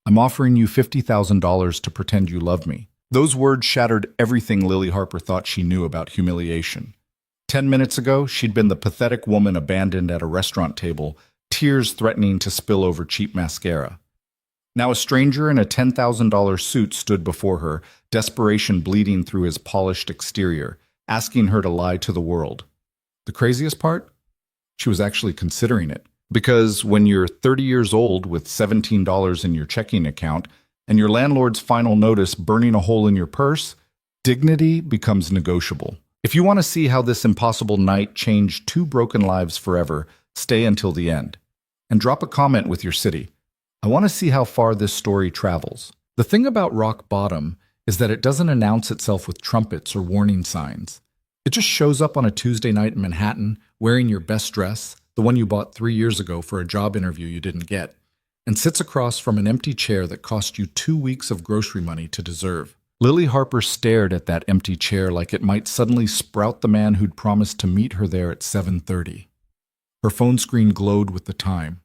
I'm offering you $50,000 to pretend you love me. Those words shattered everything Lily Harper thought she knew about humiliation. 10 minutes ago, she'd been the pathetic woman abandoned at a restaurant table, tears threatening to spill over cheap mascara. Now a stranger in a $10,000 suit stood before her, desperation bleeding through his polished exterior, asking her to lie to the world. The craziest part? She was actually considering it. Because when you're 30 years old with $17 in your checking account and your landlord's final notice burning a hole in your purse, dignity becomes negotiable. If you want to see how this impossible night changed two broken lives forever, stay until the end. And drop a comment with your city. I want to see how far this story travels. The thing about rock bottom is that it doesn't announce itself with trumpets or warning signs. It just shows up on a Tuesday night in Manhattan, wearing your best dress, the one you bought 3 years ago for a job interview you didn't get, and sits across from an empty chair that cost you 2 weeks of grocery money to deserve. Lily Harper stared at that empty chair like it might suddenly sprout the man who'd promised to meet her there at 7:30. Her phone screen glowed with the time.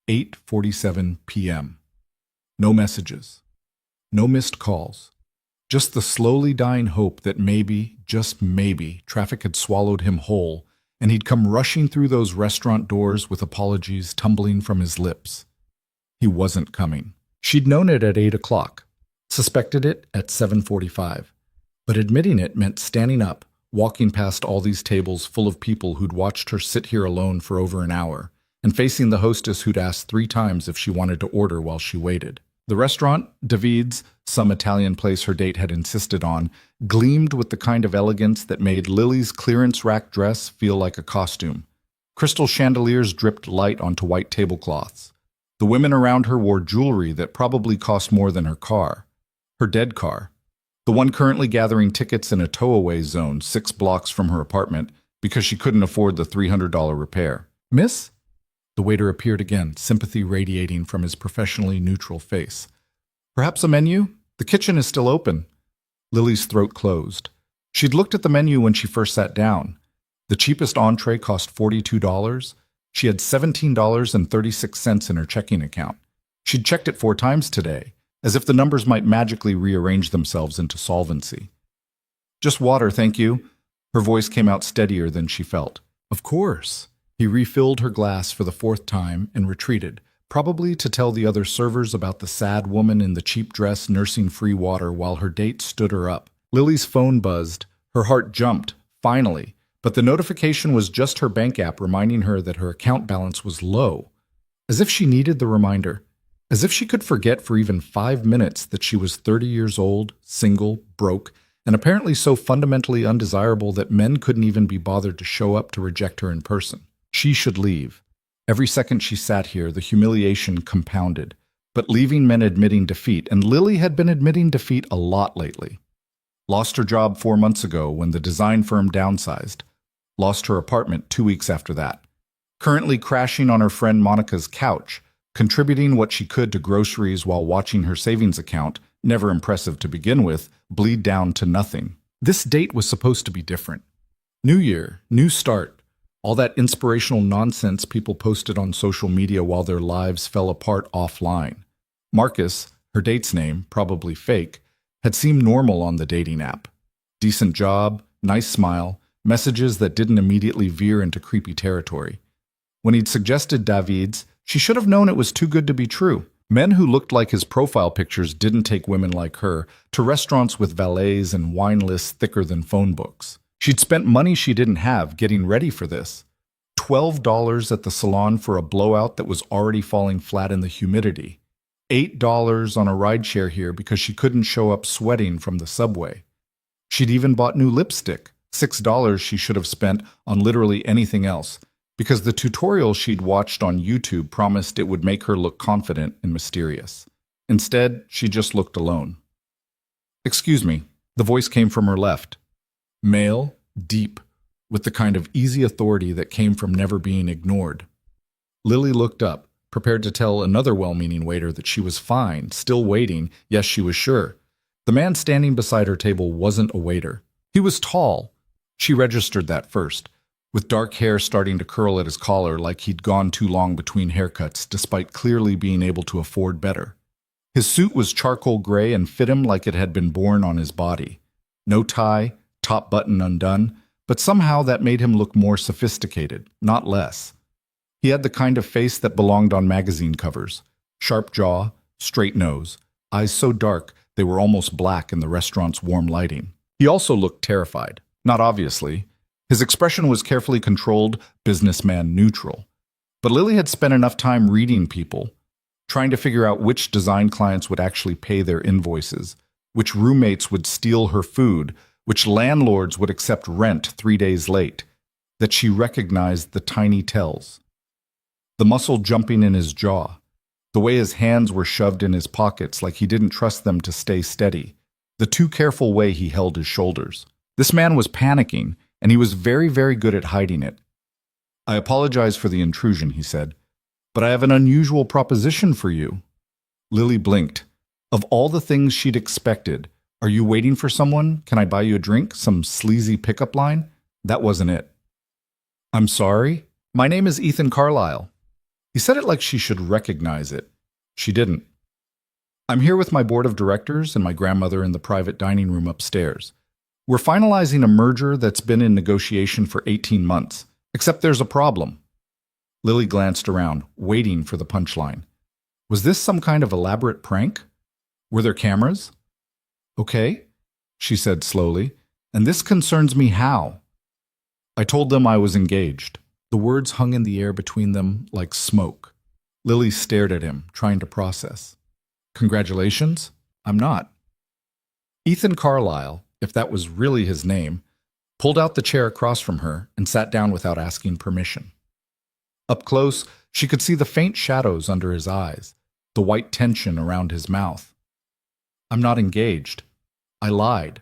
8:47 p.m. No messages. No missed calls. Just the slowly dying hope that maybe, just maybe, traffic had swallowed him whole, and he'd come rushing through those restaurant doors with apologies tumbling from his lips. He wasn't coming. She'd known it at 8 o'clock, suspected it at 7:45, but admitting it meant standing up, walking past all these tables full of people who'd watched her sit here alone for over an hour, and facing the hostess who'd asked 3 times if she wanted to order while she waited. The restaurant, David's, some Italian place her date had insisted on, gleamed with the kind of elegance that made Lily's clearance rack dress feel like a costume. Crystal chandeliers dripped light onto white tablecloths. The women around her wore jewelry that probably cost more than her car. Her dead car. The one currently gathering tickets in a tow-away zone 6 blocks from her apartment because she couldn't afford the $300 repair. "Miss?" The waiter appeared again, sympathy radiating from his professionally neutral face. "Perhaps a menu? The kitchen is still open." Lily's throat closed. She'd looked at the menu when she first sat down. The cheapest entree cost $42. She had $17.36 in her checking account. She'd checked it 4 times today, as if the numbers might magically rearrange themselves into solvency. "Just water, thank you." Her voice came out steadier than she felt. "Of course." He refilled her glass for the 4th time and retreated, probably to tell the other servers about the sad woman in the cheap dress nursing free water while her date stood her up. Lily's phone buzzed. Her heart jumped, finally, but the notification was just her bank app reminding her that her account balance was low. As if she needed the reminder. As if she could forget for even 5 minutes that she was 30 years old, single, broke, and apparently so fundamentally undesirable that men couldn't even be bothered to show up to reject her in person. She should leave. Every second she sat here, the humiliation compounded. But leaving meant admitting defeat, and Lily had been admitting defeat a lot lately. Lost her job 4 months ago when the design firm downsized. Lost her apartment 2 weeks after that. Currently crashing on her friend Monica's couch, contributing what she could to groceries while watching her savings account, never impressive to begin with, bleed down to nothing. This date was supposed to be different. New year, new start. All that inspirational nonsense people posted on social media while their lives fell apart offline. Marcus, her date's name, probably fake, had seemed normal on the dating app. Decent job, nice smile, messages that didn't immediately veer into creepy territory. When he'd suggested David's, she should have known it was too good to be true. Men who looked like his profile pictures didn't take women like her to restaurants with valets and wine lists thicker than phone books. She'd spent money she didn't have getting ready for this. $12 at the salon for a blowout that was already falling flat in the humidity. $8 on a rideshare here because she couldn't show up sweating from the subway. She'd even bought new lipstick, $6 she should have spent on literally anything else, because the tutorial she'd watched on YouTube promised it would make her look confident and mysterious. Instead, she just looked alone. "Excuse me," the voice came from her left. Male, deep, with the kind of easy authority that came from never being ignored. Lily looked up, prepared to tell another well-meaning waiter that she was fine, still waiting, yes, she was sure. The man standing beside her table wasn't a waiter. He was tall. She registered that first, with dark hair starting to curl at his collar like he'd gone too long between haircuts, despite clearly being able to afford better. His suit was charcoal gray and fit him like it had been born on his body. No tie, top button undone, but somehow that made him look more sophisticated, not less. He had the kind of face that belonged on magazine covers. Sharp jaw, straight nose, eyes so dark they were almost black in the restaurant's warm lighting. He also looked terrified. Not obviously. His expression was carefully controlled, businessman neutral. But Lily had spent enough time reading people, trying to figure out which design clients would actually pay their invoices, which roommates would steal her food, which landlords would accept rent 3 days late, that she recognized the tiny tells. The muscle jumping in his jaw, the way his hands were shoved in his pockets like he didn't trust them to stay steady, the too careful way he held his shoulders. This man was panicking, and he was very, very good at hiding it. "I apologize for the intrusion," he said, "but I have an unusual proposition for you." Lily blinked. Of all the things she'd expected, "Are you waiting for someone? Can I buy you a drink?" Some sleazy pickup line? That wasn't it. "I'm sorry. My name is Ethan Carlisle." He said it like she should recognize it. She didn't. "I'm here with my board of directors and my grandmother in the private dining room upstairs. We're finalizing a merger that's been in negotiation for 18 months, except there's a problem." Lily glanced around, waiting for the punchline. Was this some kind of elaborate prank? Were there cameras? "Okay," she said slowly, "and this concerns me how?" I told them I was engaged. The words hung in the air between them like smoke. Lily stared at him, trying to process. "Congratulations? I'm not." Ethan Carlisle, if that was really his name, pulled out the chair across from her and sat down without asking permission. Up close, she could see the faint shadows under his eyes, the white tension around his mouth. "I'm not engaged. I lied.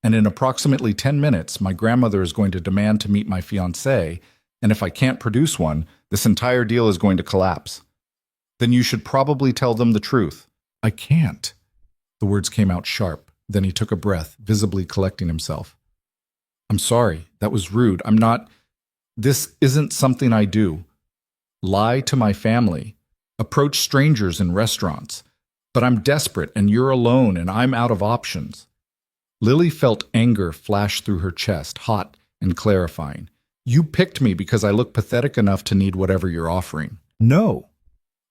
And in approximately 10 minutes, my grandmother is going to demand to meet my fiancé, and if I can't produce one, this entire deal is going to collapse. Then you should probably tell them the truth." "I can't." The words came out sharp. Then he took a breath, visibly collecting himself. "I'm sorry. That was rude. I'm not. This isn't something I do. Lie to my family. Approach strangers in restaurants. But I'm desperate, and you're alone, and I'm out of options." Lily felt anger flash through her chest, hot and clarifying. "You picked me because I look pathetic enough to need whatever you're offering." "No."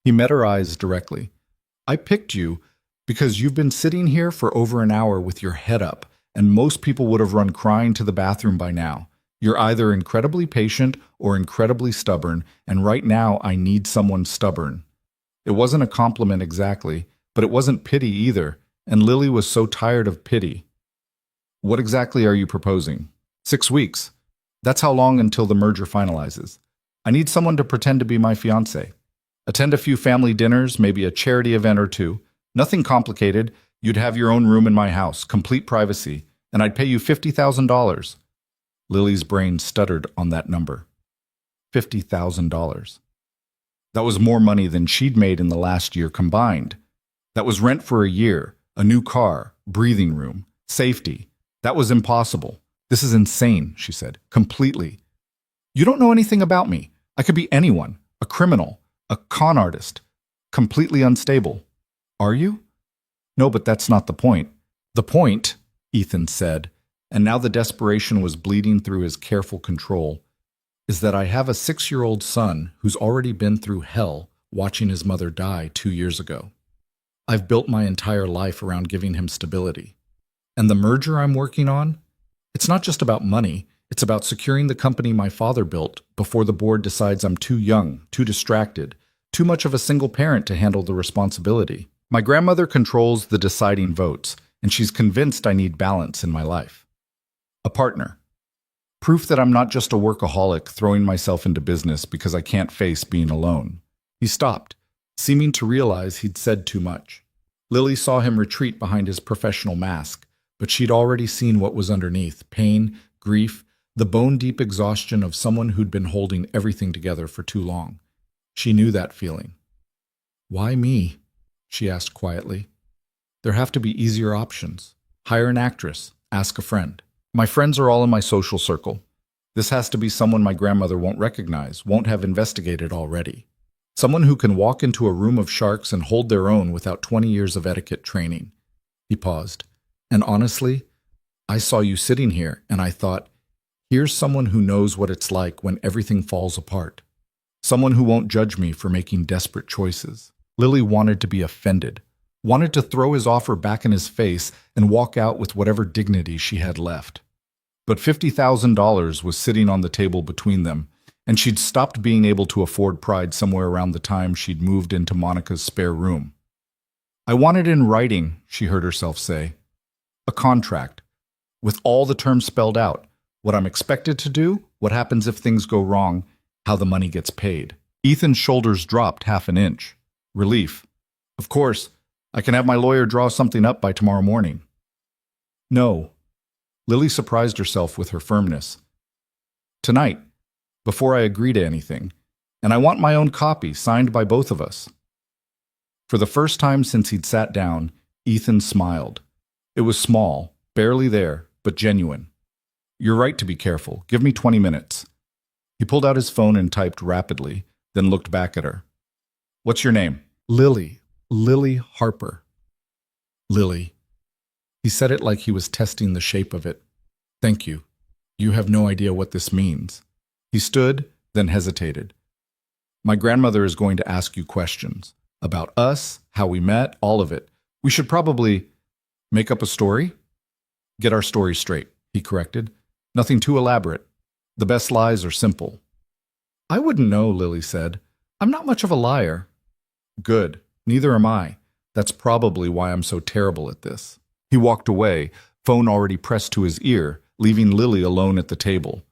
He met her eyes directly. "I picked you because you've been sitting here for over an hour with your head up, and most people would have run crying to the bathroom by now. You're either incredibly patient or incredibly stubborn, and right now I need someone stubborn." It wasn't a compliment exactly, but it wasn't pity either, and Lily was so tired of pity. "What exactly are you proposing?" 6 weeks. That's how long until the merger finalizes. I need someone to pretend to be my fiancé. Attend a few family dinners, maybe a charity event or two. Nothing complicated. You'd have your own room in my house, complete privacy, and I'd pay you $50,000. Lily's brain stuttered on that number. $50,000. That was more money than she'd made in the last year combined. That was rent for a year, a new car, breathing room, safety. That was impossible. "This is insane," she said, completely. "You don't know anything about me. I could be anyone, a criminal, a con artist, completely unstable. Are you?" "No, but that's not the point." "The point," Ethan said, and now the desperation was bleeding through his careful control, "is that I have a 6-year-old son who's already been through hell watching his mother die 2 years ago. I've built my entire life around giving him stability. And the merger I'm working on, it's not just about money, it's about securing the company my father built before the board decides I'm too young, too distracted, too much of a single parent to handle the responsibility. My grandmother controls the deciding votes, and she's convinced I need balance in my life. A partner. Proof that I'm not just a workaholic throwing myself into business because I can't face being alone." He stopped, seeming to realize he'd said too much. Lily saw him retreat behind his professional mask, but she'd already seen what was underneath: pain, grief, the bone-deep exhaustion of someone who'd been holding everything together for too long. She knew that feeling. "Why me?" she asked quietly. "There have to be easier options. Hire an actress. Ask a friend. My friends are all in my social circle. This has to be someone my grandmother won't recognize, won't have investigated already." Someone who can walk into a room of sharks and hold their own without 20 years of etiquette training. He paused. And honestly, I saw you sitting here, and I thought, here's someone who knows what it's like when everything falls apart. Someone who won't judge me for making desperate choices. Lily wanted to be offended, wanted to throw his offer back in his face and walk out with whatever dignity she had left. But $50,000 was sitting on the table between them, and she'd stopped being able to afford pride somewhere around the time she'd moved into Monica's spare room. I want it in writing, she heard herself say. A contract, with all the terms spelled out, what I'm expected to do, what happens if things go wrong, how the money gets paid. Ethan's shoulders dropped half an inch. Relief. Of course, I can have my lawyer draw something up by tomorrow morning. No. Lily surprised herself with her firmness. Tonight, before I agree to anything, and I want my own copy signed by both of us. For the first time since he'd sat down, Ethan smiled. It was small, barely there, but genuine. You're right to be careful. Give me 20 minutes. He pulled out his phone and typed rapidly, then looked back at her. What's your name? Lily. Lily Harper. Lily. He said it like he was testing the shape of it. Thank you. You have no idea what this means. He stood, then hesitated. My grandmother is going to ask you questions. About us, how we met, all of it. We should probably make up a story? Get our story straight, he corrected. Nothing too elaborate. The best lies are simple. I wouldn't know, Lily said. I'm not much of a liar. Good. Neither am I. That's probably why I'm so terrible at this. He walked away, phone already pressed to his ear, leaving Lily alone at the table.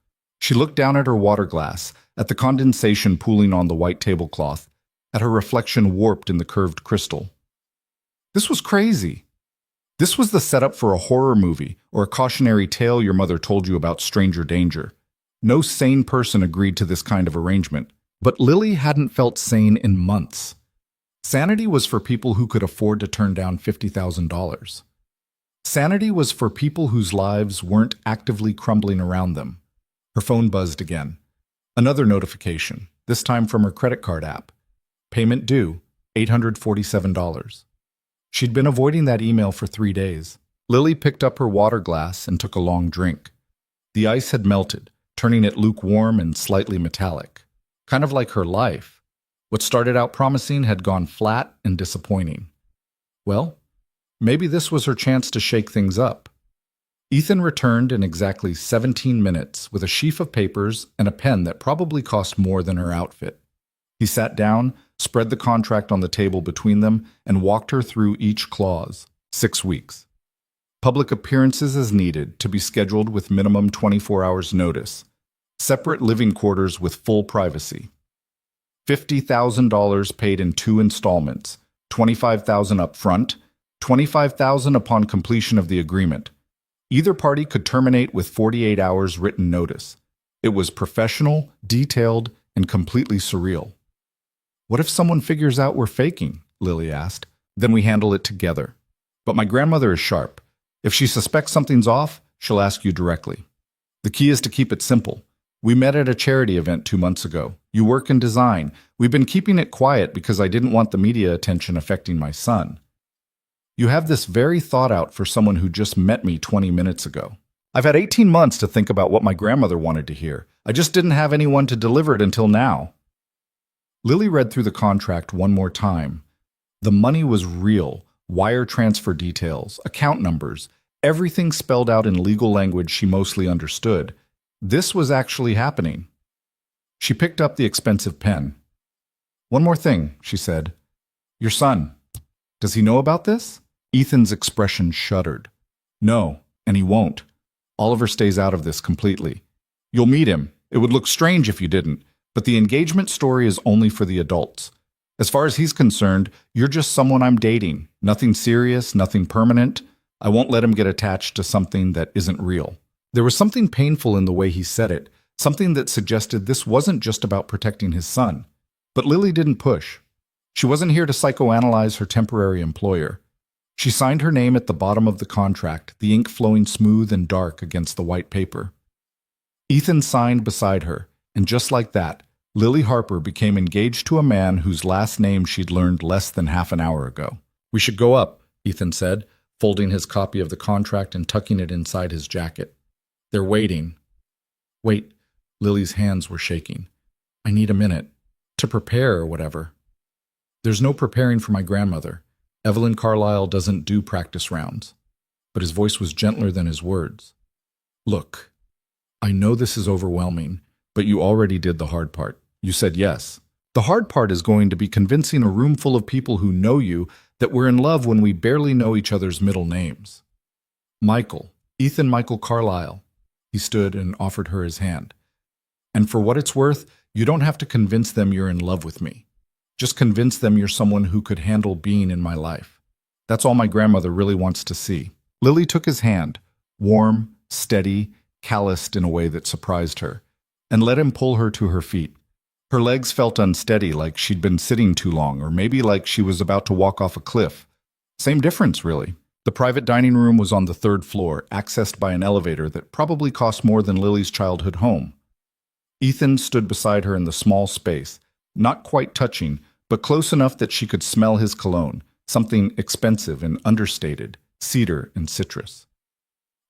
She looked down at her water glass, at the condensation pooling on the white tablecloth, at her reflection warped in the curved crystal. This was crazy. This was the setup for a horror movie or a cautionary tale your mother told you about stranger danger. No sane person agreed to this kind of arrangement, but Lily hadn't felt sane in months. Sanity was for people who could afford to turn down $50,000. Sanity was for people whose lives weren't actively crumbling around them. Her phone buzzed again. Another notification, this time from her credit card app. Payment due, $847. She'd been avoiding that email for 3 days. Lily picked up her water glass and took a long drink. The ice had melted, turning it lukewarm and slightly metallic. Kind of like her life. What started out promising had gone flat and disappointing. Well, maybe this was her chance to shake things up. Ethan returned in exactly 17 minutes with a sheaf of papers and a pen that probably cost more than her outfit. He sat down, spread the contract on the table between them, and walked her through each clause. 6 weeks. Public appearances as needed, to be scheduled with minimum 24 hours notice. Separate living quarters with full privacy. $50,000 paid in 2 installments, $25,000 up front, $25,000 upon completion of the agreement. Either party could terminate with 48 hours written notice. It was professional, detailed, and completely surreal. What if someone figures out we're faking? Lily asked. Then we handle it together. But my grandmother is sharp. If she suspects something's off, she'll ask you directly. The key is to keep it simple. We met at a charity event 2 months ago. You work in design. We've been keeping it quiet because I didn't want the media attention affecting my son. You have this very thought out for someone who just met me 20 minutes ago. I've had 18 months to think about what my grandmother wanted to hear. I just didn't have anyone to deliver it until now. Lily read through the contract one more time. The money was real. Wire transfer details, account numbers, everything spelled out in legal language she mostly understood. This was actually happening. She picked up the expensive pen. One more thing, she said. Your son. Does he know about this? Ethan's expression shuddered. No, and he won't. Oliver stays out of this completely. You'll meet him. It would look strange if you didn't, but the engagement story is only for the adults. As far as he's concerned, you're just someone I'm dating. Nothing serious, nothing permanent. I won't let him get attached to something that isn't real. There was something painful in the way he said it, something that suggested this wasn't just about protecting his son. But Lily didn't push. She wasn't here to psychoanalyze her temporary employer. She signed her name at the bottom of the contract, the ink flowing smooth and dark against the white paper. Ethan signed beside her, and just like that, Lily Harper became engaged to a man whose last name she'd learned less than half an hour ago. "We should go up," Ethan said, folding his copy of the contract and tucking it inside his jacket. "They're waiting." "Wait." Lily's hands were shaking. "I need a minute. To prepare or whatever." "There's no preparing for my grandmother. Evelyn Carlyle doesn't do practice rounds." But his voice was gentler than his words. "Look, I know this is overwhelming, but you already did the hard part. You said yes. The hard part is going to be convincing a room full of people who know you that we're in love when we barely know each other's middle names. Michael, Ethan Michael Carlyle." He stood and offered her his hand. "And for what it's worth, you don't have to convince them you're in love with me. Just convince them you're someone who could handle being in my life. That's all my grandmother really wants to see." Lily took his hand, warm, steady, calloused in a way that surprised her, and let him pull her to her feet. Her legs felt unsteady, like she'd been sitting too long, or maybe like she was about to walk off a cliff. Same difference, really. The private dining room was on the third floor, accessed by an elevator that probably cost more than Lily's childhood home. Ethan stood beside her in the small space, not quite touching, but close enough that she could smell his cologne, something expensive and understated, cedar and citrus.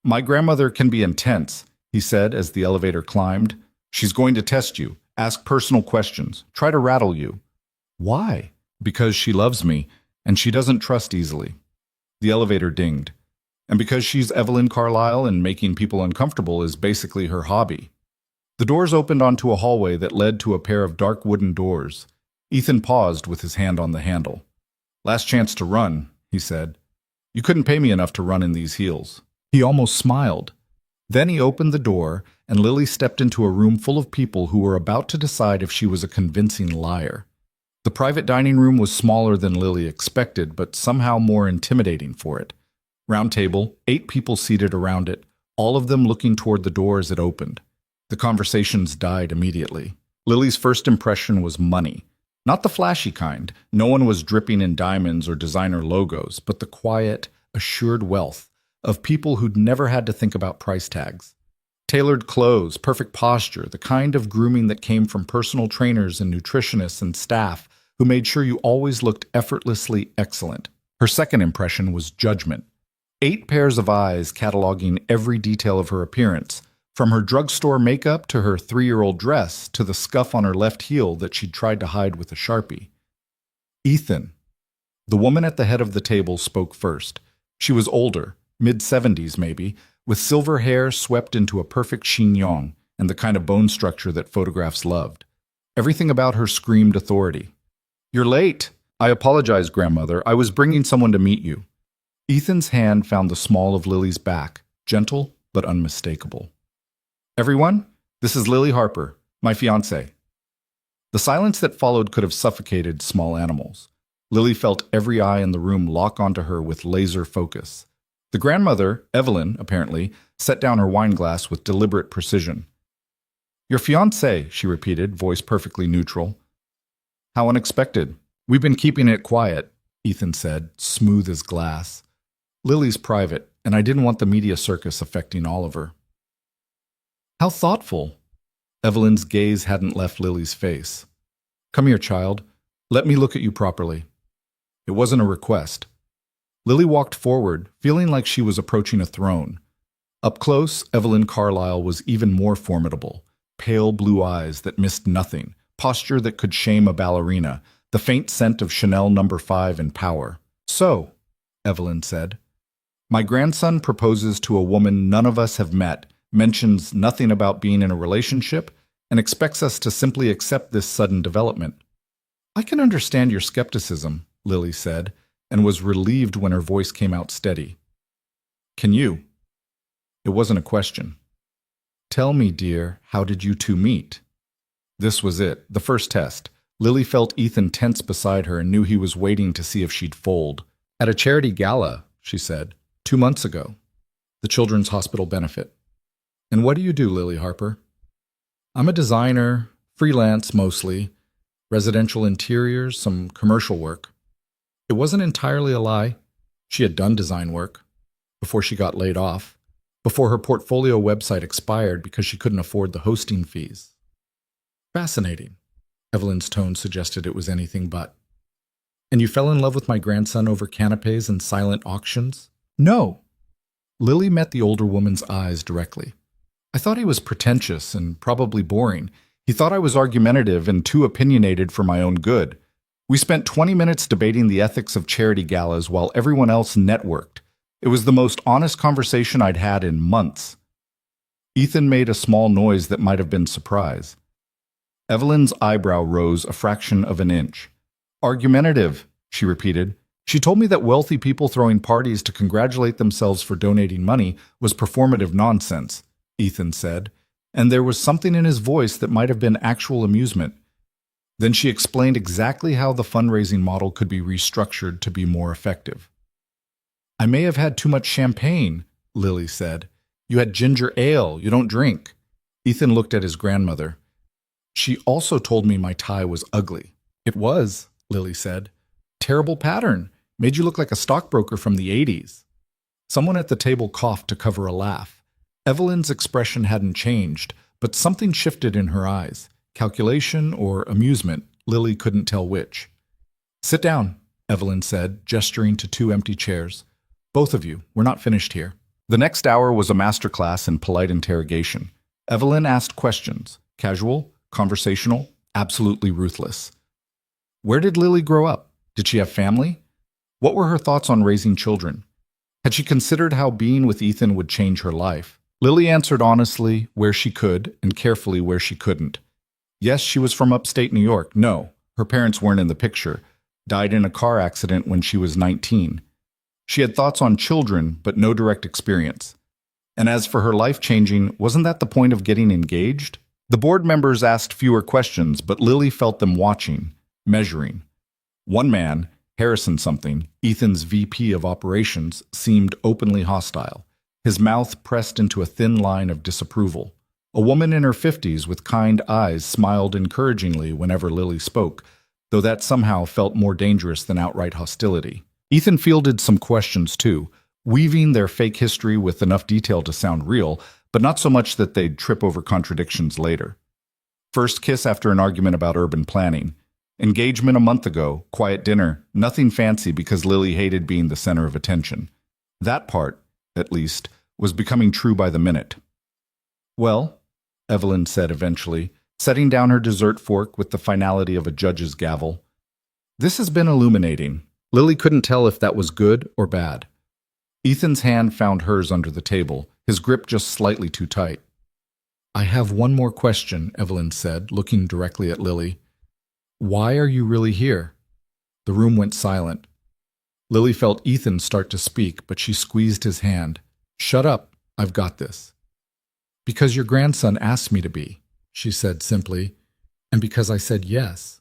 "My grandmother can be intense," he said as the elevator climbed. "She's going to test you, ask personal questions, try to rattle you." "Why?" "Because she loves me, and she doesn't trust easily." The elevator dinged. "And because she's Evelyn Carlyle and making people uncomfortable is basically her hobby." The doors opened onto a hallway that led to a pair of dark wooden doors. Ethan paused with his hand on the handle. "Last chance to run," he said. "You couldn't pay me enough to run in these heels." He almost smiled. Then he opened the door, and Lily stepped into a room full of people who were about to decide if she was a convincing liar. The private dining room was smaller than Lily expected, but somehow more intimidating for it. Round table, 8 people seated around it, all of them looking toward the door as it opened. The conversations died immediately. Lily's first impression was money. Not the flashy kind. No one was dripping in diamonds or designer logos, but the quiet, assured wealth of people who'd never had to think about price tags. Tailored clothes, perfect posture, the kind of grooming that came from personal trainers and nutritionists and staff who made sure you always looked effortlessly excellent. Her second impression was judgment. 8 pairs of eyes cataloging every detail of her appearance, from her drugstore makeup to her 3-year-old dress to the scuff on her left heel that she'd tried to hide with a Sharpie. "Ethan." The woman at the head of the table spoke first. She was older, mid-70s maybe, with silver hair swept into a perfect chignon and the kind of bone structure that photographs loved. Everything about her screamed authority. "You're late." "I apologize, grandmother. I was bringing someone to meet you." Ethan's hand found the small of Lily's back, gentle but unmistakable. "Everyone, this is Lily Harper, my fiancée." The silence that followed could have suffocated small animals. Lily felt every eye in the room lock onto her with laser focus. The grandmother, Evelyn, apparently, set down her wineglass with deliberate precision. "Your fiancé," she repeated, voice perfectly neutral. "How unexpected. We've been keeping it quiet," Ethan said, smooth as glass. "Lily's private, and I didn't want the media circus affecting Oliver." "How thoughtful." Evelyn's gaze hadn't left Lily's face. "Come here, child. Let me look at you properly." It wasn't a request. Lily walked forward, feeling like she was approaching a throne. Up close, Evelyn Carlyle was even more formidable. Pale blue eyes that missed nothing, posture that could shame a ballerina, the faint scent of Chanel No. 5 in power. "So," Evelyn said, "my grandson proposes to a woman none of us have met, mentions nothing about being in a relationship, and expects us to simply accept this sudden development." "I can understand your skepticism," Lily said, and was relieved when her voice came out steady. "Can you?" It wasn't a question. "Tell me, dear, how did you two meet?" This was it, the first test. Lily felt Ethan tense beside her and knew he was waiting to see if she'd fold. "At a charity gala," she said, 2 months ago. The Children's Hospital benefit. "And what do you do, Lily Harper?" "I'm a designer, freelance mostly, residential interiors, some commercial work." It wasn't entirely a lie. She had done design work before she got laid off, before her portfolio website expired because she couldn't afford the hosting fees. "Fascinating. Evelyn's tone suggested it was anything but. And you fell in love with my grandson over canapes and silent auctions? No. Lily met the older woman's eyes directly. I thought he was pretentious and probably boring. He thought I was argumentative and too opinionated for my own good. We spent 20 minutes debating the ethics of charity galas while everyone else networked. It was the most honest conversation I'd had in months. Ethan made a small noise that might have been surprise. Evelyn's eyebrow rose a fraction of an inch. Argumentative, she repeated. She told me that wealthy people throwing parties to congratulate themselves for donating money was performative nonsense, Ethan said, and there was something in his voice that might have been actual amusement. Then she explained exactly how the fundraising model could be restructured to be more effective. I may have had too much champagne, Lily said. You had ginger ale. You don't drink. Ethan looked at his grandmother. She also told me my tie was ugly. It was, Lily said. Terrible pattern. Made you look like a stockbroker from the 80s. Someone at the table coughed to cover a laugh. Evelyn's expression hadn't changed, but something shifted in her eyes. Calculation or amusement, Lily couldn't tell which. Sit down, Evelyn said, gesturing to two empty chairs. Both of you, we're not finished here. The next hour was a masterclass in polite interrogation. Evelyn asked questions, casual, conversational, absolutely ruthless. Where did Lily grow up? Did she have family? What were her thoughts on raising children? Had she considered how being with Ethan would change her life? Lily answered honestly where she could and carefully where she couldn't. Yes, she was from upstate New York. No, her parents weren't in the picture. Died in a car accident when she was 19. She had thoughts on children, but no direct experience. And as for her life changing, wasn't that the point of getting engaged? The board members asked fewer questions, but Lily felt them watching, measuring. One man, Harrison something, Ethan's VP of operations, seemed openly hostile. His mouth pressed into a thin line of disapproval. A woman in her 50s with kind eyes smiled encouragingly whenever Lily spoke, though that somehow felt more dangerous than outright hostility. Ethan fielded some questions too, weaving their fake history with enough detail to sound real, but not so much that they'd trip over contradictions later. First kiss after an argument about urban planning. Engagement a month ago, quiet dinner, nothing fancy because Lily hated being the center of attention. That part, at least, was becoming true by the minute. Well, Evelyn said eventually, setting down her dessert fork with the finality of a judge's gavel. This has been illuminating. Lily couldn't tell if that was good or bad. Ethan's hand found hers under the table, his grip just slightly too tight. I have one more question, Evelyn said, looking directly at Lily. Why are you really here? The room went silent. Lily felt Ethan start to speak, but she squeezed his hand. Shut up, I've got this. Because your grandson asked me to be, she said simply, and because I said yes.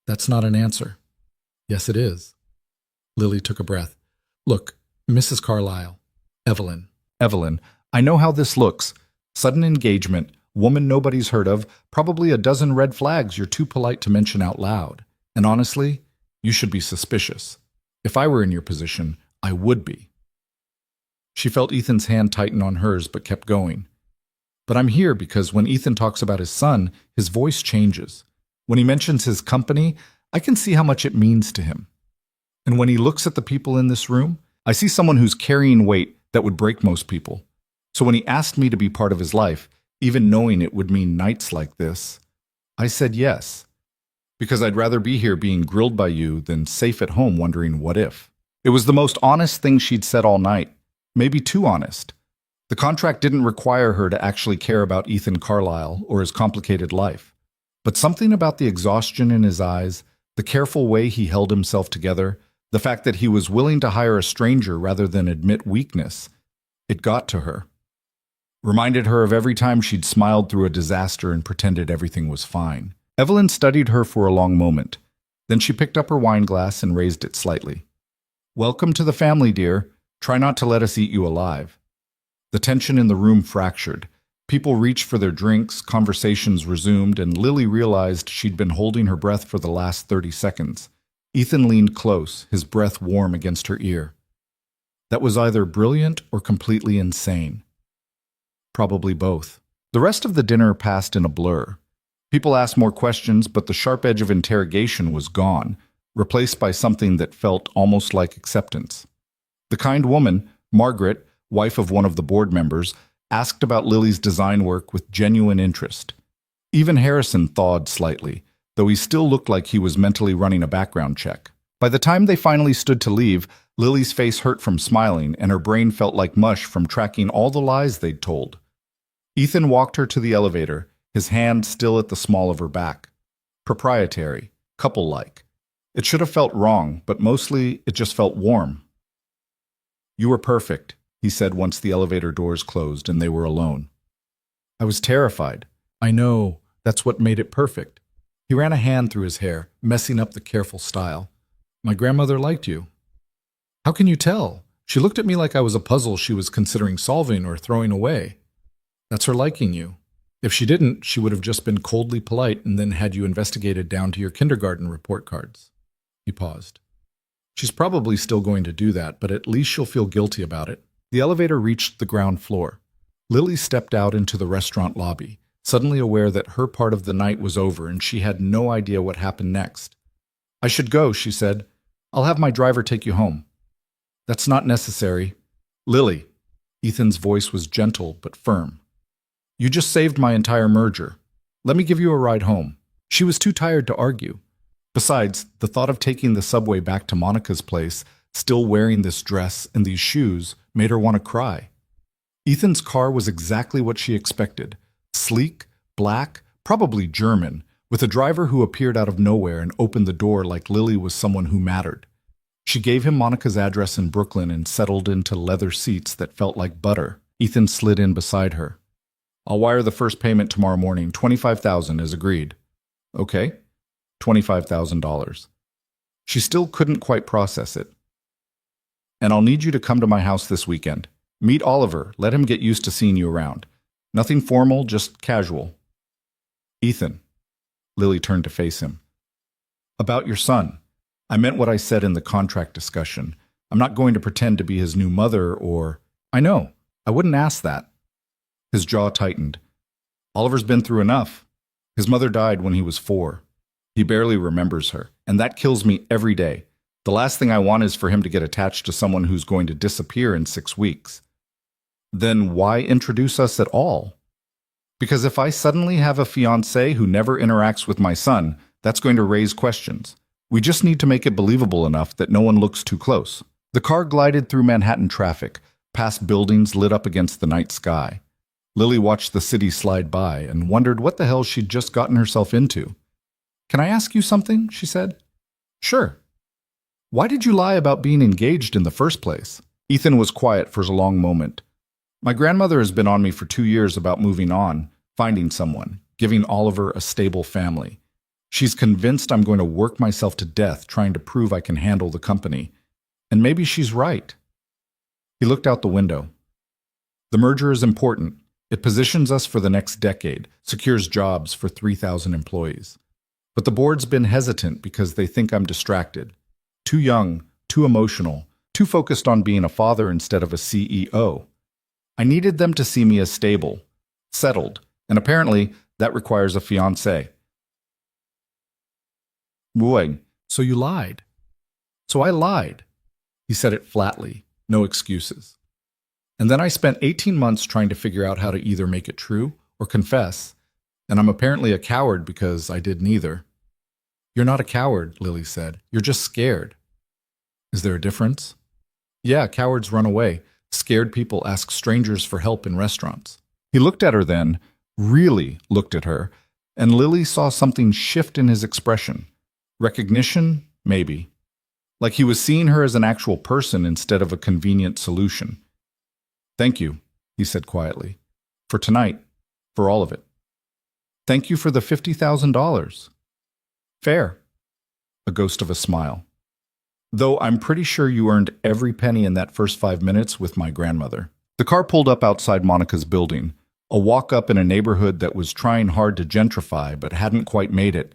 That's not an answer. Yes, it is. Lily took a breath. Look, Mrs. Carlyle. Evelyn. Evelyn, I know how this looks. Sudden engagement, woman nobody's heard of, probably a dozen red flags you're too polite to mention out loud. And honestly, you should be suspicious. If I were in your position, I would be. She felt Ethan's hand tighten on hers, but kept going. But I'm here because when Ethan talks about his son, his voice changes. When he mentions his company, I can see how much it means to him. And when he looks at the people in this room, I see someone who's carrying weight that would break most people. So when he asked me to be part of his life, even knowing it would mean nights like this, I said yes. Because I'd rather be here being grilled by you than safe at home wondering what if. It was the most honest thing she'd said all night. Maybe too honest. The contract didn't require her to actually care about Ethan Carlyle or his complicated life. But something about the exhaustion in his eyes, the careful way he held himself together, the fact that he was willing to hire a stranger rather than admit weakness, it got to her. Reminded her of every time she'd smiled through a disaster and pretended everything was fine. Evelyn studied her for a long moment. Then she picked up her wine glass and raised it slightly. Welcome to the family, dear. Try not to let us eat you alive. The tension in the room fractured. People reached for their drinks, conversations resumed, and Lily realized she'd been holding her breath for the last 30 seconds. Ethan leaned close, his breath warm against her ear. That was either brilliant or completely insane. Probably both. The rest of the dinner passed in a blur. People asked more questions, but the sharp edge of interrogation was gone, replaced by something that felt almost like acceptance. The kind woman, Margaret, wife of one of the board members, asked about Lily's design work with genuine interest. Even Harrison thawed slightly, though he still looked like he was mentally running a background check. By the time they finally stood to leave, Lily's face hurt from smiling, and her brain felt like mush from tracking all the lies they'd told. Ethan walked her to the elevator, his hand still at the small of her back. Proprietary, couple-like. It should have felt wrong, but mostly it just felt warm. "You were perfect," he said once the elevator doors closed and they were alone. I was terrified. "I know, that's what made it perfect." He ran a hand through his hair, messing up the careful style. "My grandmother liked you." "How can you tell? She looked at me like I was a puzzle she was considering solving or throwing away." "That's her liking you. If she didn't, she would have just been coldly polite and then had you investigated down to your kindergarten report cards." He paused. "She's probably still going to do that, but at least she'll feel guilty about it." The elevator reached the ground floor. Lily stepped out into the restaurant lobby, suddenly aware that her part of the night was over and she had no idea what happened next. "I should go," she said. "I'll have my driver take you home." "That's not necessary." "Lily." Ethan's voice was gentle but firm. "You just saved my entire merger. Let me give you a ride home." She was too tired to argue. Besides, the thought of taking the subway back to Monica's place, still wearing this dress and these shoes, made her want to cry. Ethan's car was exactly what she expected. Sleek, black, probably German, with a driver who appeared out of nowhere and opened the door like Lily was someone who mattered. She gave him Monica's address in Brooklyn and settled into leather seats that felt like butter. Ethan slid in beside her. "I'll wire the first payment tomorrow morning, $25,000 as agreed." "Okay." $25,000. She still couldn't quite process it. "And I'll need you to come to my house this weekend. Meet Oliver, let him get used to seeing you around. Nothing formal, just casual." "Ethan." Lily turned to face him. "About your son. I meant what I said in the contract discussion. I'm not going to pretend to be his new mother or—" "I know. I wouldn't ask that." His jaw tightened. "Oliver's been through enough. His mother died when he was 4. He barely remembers her, and that kills me every day. The last thing I want is for him to get attached to someone who's going to disappear in 6 weeks. Then why introduce us at all? Because if I suddenly have a fiancé who never interacts with my son, that's going to raise questions. We just need to make it believable enough that no one looks too close." The car glided through Manhattan traffic, past buildings lit up against the night sky. Lily watched the city slide by and wondered what the hell she'd just gotten herself into. "Can I ask you something?" she said. "Sure." "Why did you lie about being engaged in the first place?" Ethan was quiet for a long moment. "My grandmother has been on me for 2 years about moving on, finding someone, giving Oliver a stable family. She's convinced I'm going to work myself to death trying to prove I can handle the company. And maybe she's right." He looked out the window. "The merger is important. It positions us for the next decade, secures jobs for 3,000 employees. But the board's been hesitant because they think I'm distracted. Too young, too emotional, too focused on being a father instead of a CEO. I needed them to see me as stable, settled, and apparently that requires a fiancé." "Boy, so you lied." "So I lied." He said it flatly, no excuses. "And then I spent 18 months trying to figure out how to either make it true or confess, and I'm apparently a coward because I did neither." "You're not a coward," Lily said. "You're just scared." "Is there a difference?" "Yeah, cowards run away. Scared people ask strangers for help in restaurants." He looked at her then, really looked at her, and Lily saw something shift in his expression. Recognition? Maybe. Like he was seeing her as an actual person instead of a convenient solution. "Thank you," he said quietly. "For tonight. For all of it. Thank you for the $50,000. Fair." A ghost of a smile. "Though I'm pretty sure you earned every penny in that first 5 minutes with my grandmother." The car pulled up outside Monica's building, a walk-up in a neighborhood that was trying hard to gentrify but hadn't quite made it.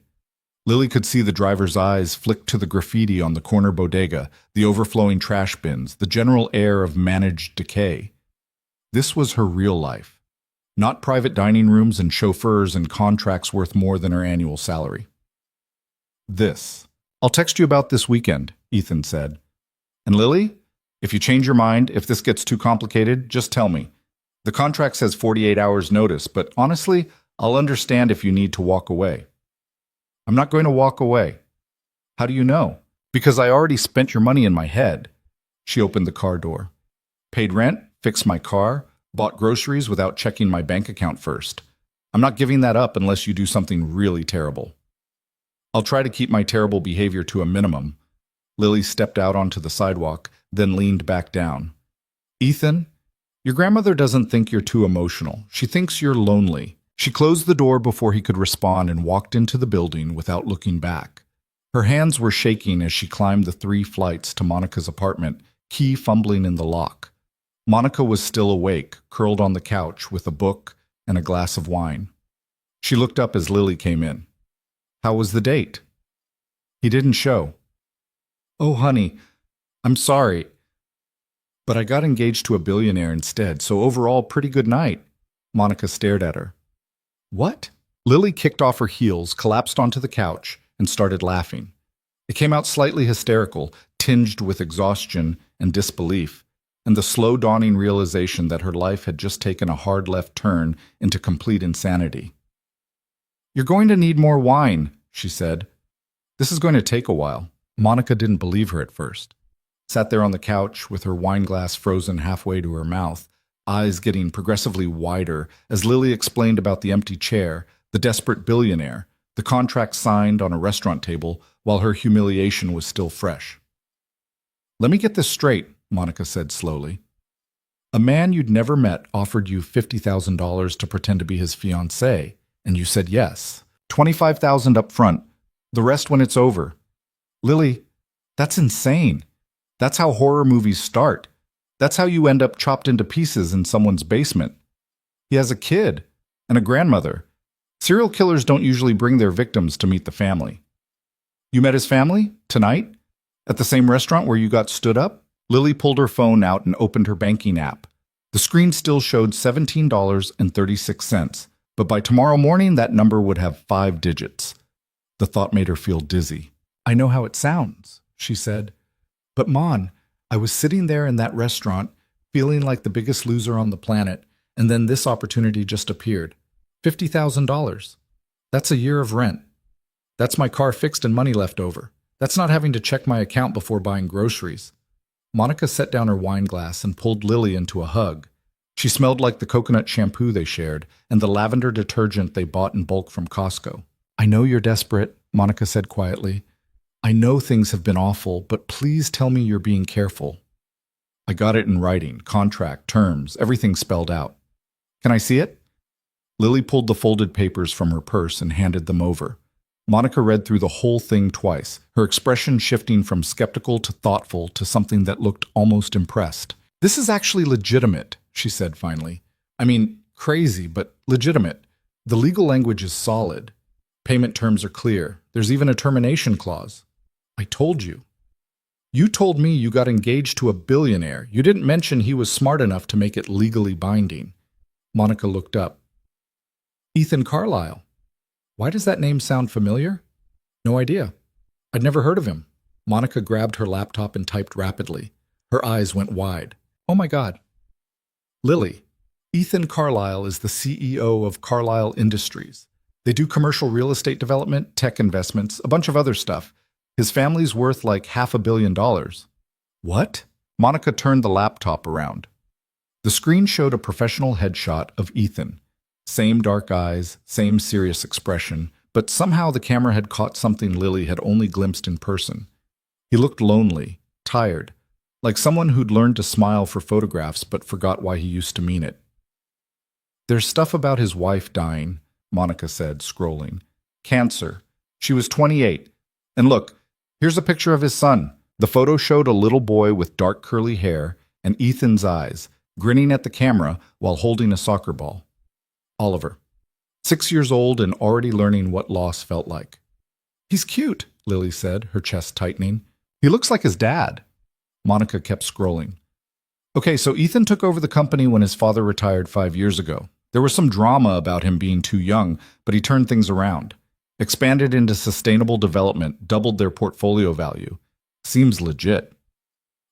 Lily could see the driver's eyes flick to the graffiti on the corner bodega, the overflowing trash bins, the general air of managed decay. This was her real life. Not private dining rooms and chauffeurs and contracts worth more than her annual salary. This. I'll text you about this weekend, Ethan said. And Lily, if you change your mind, if this gets too complicated, just tell me. The contract says 48 hours notice, but honestly, I'll understand if you need to walk away. I'm not going to walk away. How do you know? Because I already spent your money in my head. She opened the car door. Paid rent, fixed my car, bought groceries without checking my bank account first. I'm not giving that up unless you do something really terrible. I'll try to keep my terrible behavior to a minimum. Lily stepped out onto the sidewalk, then leaned back down. Ethan, your grandmother doesn't think you're too emotional. She thinks you're lonely. She closed the door before he could respond and walked into the building without looking back. Her hands were shaking as she climbed the 3 flights to Monica's apartment, key fumbling in the lock. Monica was still awake, curled on the couch with a book and a glass of wine. She looked up as Lily came in. How was the date? He didn't show. Oh, honey, I'm sorry, but I got engaged to a billionaire instead, so overall, pretty good night. Monica stared at her. What? Lily kicked off her heels, collapsed onto the couch, and started laughing. It came out slightly hysterical, tinged with exhaustion and disbelief, and the slow dawning realization that her life had just taken a hard left turn into complete insanity. You're going to need more wine, she said. This is going to take a while. Monica didn't believe her at first. Sat there on the couch with her wine glass frozen halfway to her mouth, eyes getting progressively wider as Lily explained about the empty chair, the desperate billionaire, the contract signed on a restaurant table while her humiliation was still fresh. Let me get this straight, Monica said slowly. A man you'd never met offered you $50,000 to pretend to be his fiancée, and you said yes. $25,000 up front, the rest when it's over. Lily, that's insane. That's how horror movies start. That's how you end up chopped into pieces in someone's basement. He has a kid and a grandmother. Serial killers don't usually bring their victims to meet the family. You met his family? Tonight? At the same restaurant where you got stood up? Lily pulled her phone out and opened her banking app. The screen still showed $17.36, but by tomorrow morning that number would have 5 digits. The thought made her feel dizzy. I know how it sounds, she said. But Mon, I was sitting there in that restaurant, feeling like the biggest loser on the planet, and then this opportunity just appeared. $50,000. That's a year of rent. That's my car fixed and money left over. That's not having to check my account before buying groceries. Monica set down her wine glass and pulled Lily into a hug. She smelled like the coconut shampoo they shared and the lavender detergent they bought in bulk from Costco. I know you're desperate, Monica said quietly. I know things have been awful, but please tell me you're being careful. I got it in writing, contract, terms, everything spelled out. Can I see it? Lily pulled the folded papers from her purse and handed them over. Monica read through the whole thing twice, her expression shifting from skeptical to thoughtful to something that looked almost impressed. This is actually legitimate, she said finally. I mean, crazy, but legitimate. The legal language is solid. Payment terms are clear. There's even a termination clause. I told you. You told me you got engaged to a billionaire. You didn't mention he was smart enough to make it legally binding. Monica looked up. Ethan Carlisle. Why does that name sound familiar? No idea. I'd never heard of him. Monica grabbed her laptop and typed rapidly. Her eyes went wide. Oh my God. Lily, Ethan Carlisle is the CEO of Carlisle Industries. They do commercial real estate development, tech investments, a bunch of other stuff. His family's worth like $500 million. What? Monica turned the laptop around. The screen showed a professional headshot of Ethan. Same dark eyes, same serious expression, but somehow the camera had caught something Lily had only glimpsed in person. He looked lonely, tired, like someone who'd learned to smile for photographs but forgot why he used to mean it. There's stuff about his wife dying, Monica said, scrolling. Cancer. She was 28. And look, here's a picture of his son. The photo showed a little boy with dark curly hair and Ethan's eyes, grinning at the camera while holding a soccer ball. Oliver. 6 years old and already learning what loss felt like. He's cute, Lily said, her chest tightening. He looks like his dad. Monica kept scrolling. Okay, so Ethan took over the company when his father retired 5 years ago. There was some drama about him being too young, but he turned things around. Expanded into sustainable development, doubled their portfolio value. Seems legit.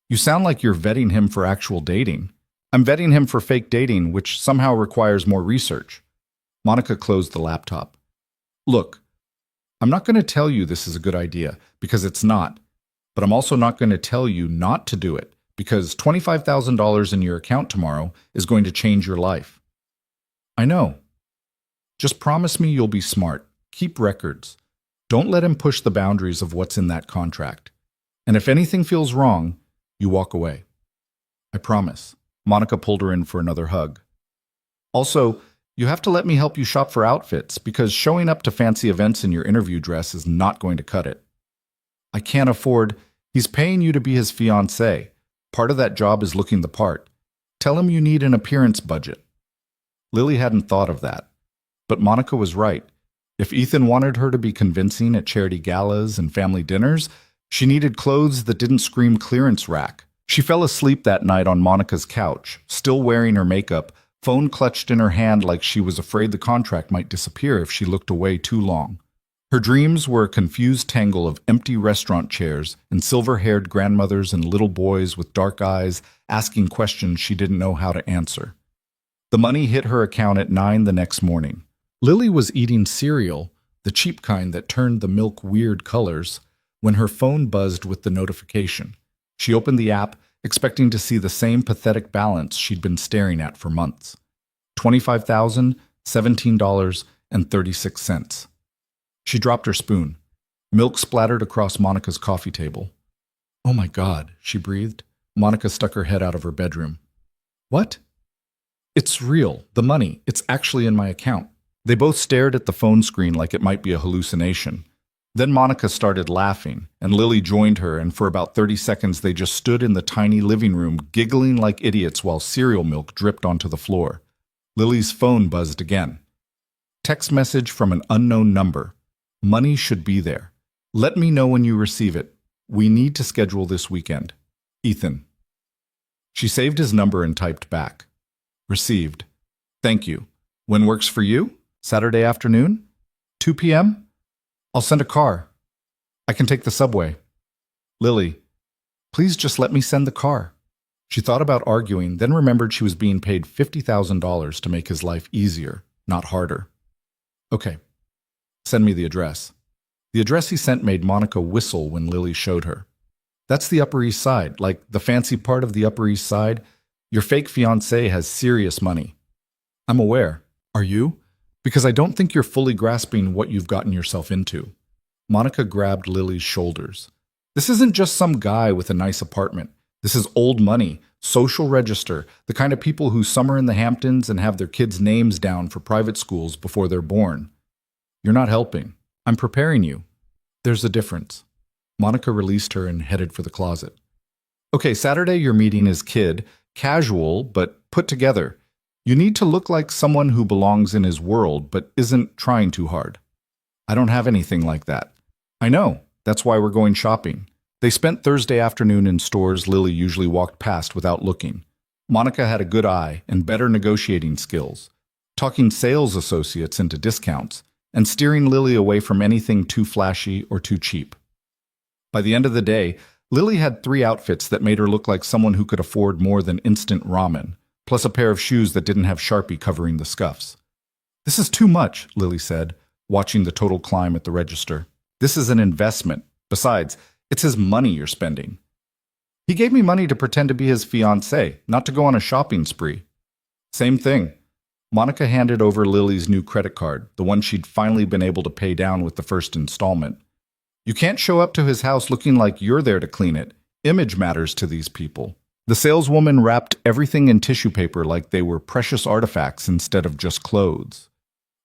You sound like you're vetting him for actual dating. I'm vetting him for fake dating, which somehow requires more research. Monica closed the laptop. Look, I'm not going to tell you this is a good idea, because it's not. But I'm also not going to tell you not to do it, because $25,000 in your account tomorrow is going to change your life. I know. Just promise me you'll be smart. Keep records. Don't let him push the boundaries of what's in that contract. And if anything feels wrong, you walk away. I promise. Monica pulled her in for another hug. Also, you have to let me help you shop for outfits, because showing up to fancy events in your interview dress is not going to cut it. I can't afford. He's paying you to be his fiancée. Part of that job is looking the part. Tell him you need an appearance budget. Lily hadn't thought of that. But Monica was right. If Ethan wanted her to be convincing at charity galas and family dinners, she needed clothes that didn't scream clearance rack. She fell asleep that night on Monica's couch, still wearing her makeup, phone clutched in her hand like she was afraid the contract might disappear if she looked away too long. Her dreams were a confused tangle of empty restaurant chairs and silver-haired grandmothers and little boys with dark eyes asking questions she didn't know how to answer. The money hit her account at 9 the next morning. Lily was eating cereal, the cheap kind that turned the milk weird colors, when her phone buzzed with the notification. She opened the app, expecting to see the same pathetic balance she'd been staring at for months. $25,017.36. She dropped her spoon. Milk splattered across Monica's coffee table. Oh my God, she breathed. Monica stuck her head out of her bedroom. What? It's real, the money. It's actually in my account. They both stared at the phone screen like it might be a hallucination. Then Monica started laughing, and Lily joined her, and for about 30 seconds they just stood in the tiny living room, giggling like idiots while cereal milk dripped onto the floor. Lily's phone buzzed again. Text message from an unknown number. Money should be there. Let me know when you receive it. We need to schedule this weekend. Ethan. She saved his number and typed back. Received. Thank you. When works for you? Saturday afternoon? 2 p.m.? I'll send a car. I can take the subway. Lily, please just let me send the car. She thought about arguing, then remembered she was being paid $50,000 to make his life easier, not harder. Okay, send me the address. The address he sent made Monica whistle when Lily showed her. That's the Upper East Side, like the fancy part of the Upper East Side. Your fake fiancé has serious money. I'm aware. Are you? Because I don't think you're fully grasping what you've gotten yourself into. Monica grabbed Lily's shoulders. This isn't just some guy with a nice apartment. This is old money, social register, the kind of people who summer in the Hamptons and have their kids' names down for private schools before they're born. You're not helping. I'm preparing you. There's a difference. Monica released her and headed for the closet. Okay, Saturday your meeting is kid, casual, but put together. You need to look like someone who belongs in his world but isn't trying too hard. I don't have anything like that. I know. That's why we're going shopping. They spent Thursday afternoon in stores Lily usually walked past without looking. Monica had a good eye and better negotiating skills, talking sales associates into discounts and steering Lily away from anything too flashy or too cheap. By the end of the day, Lily had 3 outfits that made her look like someone who could afford more than instant ramen, plus a pair of shoes that didn't have Sharpie covering the scuffs. This is too much, Lily said, watching the total climb at the register. This is an investment. Besides, it's his money you're spending. He gave me money to pretend to be his fiancée, not to go on a shopping spree. Same thing. Monica handed over Lily's new credit card, the one she'd finally been able to pay down with the first installment. You can't show up to his house looking like you're there to clean it. Image matters to these people. The saleswoman wrapped everything in tissue paper like they were precious artifacts instead of just clothes.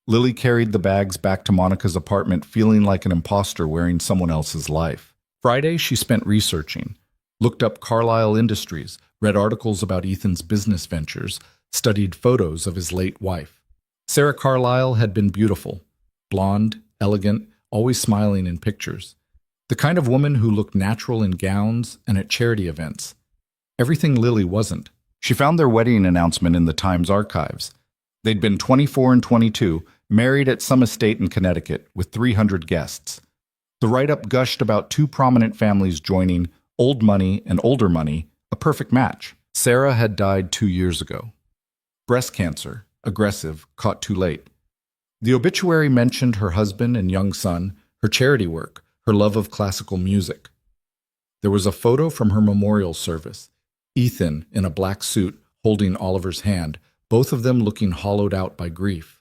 Lily carried the bags back to Monica's apartment feeling like an imposter wearing someone else's life. Friday, she spent researching, looked up Carlisle Industries, read articles about Ethan's business ventures, studied photos of his late wife. Sarah Carlisle had been beautiful, blonde, elegant, always smiling in pictures. The kind of woman who looked natural in gowns and at charity events. Everything Lily wasn't. She found their wedding announcement in the Times archives. They'd been 24 and 22, married at some estate in Connecticut with 300 guests. The write-up gushed about two prominent families joining, old money and older money, a perfect match. Sarah had died 2 years ago. Breast cancer, aggressive, caught too late. The obituary mentioned her husband and young son, her charity work, her love of classical music. There was a photo from her memorial service. Ethan, in a black suit, holding Oliver's hand, both of them looking hollowed out by grief.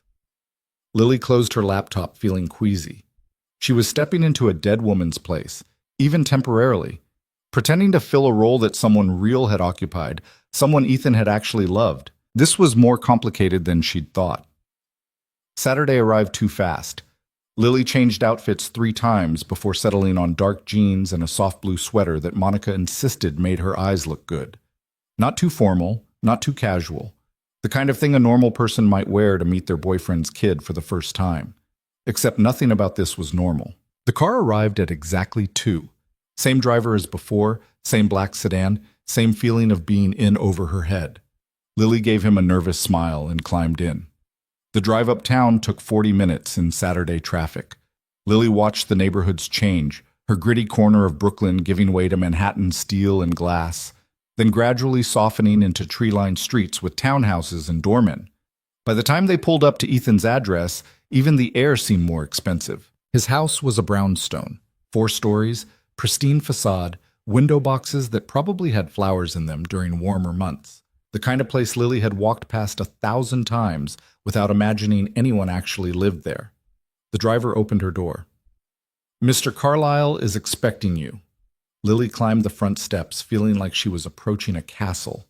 Lily closed her laptop, feeling queasy. She was stepping into a dead woman's place, even temporarily, pretending to fill a role that someone real had occupied, someone Ethan had actually loved. This was more complicated than she'd thought. Saturday arrived too fast. Lily changed outfits 3 times before settling on dark jeans and a soft blue sweater that Monica insisted made her eyes look good. Not too formal, not too casual. The kind of thing a normal person might wear to meet their boyfriend's kid for the first time. Except nothing about this was normal. The car arrived at exactly 2. Same driver as before, same black sedan, same feeling of being in over her head. Lily gave him a nervous smile and climbed in. The drive uptown took 40 minutes in Saturday traffic. Lily watched the neighborhoods change, her gritty corner of Brooklyn giving way to Manhattan steel and glass, then gradually softening into tree-lined streets with townhouses and doormen. By the time they pulled up to Ethan's address, even the air seemed more expensive. His house was a brownstone, 4 stories, pristine facade, window boxes that probably had flowers in them during warmer months. The kind of place Lily had walked past 1,000 times without imagining anyone actually lived there. The driver opened her door. "Mr. Carlyle is expecting you." Lily climbed the front steps, feeling like she was approaching a castle.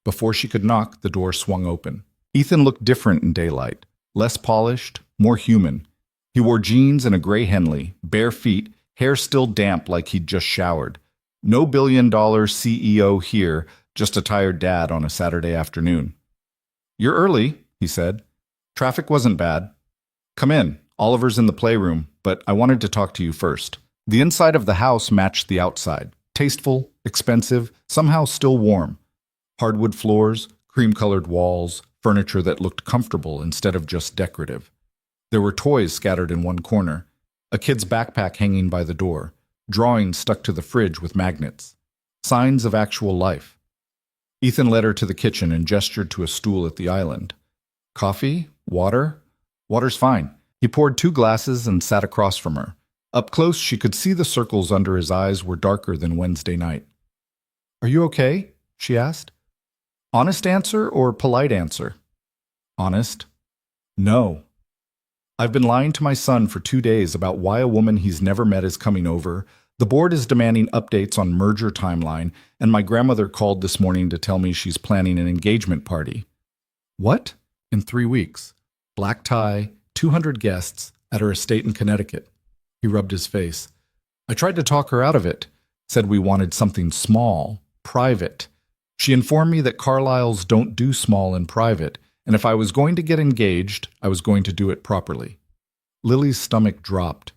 Before she could knock, the door swung open. Ethan looked different in daylight, less polished, more human. He wore jeans and a gray Henley, bare feet, hair still damp like he'd just showered. No billion-dollar CEO here, just a tired dad on a Saturday afternoon. "You're early," he said. "Traffic wasn't bad. Come in. Oliver's in the playroom, but I wanted to talk to you first." The inside of the house matched the outside. Tasteful, expensive, somehow still warm. Hardwood floors, cream-colored walls, furniture that looked comfortable instead of just decorative. There were toys scattered in one corner, a kid's backpack hanging by the door, drawings stuck to the fridge with magnets. Signs of actual life. Ethan led her to the kitchen and gestured to a stool at the island. "Coffee? Water?" "Water's fine." He poured 2 glasses and sat across from her. Up close, she could see the circles under his eyes were darker than Wednesday night. "Are you okay?" she asked. Honest answer or polite answer? Honest. "No. I've been lying to my son for 2 days about why a woman he's never met is coming over. The board is demanding updates on merger timeline, and my grandmother called this morning to tell me she's planning an engagement party." "What?" "In 3 weeks. Black tie, 200 guests, at her estate in Connecticut." He rubbed his face. "I tried to talk her out of it. Said we wanted something small, private. She informed me that Carlyles don't do small and private, and if I was going to get engaged, I was going to do it properly." Lily's stomach dropped.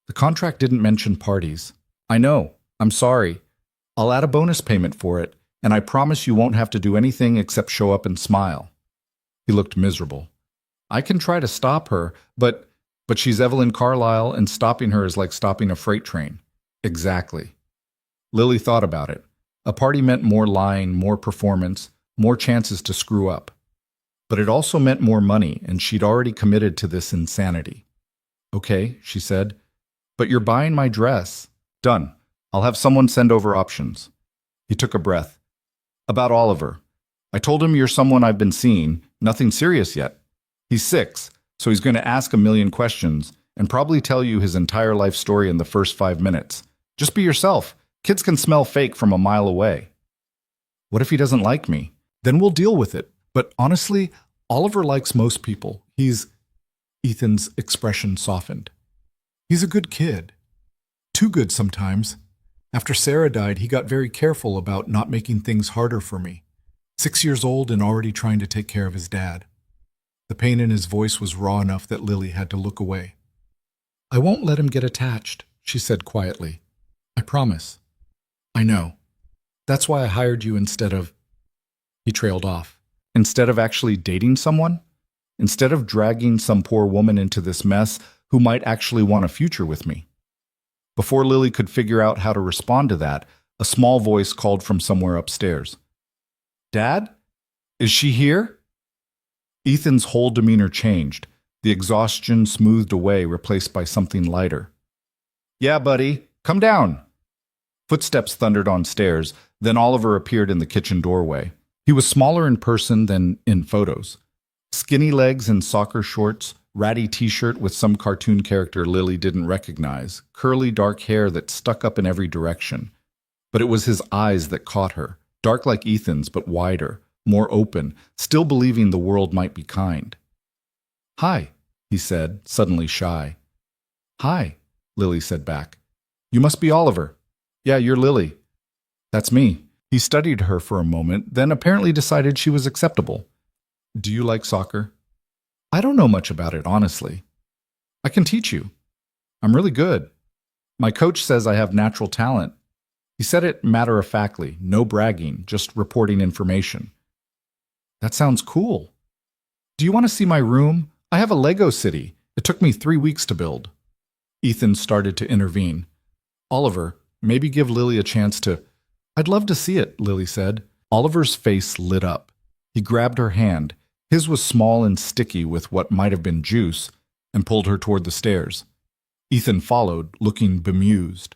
"The contract didn't mention parties." "I know. I'm sorry. I'll add a bonus payment for it, and I promise you won't have to do anything except show up and smile." He looked miserable. "I can try to stop her, but she's Evelyn Carlyle, and stopping her is like stopping a freight train." "Exactly." Lily thought about it. A party meant more lying, more performance, more chances to screw up. But it also meant more money, and she'd already committed to this insanity. "Okay," she said. "But you're buying my dress." "Done. I'll have someone send over options." He took a breath. "About Oliver. I told him you're someone I've been seeing, nothing serious yet. He's 6, so he's going to ask a million questions and probably tell you his entire life story in the first 5 minutes. Just be yourself. Kids can smell fake from a mile away." "What if he doesn't like me?" "Then we'll deal with it. But honestly, Oliver likes most people. Ethan's expression softened. "He's a good kid. Too good sometimes. After Sarah died, he got very careful about not making things harder for me. 6 years old and already trying to take care of his dad." The pain in his voice was raw enough that Lily had to look away. "I won't let him get attached," she said quietly. "I promise." "I know. That's why I hired you instead of—" He trailed off. "Instead of actually dating someone?" instead of dragging some poor woman into this mess who might actually want a future with me. Before Lily could figure out how to respond to that, a small voice called from somewhere upstairs. Dad? Is she here? Ethan's whole demeanor changed. The exhaustion smoothed away, replaced by something lighter. Yeah, buddy. Come down. Footsteps thundered on stairs, then Oliver appeared in the kitchen doorway. He was smaller in person than in photos. Skinny legs and soccer shorts, ratty t-shirt with some cartoon character Lily didn't recognize, curly dark hair that stuck up in every direction. But it was his eyes that caught her, dark like Ethan's but wider, more open, still believing the world might be kind. Hi, he said, suddenly shy. Hi, Lily said back. You must be Oliver. Yeah, you're Lily. That's me. He studied her for a moment, then apparently decided she was acceptable. Do you like soccer? I don't know much about it, honestly. I can teach you. I'm really good. My coach says I have natural talent. He said it matter-of-factly, no bragging, just reporting information. That sounds cool. Do you want to see my room? I have a Lego city. It took me 3 weeks to build. Ethan started to intervene. Oliver, maybe give Lily a chance to... I'd love to see it, Lily said. Oliver's face lit up. He grabbed her hand. His was small and sticky with what might have been juice, and pulled her toward the stairs. Ethan followed, looking bemused.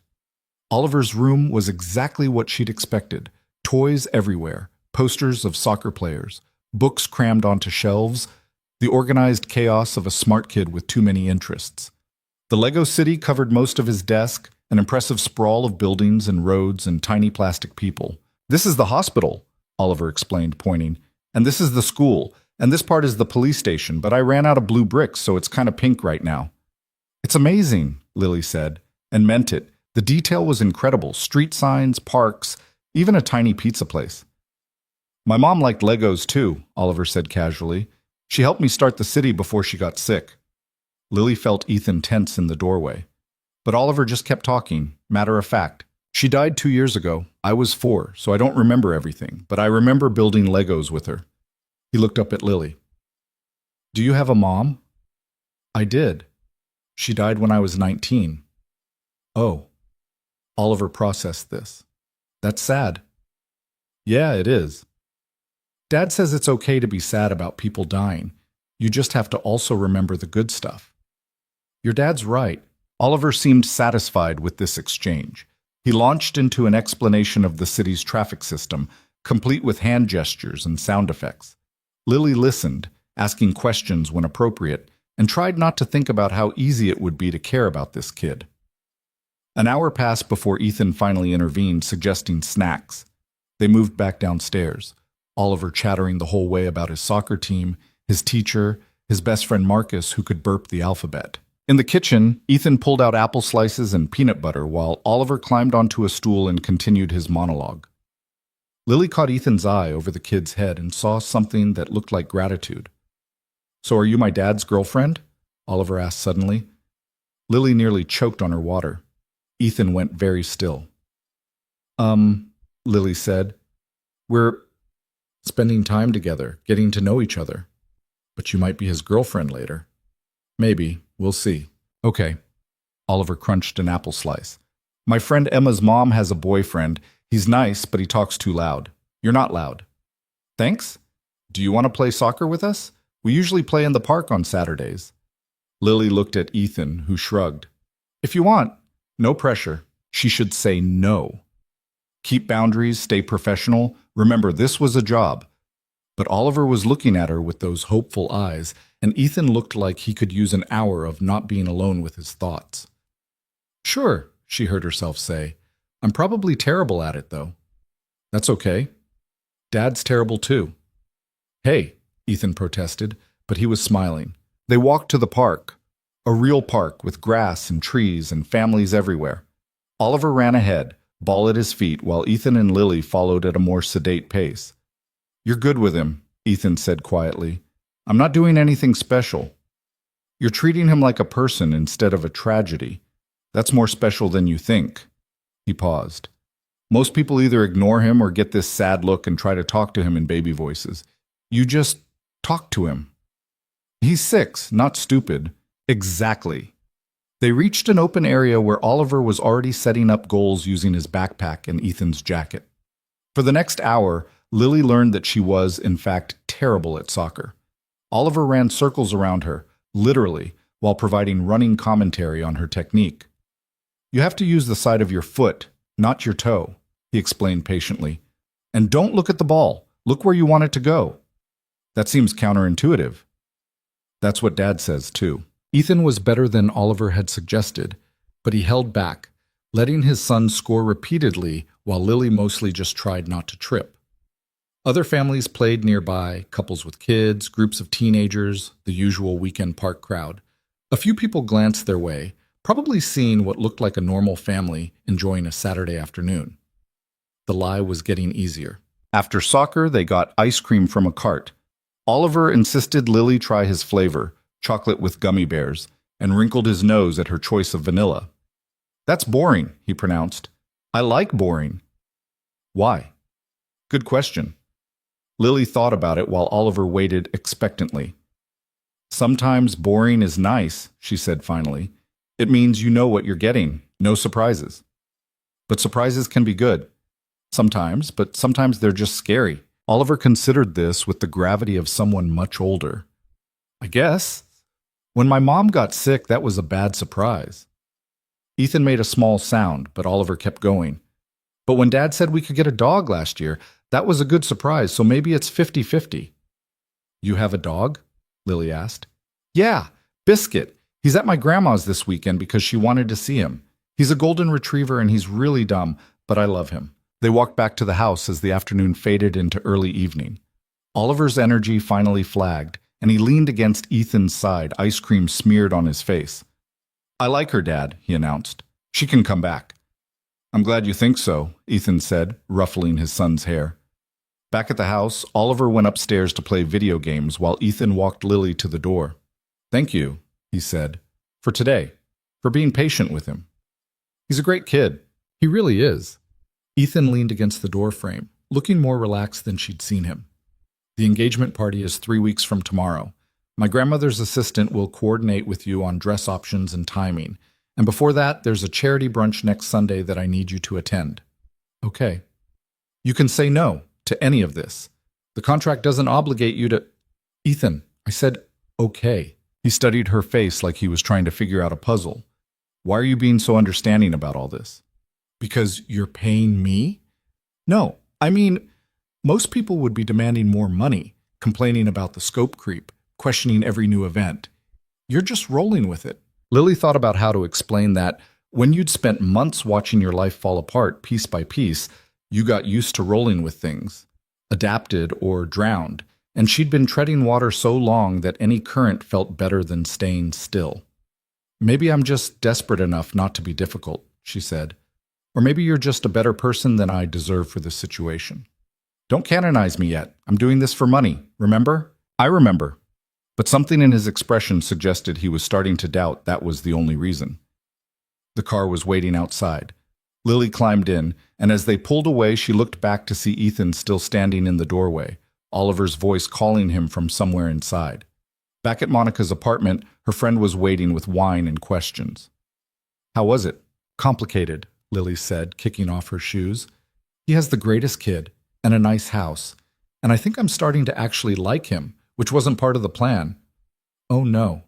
Oliver's room was exactly what she'd expected. Toys everywhere, posters of soccer players, books crammed onto shelves, the organized chaos of a smart kid with too many interests. The Lego city covered most of his desk, an impressive sprawl of buildings and roads and tiny plastic people. This is the hospital, Oliver explained, pointing. And this is the school. And this part is the police station, but I ran out of blue bricks, so it's kind of pink right now. It's amazing, Lily said, and meant it. The detail was incredible. Street signs, parks, even a tiny pizza place. My mom liked Legos too, Oliver said casually. She helped me start the city before she got sick. Lily felt Ethan tense in the doorway. But Oliver just kept talking, matter of fact. She died 2 years ago. I was 4, so I don't remember everything, but I remember building Legos with her. He looked up at Lily. Do you have a mom? I did. She died when I was 19. Oh. Oliver processed this. That's sad. Yeah, it is. Dad says it's okay to be sad about people dying. You just have to also remember the good stuff. Your dad's right. Oliver seemed satisfied with this exchange. He launched into an explanation of the city's traffic system, complete with hand gestures and sound effects. Lily listened, asking questions when appropriate, and tried not to think about how easy it would be to care about this kid. An hour passed before Ethan finally intervened, suggesting snacks. They moved back downstairs, Oliver chattering the whole way about his soccer team, his teacher, his best friend Marcus, who could burp the alphabet. In the kitchen, Ethan pulled out apple slices and peanut butter while Oliver climbed onto a stool and continued his monologue. Lily caught Ethan's eye over the kid's head and saw something that looked like gratitude. So are you my dad's girlfriend? Oliver asked suddenly. Lily nearly choked on her water. Ethan went very still. Lily said. We're spending time together, getting to know each other. But you might be his girlfriend later. Maybe. We'll see. Okay. Oliver crunched an apple slice. My friend Emma's mom has a boyfriend. He's nice, but he talks too loud. You're not loud. Thanks. Do you want to play soccer with us? We usually play in the park on Saturdays. Lily looked at Ethan, who shrugged. If you want. No pressure. She should say no. Keep boundaries, stay professional. Remember, this was a job. But Oliver was looking at her with those hopeful eyes, and Ethan looked like he could use an hour of not being alone with his thoughts. Sure, she heard herself say. I'm probably terrible at it, though. That's okay. Dad's terrible, too. Hey, Ethan protested, but he was smiling. They walked to the park, a real park with grass and trees and families everywhere. Oliver ran ahead, ball at his feet, while Ethan and Lily followed at a more sedate pace. You're good with him, Ethan said quietly. I'm not doing anything special. You're treating him like a person instead of a tragedy. That's more special than you think. He paused. Most people either ignore him or get this sad look and try to talk to him in baby voices. You just talk to him. He's 6, not stupid. Exactly. They reached an open area where Oliver was already setting up goals using his backpack and Ethan's jacket. For the next hour, Lily learned that she was, in fact, terrible at soccer. Oliver ran circles around her, literally, while providing running commentary on her technique. You have to use the side of your foot, not your toe, he explained patiently. And don't look at the ball. Look where you want it to go. That seems counterintuitive. That's what Dad says, too. Ethan was better than Oliver had suggested, but he held back, letting his son score repeatedly while Lily mostly just tried not to trip. Other families played nearby, couples with kids, groups of teenagers, the usual weekend park crowd. A few people glanced their way, probably seeing what looked like a normal family enjoying a Saturday afternoon. The lie was getting easier. After soccer, they got ice cream from a cart. Oliver insisted Lily try his flavor, chocolate with gummy bears, and wrinkled his nose at her choice of vanilla. That's boring, he pronounced. I like boring. Why? Good question. Lily thought about it while Oliver waited expectantly. Sometimes boring is nice, she said finally. It means you know what you're getting, no surprises. But surprises can be good. Sometimes, but sometimes they're just scary. Oliver considered this with the gravity of someone much older. I guess. When my mom got sick, that was a bad surprise. Ethan made a small sound, but Oliver kept going. But when Dad said we could get a dog last year, that was a good surprise, so maybe it's 50-50. You have a dog? Lily asked. Yeah, Biscuit. He's at my grandma's this weekend because she wanted to see him. He's a golden retriever and he's really dumb, but I love him. They walked back to the house as the afternoon faded into early evening. Oliver's energy finally flagged, and he leaned against Ethan's side, ice cream smeared on his face. I like her, Dad, he announced. She can come back. I'm glad you think so, Ethan said, ruffling his son's hair. Back at the house, Oliver went upstairs to play video games while Ethan walked Lily to the door. Thank you, he said, for today, for being patient with him. He's a great kid. He really is. Ethan leaned against the doorframe, looking more relaxed than she'd seen him. The engagement party is 3 weeks from tomorrow. My grandmother's assistant will coordinate with you on dress options and timing. And before that, there's a charity brunch next Sunday that I need you to attend. Okay. You can say no to any of this. The contract doesn't obligate you to... Ethan, I said, okay. He studied her face like he was trying to figure out a puzzle. Why are you being so understanding about all this? Because you're paying me? No, I mean, most people would be demanding more money, complaining about the scope creep, questioning every new event. You're just rolling with it. Lily thought about how to explain that when you'd spent months watching your life fall apart piece by piece, you got used to rolling with things, adapted or drowned, and she'd been treading water so long that any current felt better than staying still. Maybe I'm just desperate enough not to be difficult, she said. Or maybe you're just a better person than I deserve for this situation. Don't canonize me yet. I'm doing this for money, remember? I remember. But something in his expression suggested he was starting to doubt that was the only reason. The car was waiting outside. Lily climbed in, and as they pulled away, she looked back to see Ethan still standing in the doorway, Oliver's voice calling him from somewhere inside. Back at Monica's apartment, her friend was waiting with wine and questions. How was it? Complicated, Lily said, kicking off her shoes. He has the greatest kid and a nice house, and I think I'm starting to actually like him, which wasn't part of the plan. Oh no.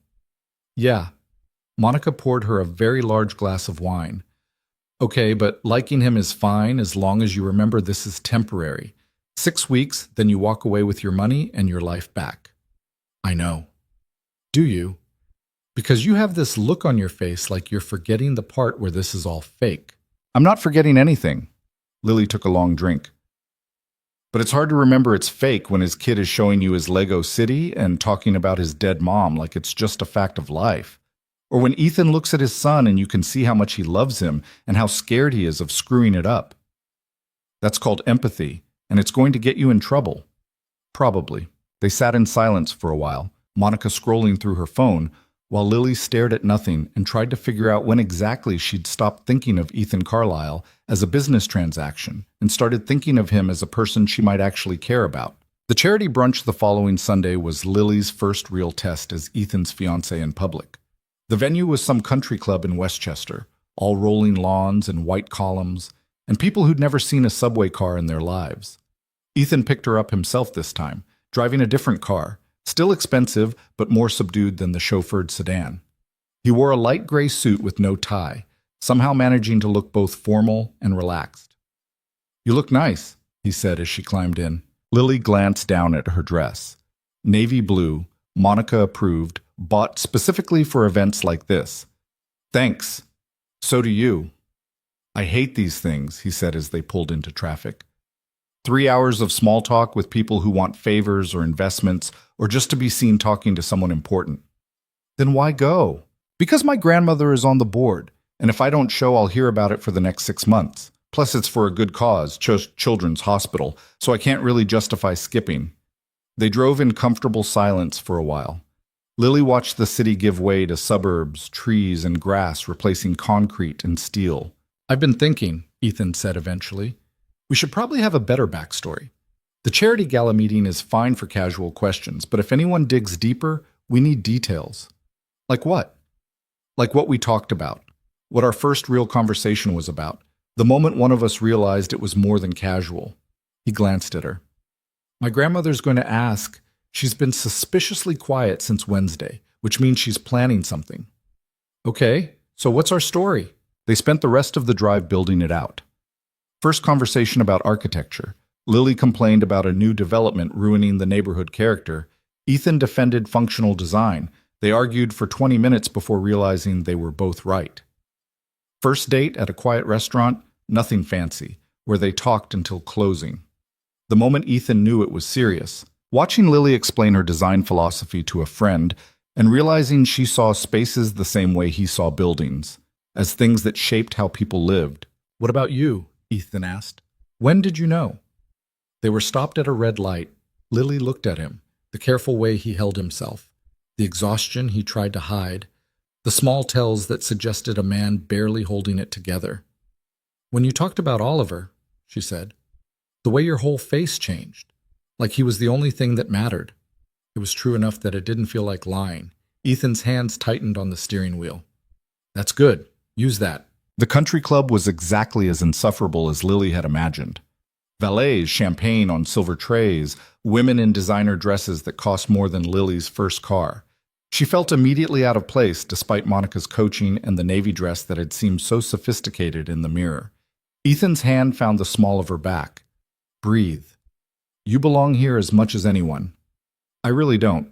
Yeah. Monica poured her a very large glass of wine. Okay, but liking him is fine as long as you remember this is temporary. 6 weeks, then you walk away with your money and your life back. I know. Do you? Because you have this look on your face like you're forgetting the part where this is all fake. I'm not forgetting anything. Lily took a long drink. But it's hard to remember it's fake when his kid is showing you his Lego city and talking about his dead mom like it's just a fact of life. Or when Ethan looks at his son and you can see how much he loves him and how scared he is of screwing it up. That's called empathy, and it's going to get you in trouble. Probably. They sat in silence for a while, Monica scrolling through her phone, while Lily stared at nothing and tried to figure out when exactly she'd stopped thinking of Ethan Carlisle as a business transaction and started thinking of him as a person she might actually care about. The charity brunch the following Sunday was Lily's first real test as Ethan's fiancée in public. The venue was some country club in Westchester, all rolling lawns and white columns, and people who'd never seen a subway car in their lives. Ethan picked her up himself this time, driving a different car, still expensive but more subdued than the chauffeured sedan. He wore a light gray suit with no tie, somehow managing to look both formal and relaxed. "You look nice," he said as she climbed in. Lily glanced down at her dress. Navy blue, Monica approved, bought specifically for events like this. "Thanks. So do you." "I hate these things," he said as they pulled into traffic. 3 hours of small talk with people who want favors or investments or just to be seen talking to someone important. "Then why go?" "Because my grandmother is on the board, and if I don't show, I'll hear about it for the next 6 months. Plus, it's for a good cause, Children's Hospital, so I can't really justify skipping." They drove in comfortable silence for a while. Lily watched the city give way to suburbs, trees, and grass replacing concrete and steel. "I've been thinking," Ethan said eventually, "we should probably have a better backstory. The charity gala meeting is fine for casual questions, but if anyone digs deeper, we need details." "Like what?" "Like what we talked about. What our first real conversation was about. The moment one of us realized it was more than casual." He glanced at her. "My grandmother's going to ask. She's been suspiciously quiet since Wednesday, which means she's planning something." "Okay, so what's our story?" They spent the rest of the drive building it out. First conversation about architecture. Lily complained about a new development ruining the neighborhood character. Ethan defended functional design. They argued for 20 minutes before realizing they were both right. First date at a quiet restaurant, nothing fancy, where they talked until closing. The moment Ethan knew it was serious, watching Lily explain her design philosophy to a friend and realizing she saw spaces the same way he saw buildings, as things that shaped how people lived. "What about you?" Ethan asked. "When did you know?" They were stopped at a red light. Lily looked at him, the careful way he held himself, the exhaustion he tried to hide, the small tells that suggested a man barely holding it together. "When you talked about Oliver," she said, "the way your whole face changed, like he was the only thing that mattered." It was true enough that it didn't feel like lying. Ethan's hands tightened on the steering wheel. "That's good. Use that." The country club was exactly as insufferable as Lily had imagined. Valets, champagne on silver trays, women in designer dresses that cost more than Lily's first car. She felt immediately out of place despite Monica's coaching and the navy dress that had seemed so sophisticated in the mirror. Ethan's hand found the small of her back. "Breathe. You belong here as much as anyone." "I really don't."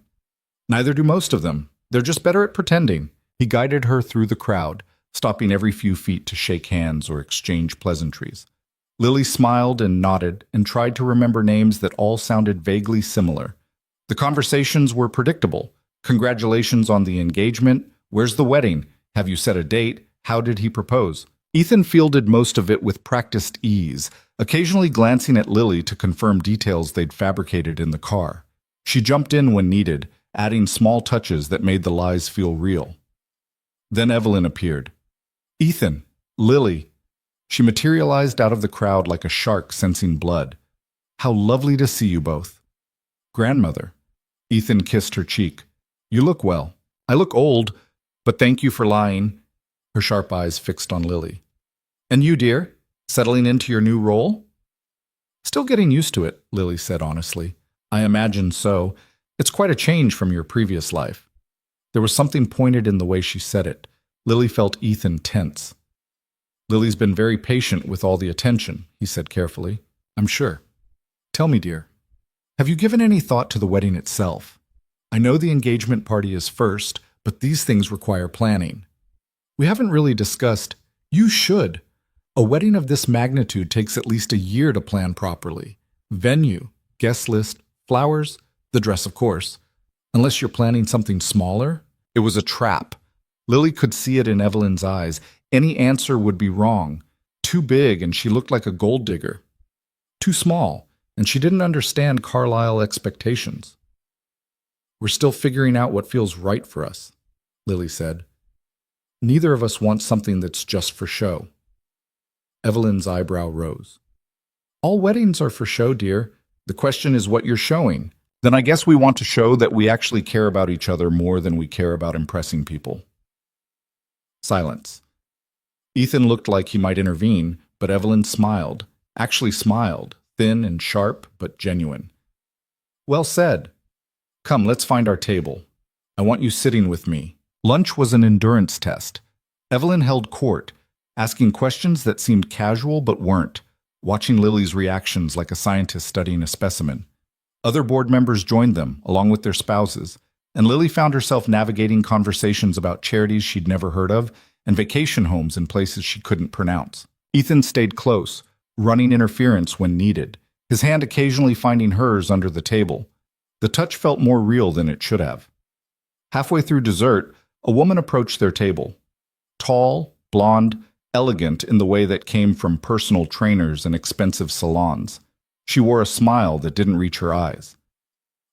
"Neither do most of them. They're just better at pretending." He guided her through the crowd, stopping every few feet to shake hands or exchange pleasantries. Lily smiled and nodded and tried to remember names that all sounded vaguely similar. The conversations were predictable. Congratulations on the engagement. Where's the wedding? Have you set a date? How did he propose? Ethan fielded most of it with practiced ease, occasionally glancing at Lily to confirm details they'd fabricated in the car. She jumped in when needed, adding small touches that made the lies feel real. Then Evelyn appeared. "Ethan, Lily." She materialized out of the crowd like a shark sensing blood. "How lovely to see you both." "Grandmother." Ethan kissed her cheek. "You look well. I look old, but thank you for lying." Her sharp eyes fixed on Lily. "And you, dear? Settling into your new role?" "Still getting used to it," Lily said honestly. "I imagine so. It's quite a change from your previous life." There was something pointed in the way she said it. Lily felt Ethan tense. "Lily's been very patient with all the attention," he said carefully. "I'm sure. Tell me, dear, have you given any thought to the wedding itself? I know the engagement party is first, but these things require planning." "We haven't really discussed—" "You should. A wedding of this magnitude takes at least a year to plan properly. Venue, guest list, flowers, the dress, of course. Unless you're planning something smaller." It was a trap. Lily could see it in Evelyn's eyes. Any answer would be wrong. Too big, and she looked like a gold digger. Too small, and she didn't understand Carlisle expectations. "We're still figuring out what feels right for us," Lily said. "Neither of us wants something that's just for show." Evelyn's eyebrow rose. "All weddings are for show, dear. The question is what you're showing. Then I guess we want to show that we actually care about each other more than we care about impressing people. Silence. Ethan looked like he might intervene, but Evelyn smiled. Actually smiled, thin and sharp, but genuine. Well said. Come, let's find our table. I want you sitting with me. Lunch was an endurance test. Evelyn held court, asking questions that seemed casual but weren't, watching Lily's reactions like a scientist studying a specimen. Other board members joined them, along with their spouses, and Lily found herself navigating conversations about charities she'd never heard of and vacation homes in places she couldn't pronounce. Ethan stayed close, running interference when needed, his hand occasionally finding hers under the table. The touch felt more real than it should have. Halfway through dessert, a woman approached their table. Tall, blonde, elegant in the way that came from personal trainers and expensive salons. She wore a smile that didn't reach her eyes.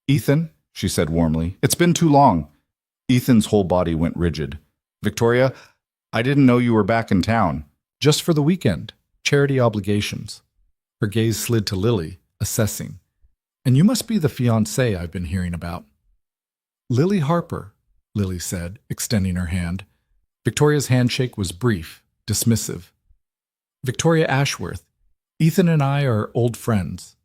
"Ethan," she said warmly, "it's been too long." Ethan's whole body went rigid. "Victoria, I didn't know you were back in town." "Just for the weekend. Charity obligations." Her gaze slid to Lily, assessing. "And you must be the fiancé I've been hearing about." "Lily Harper," Lily said, extending her hand. Victoria's handshake was brief, dismissive. "Victoria Ashworth, Ethan and I are old friends."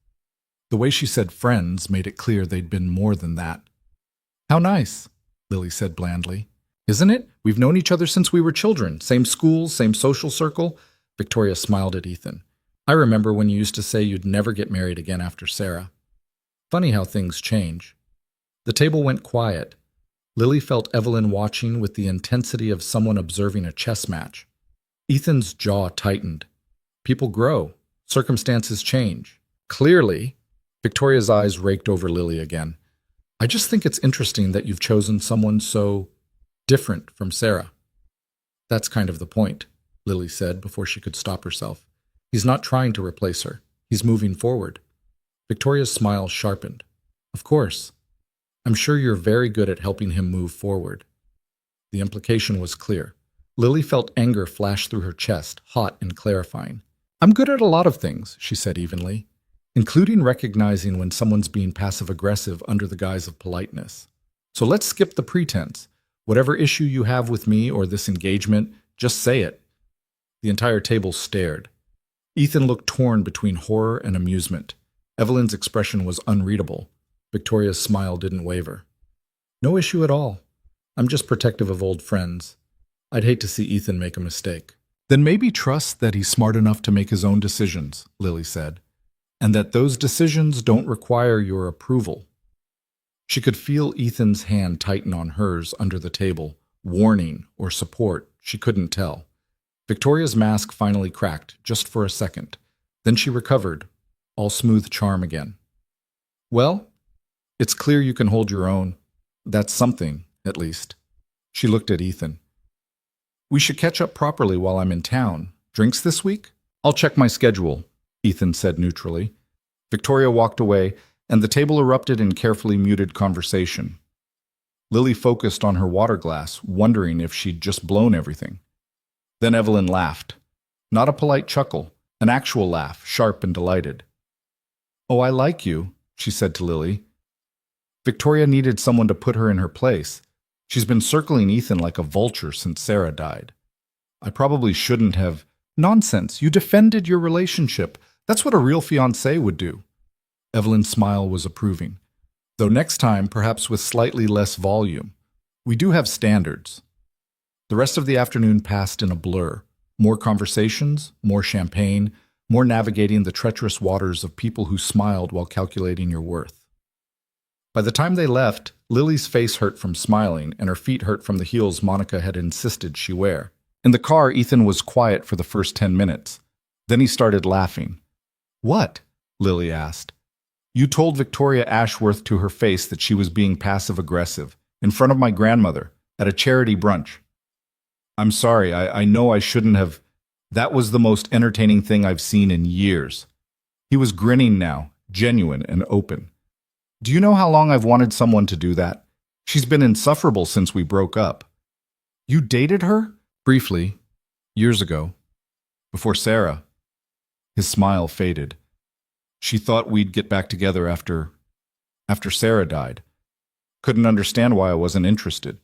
The way she said friends made it clear they'd been more than that. "How nice," Lily said blandly. "Isn't it? We've known each other since we were children. Same school, same social circle." Victoria smiled at Ethan. "I remember when you used to say you'd never get married again after Sarah." Funny how things change. The table went quiet. Lily felt Evelyn watching with the intensity of someone observing a chess match. Ethan's jaw tightened. People grow. Circumstances change. Clearly, Victoria's eyes raked over Lily again. "I just think it's interesting that you've chosen someone so different from Sarah." "That's kind of the point," Lily said before she could stop herself. "He's not trying to replace her. He's moving forward." Victoria's smile sharpened. "Of course. I'm sure you're very good at helping him move forward." The implication was clear. Lily felt anger flash through her chest, hot and clarifying. "I'm good at a lot of things," she said evenly, including recognizing when someone's being passive-aggressive under the guise of politeness. "So let's skip the pretense. Whatever issue you have with me or this engagement, just say it." The entire table stared. Ethan looked torn between horror and amusement. Evelyn's expression was unreadable. Victoria's smile didn't waver. "No issue at all. I'm just protective of old friends. I'd hate to see Ethan make a mistake." "Then maybe trust that he's smart enough to make his own decisions," Lily said, "and that those decisions don't require your approval." She could feel Ethan's hand tighten on hers under the table, warning or support, she couldn't tell. Victoria's mask finally cracked, just for a second. Then she recovered, all smooth charm again. "Well, it's clear you can hold your own. That's something, at least." She looked at Ethan. "We should catch up properly while I'm in town. Drinks this week?" "I'll check my schedule," Ethan said neutrally. Victoria walked away, and the table erupted in carefully muted conversation. Lily focused on her water glass, wondering if she'd just blown everything. Then Evelyn laughed. Not a polite chuckle, an actual laugh, sharp and delighted. "Oh, I like you," she said to Lily. Victoria needed someone to put her in her place. She's been circling Ethan like a vulture since Sarah died. "I probably shouldn't have—" "Nonsense, you defended your relationship. That's what a real fiancé would do." Evelyn's smile was approving. "Though next time, perhaps with slightly less volume. We do have standards." The rest of the afternoon passed in a blur. More conversations, more champagne, more navigating the treacherous waters of people who smiled while calculating your worth. By the time they left, Lily's face hurt from smiling, and her feet hurt from the heels Monica had insisted she wear. In the car, Ethan was quiet for the first 10 minutes. Then he started laughing. "What?" Lily asked. "You told Victoria Ashworth to her face that she was being passive-aggressive, in front of my grandmother, at a charity brunch." "I'm sorry, I know I shouldn't have—" "That was the most entertaining thing I've seen in years." He was grinning now, genuine and open. "Do you know how long I've wanted someone to do that? She's been insufferable since we broke up." "You dated her?" "Briefly. Years ago. Before Sarah." His smile faded. She thought we'd get back together after Sarah died. Couldn't understand why I wasn't interested.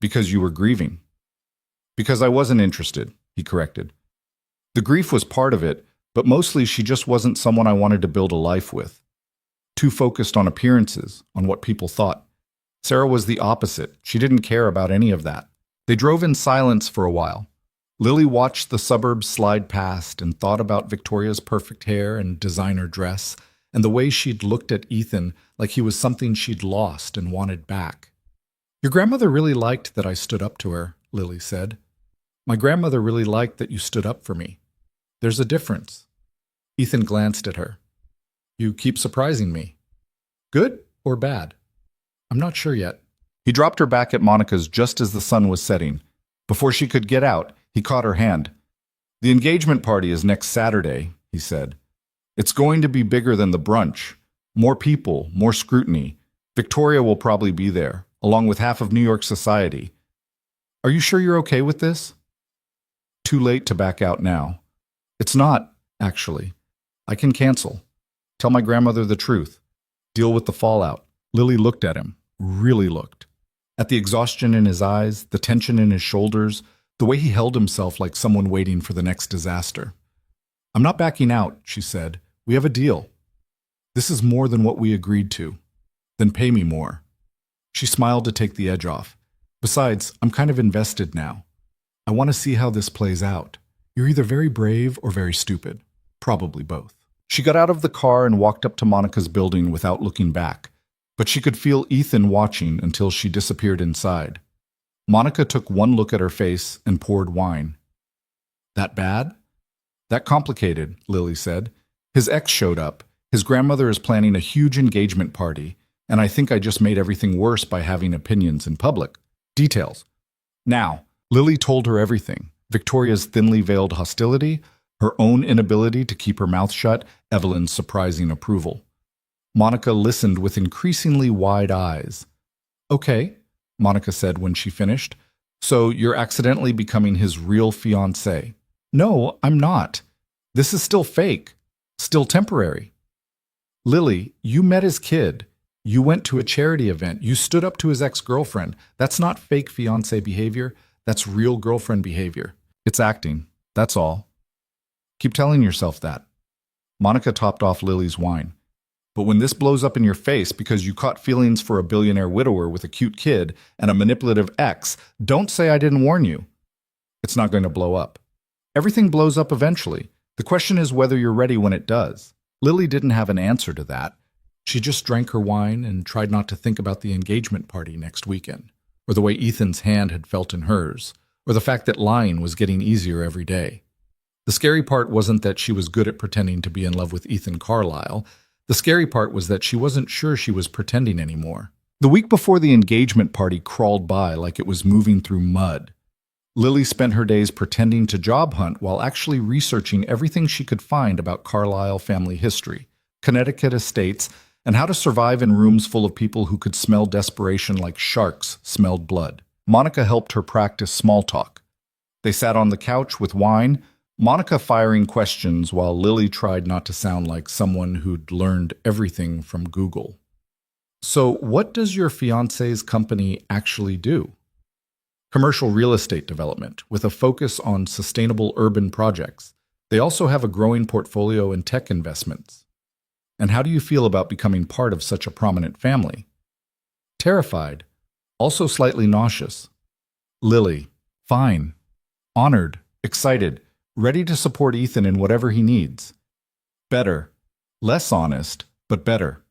Because you were grieving. Because I wasn't interested, he corrected. The grief was part of it, but mostly she just wasn't someone I wanted to build a life with. Too focused on appearances, on what people thought. Sarah was the opposite. She didn't care about any of that. They drove in silence for a while. Lily watched the suburbs slide past and thought about Victoria's perfect hair and designer dress, and the way she'd looked at Ethan like he was something she'd lost and wanted back. Your grandmother really liked that I stood up to her, Lily said. My grandmother really liked that you stood up for me. There's a difference. Ethan glanced at her. You keep surprising me. Good or bad? I'm not sure yet. He dropped her back at Monica's just as the sun was setting. Before she could get out, he caught her hand. The engagement party is next Saturday, he said. It's going to be bigger than the brunch. More people, more scrutiny. Victoria will probably be there, along with half of New York society. Are you sure you're okay with this? Too late to back out now. It's not, actually. I can cancel. Tell my grandmother the truth. Deal with the fallout. Lily looked at him, really looked. At the exhaustion in his eyes, the tension in his shoulders, the way he held himself like someone waiting for the next disaster. I'm not backing out, she said. We have a deal. This is more than what we agreed to. Then pay me more. She smiled to take the edge off. Besides, I'm kind of invested now. I want to see how this plays out. You're either very brave or very stupid. Probably both. She got out of the car and walked up to Monica's building without looking back, but she could feel Ethan watching until she disappeared inside. Monica took one look at her face and poured wine. That bad? That complicated, Lily said. His ex showed up. His grandmother is planning a huge engagement party, and I think I just made everything worse by having opinions in public. Details. Now, Lily told her everything. Victoria's thinly veiled hostility, her own inability to keep her mouth shut, Evelyn's surprising approval. Monica listened with increasingly wide eyes. Okay, Monica said when she finished. So you're accidentally becoming his real fiancé. No, I'm not. This is still fake. Still temporary. Lily, you met his kid. You went to a charity event. You stood up to his ex-girlfriend. That's not fake fiancé behavior. That's real girlfriend behavior. It's acting. That's all. Keep telling yourself that. Monica topped off Lily's wine. But when this blows up in your face because you caught feelings for a billionaire widower with a cute kid and a manipulative ex, don't say I didn't warn you. It's not going to blow up. Everything blows up eventually. The question is whether you're ready when it does. Lily didn't have an answer to that. She just drank her wine and tried not to think about the engagement party next weekend, or the way Ethan's hand had felt in hers, or the fact that lying was getting easier every day. The scary part wasn't that she was good at pretending to be in love with Ethan Carlisle. The scary part was that she wasn't sure she was pretending anymore. The week before the engagement party crawled by like it was moving through mud. Lily spent her days pretending to job hunt while actually researching everything she could find about Carlisle family history, Connecticut estates, and how to survive in rooms full of people who could smell desperation like sharks smelled blood. Monica helped her practice small talk. They sat on the couch with wine, Monica firing questions while Lily tried not to sound like someone who'd learned everything from Google. So, what does your fiancé's company actually do? Commercial real estate development, with a focus on sustainable urban projects. They also have a growing portfolio in tech investments. And how do you feel about becoming part of such a prominent family? Terrified, also slightly nauseous. Lily, fine, honored, excited, ready to support Ethan in whatever he needs. Better, less honest, but better.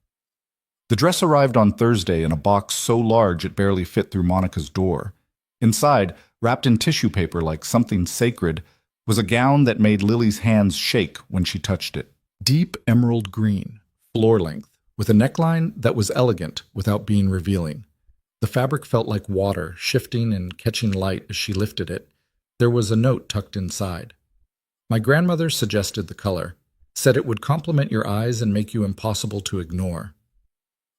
The dress arrived on Thursday in a box so large it barely fit through Monica's door. Inside, wrapped in tissue paper like something sacred, was a gown that made Lily's hands shake when she touched it. Deep emerald green, floor length, with a neckline that was elegant without being revealing. The fabric felt like water, shifting and catching light as she lifted it. There was a note tucked inside. My grandmother suggested the color, said it would complement your eyes and make you impossible to ignore.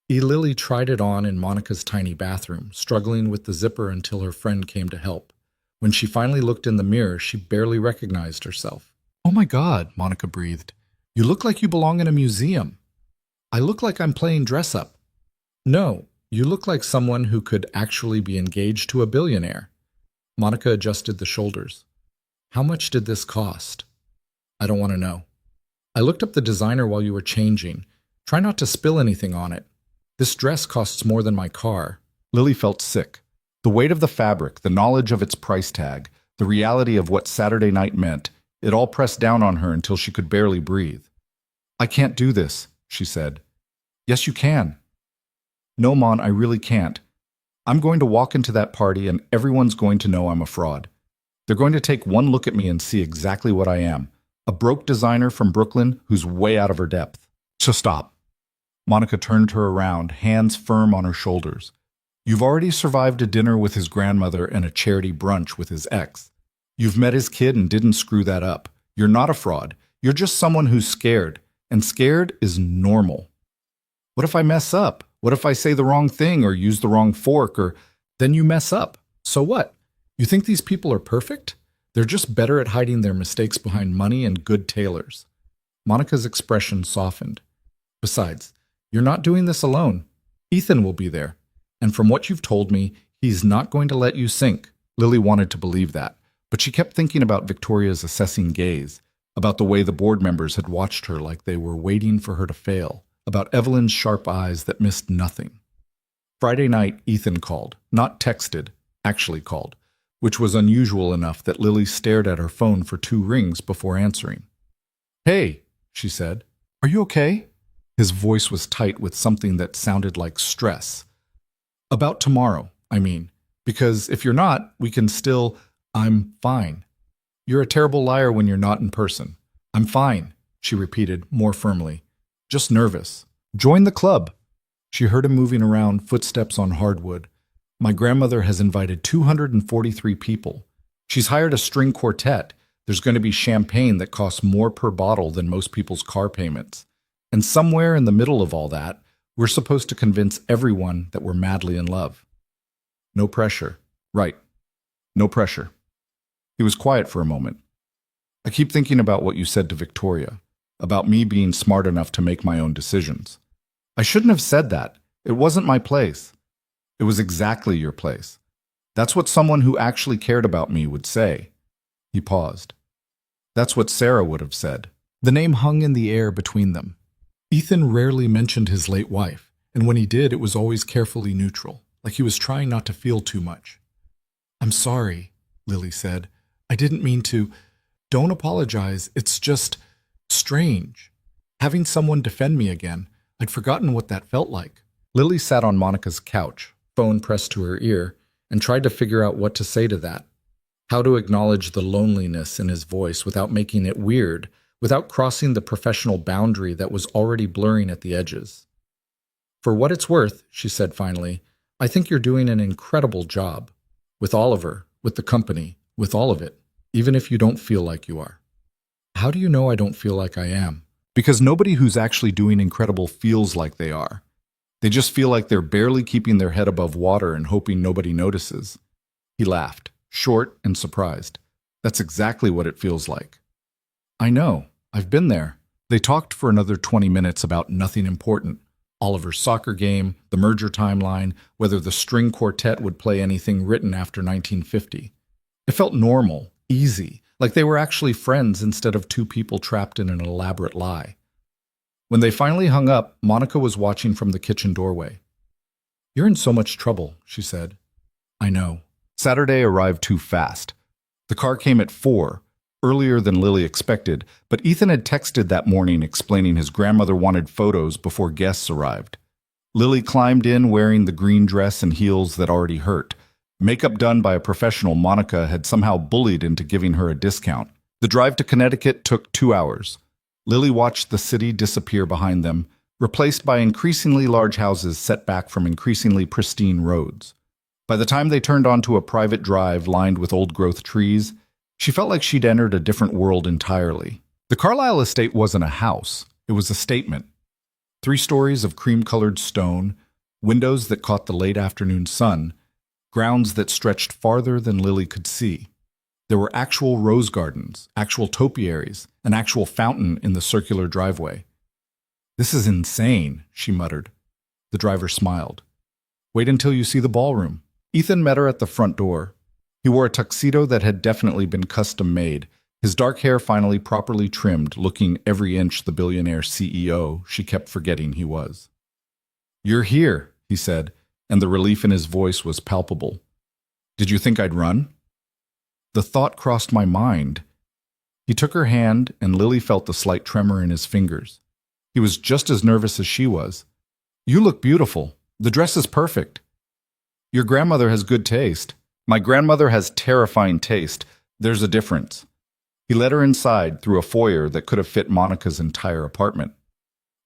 Lily tried it on in Monica's tiny bathroom, struggling with the zipper until her friend came to help. When she finally looked in the mirror, she barely recognized herself. Oh my God, Monica breathed. You look like you belong in a museum. I look like I'm playing dress up. No, you look like someone who could actually be engaged to a billionaire. Monica adjusted the shoulders. How much did this cost? I don't want to know. I looked up the designer while you were changing. Try not to spill anything on it. This dress costs more than my car. Lily felt sick. The weight of the fabric, the knowledge of its price tag, the reality of what Saturday night meant, it all pressed down on her until she could barely breathe. I can't do this, she said. Yes, you can. No, Mon, I really can't. I'm going to walk into that party and everyone's going to know I'm a fraud. They're going to take one look at me and see exactly what I am. A broke designer from Brooklyn who's way out of her depth. So stop. Monica turned her around, hands firm on her shoulders. You've already survived a dinner with his grandmother and a charity brunch with his ex. You've met his kid and didn't screw that up. You're not a fraud. You're just someone who's scared. And scared is normal. What if I mess up? What if I say the wrong thing or use the wrong fork or then you mess up? So what? You think these people are perfect? They're just better at hiding their mistakes behind money and good tailors. Monica's expression softened. Besides, you're not doing this alone. Ethan will be there. And from what you've told me, he's not going to let you sink. Lily wanted to believe that, but she kept thinking about Victoria's assessing gaze, about the way the board members had watched her like they were waiting for her to fail, about Evelyn's sharp eyes that missed nothing. Friday night, Ethan called, not texted, actually called, which was unusual enough that Lily stared at her phone for 2 rings before answering. Hey, she said. Are you okay? His voice was tight with something that sounded like stress. About tomorrow, I mean, because if you're not, we can still, I'm fine. You're a terrible liar when you're not in person. I'm fine, she repeated more firmly. Just nervous. Join the club. She heard him moving around, footsteps on hardwood. My grandmother has invited 243 people. She's hired a string quartet. There's going to be champagne that costs more per bottle than most people's car payments. And somewhere in the middle of all that, we're supposed to convince everyone that we're madly in love. No pressure. Right. No pressure. He was quiet for a moment. I keep thinking about what you said to Victoria, about me being smart enough to make my own decisions. I shouldn't have said that. It wasn't my place. It was exactly your place. That's what someone who actually cared about me would say. He paused. That's what Sarah would have said. The name hung in the air between them. Ethan rarely mentioned his late wife, and when he did, it was always carefully neutral, like he was trying not to feel too much. I'm sorry, Lily said. I didn't mean to. Don't apologize. It's just strange. Having someone defend me again, I'd forgotten what that felt like. Lily sat on Monica's couch, phone pressed to her ear, and tried to figure out what to say to that. How to acknowledge the loneliness in his voice without making it weird, without crossing the professional boundary that was already blurring at the edges. For what it's worth, she said finally, I think you're doing an incredible job. With Oliver, with the company, with all of it, even if you don't feel like you are. How do you know I don't feel like I am? Because nobody who's actually doing incredible feels like they are. They just feel like they're barely keeping their head above water and hoping nobody notices. He laughed, short and surprised. That's exactly what it feels like. I know. I've been there. They talked for another 20 minutes about nothing important. Oliver's soccer game, the merger timeline, whether the string quartet would play anything written after 1950. It felt normal, easy, like they were actually friends instead of 2 people trapped in an elaborate lie. When they finally hung up, Monica was watching from the kitchen doorway. You're in so much trouble, she said. I know. Saturday arrived too fast. The car came at 4, earlier than Lily expected, but Ethan had texted that morning explaining his grandmother wanted photos before guests arrived. Lily climbed in wearing the green dress and heels that already hurt. Makeup done by a professional Monica had somehow bullied into giving her a discount. The drive to Connecticut took 2 hours. Lily watched the city disappear behind them, replaced by increasingly large houses set back from increasingly pristine roads. By the time they turned onto a private drive lined with old-growth trees, she felt like she'd entered a different world entirely. The Carlisle estate wasn't a house. It was a statement. 3 stories of cream-colored stone, windows that caught the late afternoon sun, grounds that stretched farther than Lily could see. There were actual rose gardens, actual topiaries, an actual fountain in the circular driveway. "This is insane," she muttered. The driver smiled. "Wait until you see the ballroom." Ethan met her at the front door. He wore a tuxedo that had definitely been custom-made, his dark hair finally properly trimmed, looking every inch the billionaire CEO she kept forgetting he was. "You're here," he said, and the relief in his voice was palpable. "Did you think I'd run?" The thought crossed my mind. He took her hand, and Lily felt the slight tremor in his fingers. He was just as nervous as she was. "You look beautiful. The dress is perfect." "Your grandmother has good taste." "My grandmother has terrifying taste. There's a difference." He led her inside through a foyer that could have fit Monica's entire apartment.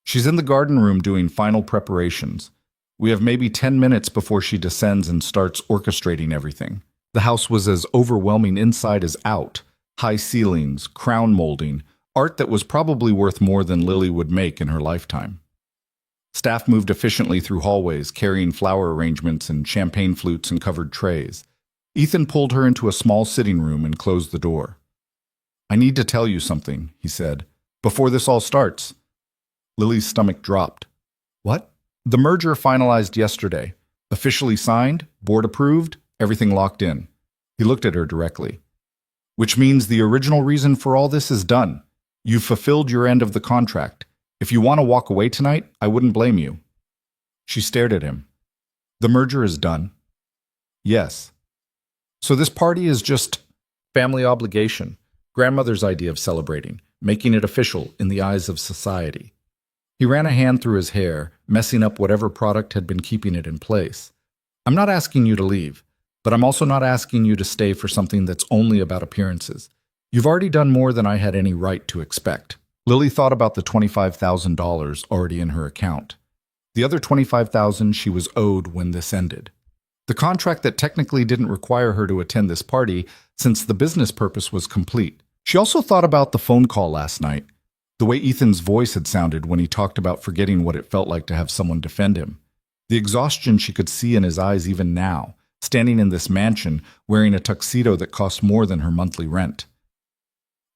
"She's in the garden room doing final preparations. We have maybe 10 minutes before she descends and starts orchestrating everything." The house was as overwhelming inside as out. High ceilings, crown molding, art that was probably worth more than Lily would make in her lifetime. Staff moved efficiently through hallways, carrying flower arrangements and champagne flutes and covered trays. Ethan pulled her into a small sitting room and closed the door. "I need to tell you something," he said, "before this all starts." Lily's stomach dropped. "What?" "The merger finalized yesterday. Officially signed, board approved, everything locked in." He looked at her directly. "Which means the original reason for all this is done. You've fulfilled your end of the contract. If you want to walk away tonight, I wouldn't blame you." She stared at him. "The merger is done." "Yes." "So this party is just family obligation, grandmother's idea of celebrating, making it official in the eyes of society." He ran a hand through his hair, messing up whatever product had been keeping it in place. "I'm not asking you to leave, but I'm also not asking you to stay for something that's only about appearances. You've already done more than I had any right to expect." Lily thought about the $25,000 already in her account. The other $25,000 she was owed when this ended. The contract that technically didn't require her to attend this party since the business purpose was complete. She also thought about the phone call last night, the way Ethan's voice had sounded when he talked about forgetting what it felt like to have someone defend him. The exhaustion she could see in his eyes even now, standing in this mansion, wearing a tuxedo that cost more than her monthly rent.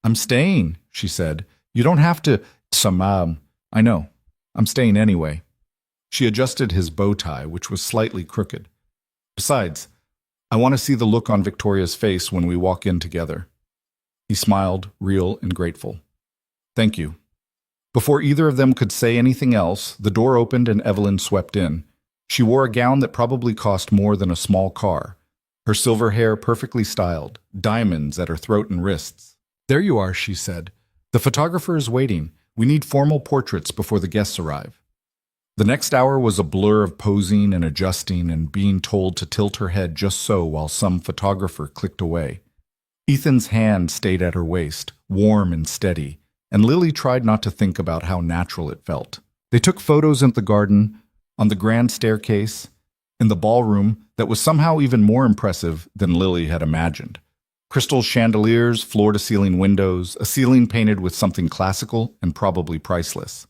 "I'm staying," she said. "You don't have to." "I know. I'm staying anyway." She adjusted his bow tie, which was slightly crooked. "Besides, I want to see the look on Victoria's face when we walk in together." He smiled, real and grateful. "Thank you." Before either of them could say anything else, the door opened and Evelyn swept in. She wore a gown that probably cost more than a small car. Her silver hair perfectly styled, diamonds at her throat and wrists. "There you are," she said. "The photographer is waiting. We need formal portraits before the guests arrive." The next hour was a blur of posing and adjusting and being told to tilt her head just so while some photographer clicked away. Ethan's hand stayed at her waist, warm and steady, and Lily tried not to think about how natural it felt. They took photos in the garden, on the grand staircase, in the ballroom that was somehow even more impressive than Lily had imagined. Crystal chandeliers, floor-to-ceiling windows, a ceiling painted with something classical and probably priceless.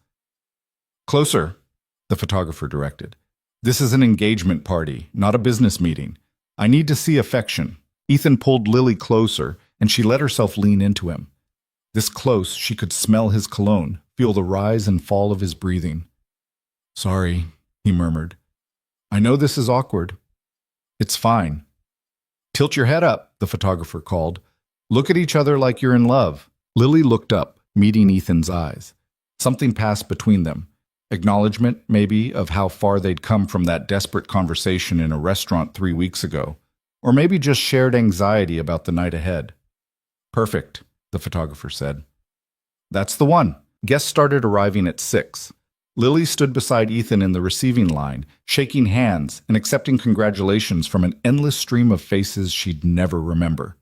"Closer," the photographer directed. "This is an engagement party, not a business meeting. I need to see affection." Ethan pulled Lily closer, and she let herself lean into him. This close, she could smell his cologne, feel the rise and fall of his breathing. "Sorry," he murmured. "I know this is awkward." "It's fine." "Tilt your head up," the photographer called. "Look at each other like you're in love." Lily looked up, meeting Ethan's eyes. Something passed between them. Acknowledgement, maybe, of how far they'd come from that desperate conversation in a restaurant 3 weeks ago. Or maybe just shared anxiety about the night ahead. "Perfect," the photographer said. "That's the one." Guests started arriving at 6. Lily stood beside Ethan in the receiving line, shaking hands and accepting congratulations from an endless stream of faces she'd never remember.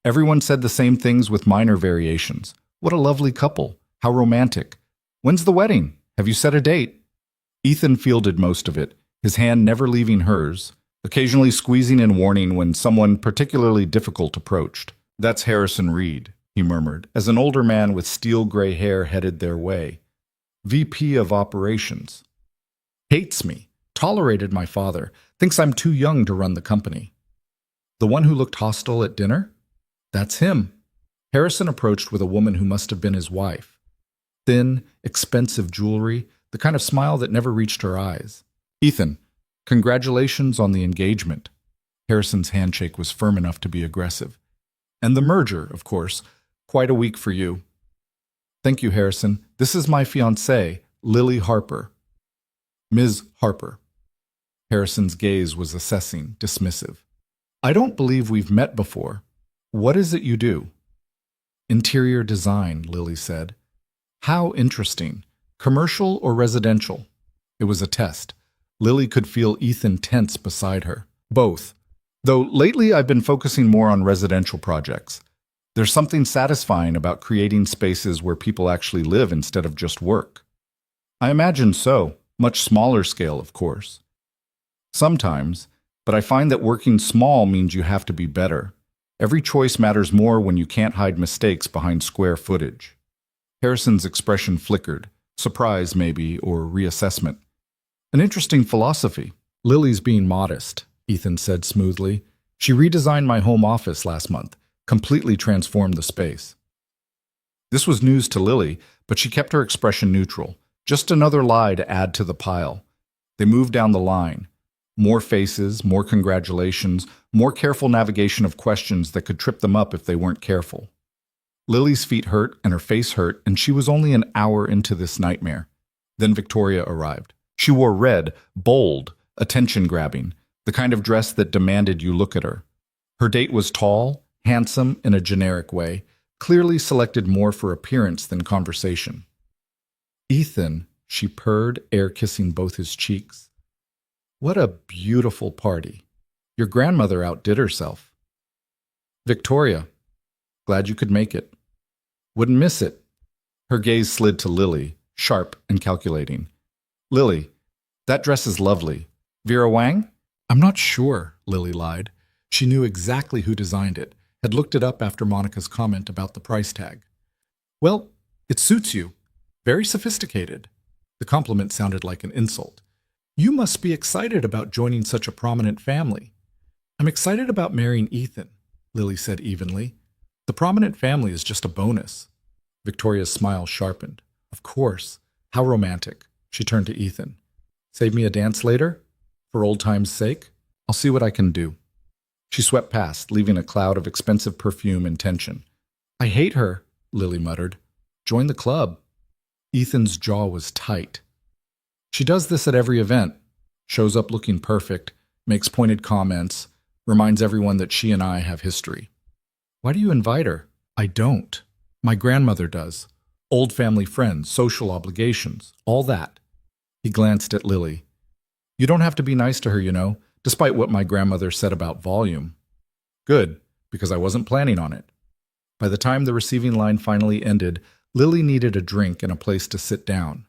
Everyone said the same things with minor variations. "What a lovely couple. How romantic. When's the wedding? Have you set a date?" Ethan fielded most of it, his hand never leaving hers, occasionally squeezing in warning when someone particularly difficult approached. "That's Harrison Reed," he murmured, as an older man with steel-gray hair headed their way. "VP of Operations. Hates me. Tolerated my father. Thinks I'm too young to run the company." "The one who looked hostile at dinner?" That's him. Harrison approached with a woman who must have been his wife. Thin, expensive jewelry, the kind of smile that never reached her eyes. Ethan, congratulations on the engagement. Harrison's handshake was firm enough to be aggressive. And the merger, of course. Quite a week for you. Thank you, Harrison. This is my fiancée, Lily Harper. Ms. Harper. Harrison's gaze was assessing, dismissive. I don't believe we've met before. What is it you do? Interior design, Lily said. How interesting. Commercial or residential? It was a test. Lily could feel Ethan tense beside her. Both. Though lately I've been focusing more on residential projects. There's something satisfying about creating spaces where people actually live instead of just work. I imagine so. Much smaller scale, of course. Sometimes, but I find that working small means you have to be better. Every choice matters more when you can't hide mistakes behind square footage. Harrison's expression flickered, surprise maybe, or reassessment. An interesting philosophy. Lily's being modest, Ethan said smoothly. She redesigned my home office last month, completely transformed the space. This was news to Lily, but she kept her expression neutral. Just another lie to add to the pile. They moved down the line. More faces, more congratulations, more careful navigation of questions that could trip them up if they weren't careful. Lily's feet hurt and her face hurt, and she was only an hour into this nightmare. Then Victoria arrived. She wore red, bold, attention-grabbing, the kind of dress that demanded you look at her. Her date was tall, handsome in a generic way, clearly selected more for appearance than conversation. Ethan, she purred, air-kissing both his cheeks. What a beautiful party. Your grandmother outdid herself. Victoria, glad you could make it. Wouldn't miss it. Her gaze slid to Lily, sharp and calculating. Lily, that dress is lovely. Vera Wang? I'm not sure, Lily lied. She knew exactly who designed it, had looked it up after Monica's comment about the price tag. Well, it suits you. Very sophisticated. The compliment sounded like an insult. You must be excited about joining such a prominent family. I'm excited about marrying Ethan, Lily said evenly. The prominent family is just a bonus. Victoria's smile sharpened. Of course. How romantic. She turned to Ethan. Save me a dance later? For old time's sake? I'll see what I can do. She swept past, leaving a cloud of expensive perfume and tension. I hate her, Lily muttered. Join the club. Ethan's jaw was tight. She does this at every event. Shows up looking perfect, makes pointed comments, reminds everyone that she and I have history. Why do you invite her? I don't. My grandmother does. Old family friends, social obligations, all that. He glanced at Lily. You don't have to be nice to her, you know, despite what my grandmother said about volume. Good, because I wasn't planning on it. By the time the receiving line finally ended, Lily needed a drink and a place to sit down.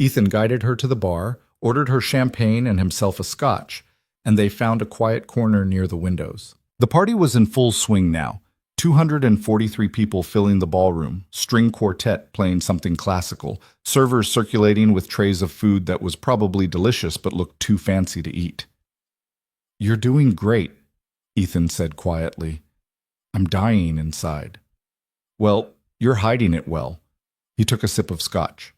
Ethan guided her to the bar, ordered her champagne and himself a scotch, and they found a quiet corner near the windows. The party was in full swing now. 243 people filling the ballroom, string quartet playing something classical, servers circulating with trays of food that was probably delicious but looked too fancy to eat. You're doing great, Ethan said quietly. I'm dying inside. Well, you're hiding it well. He took a sip of scotch.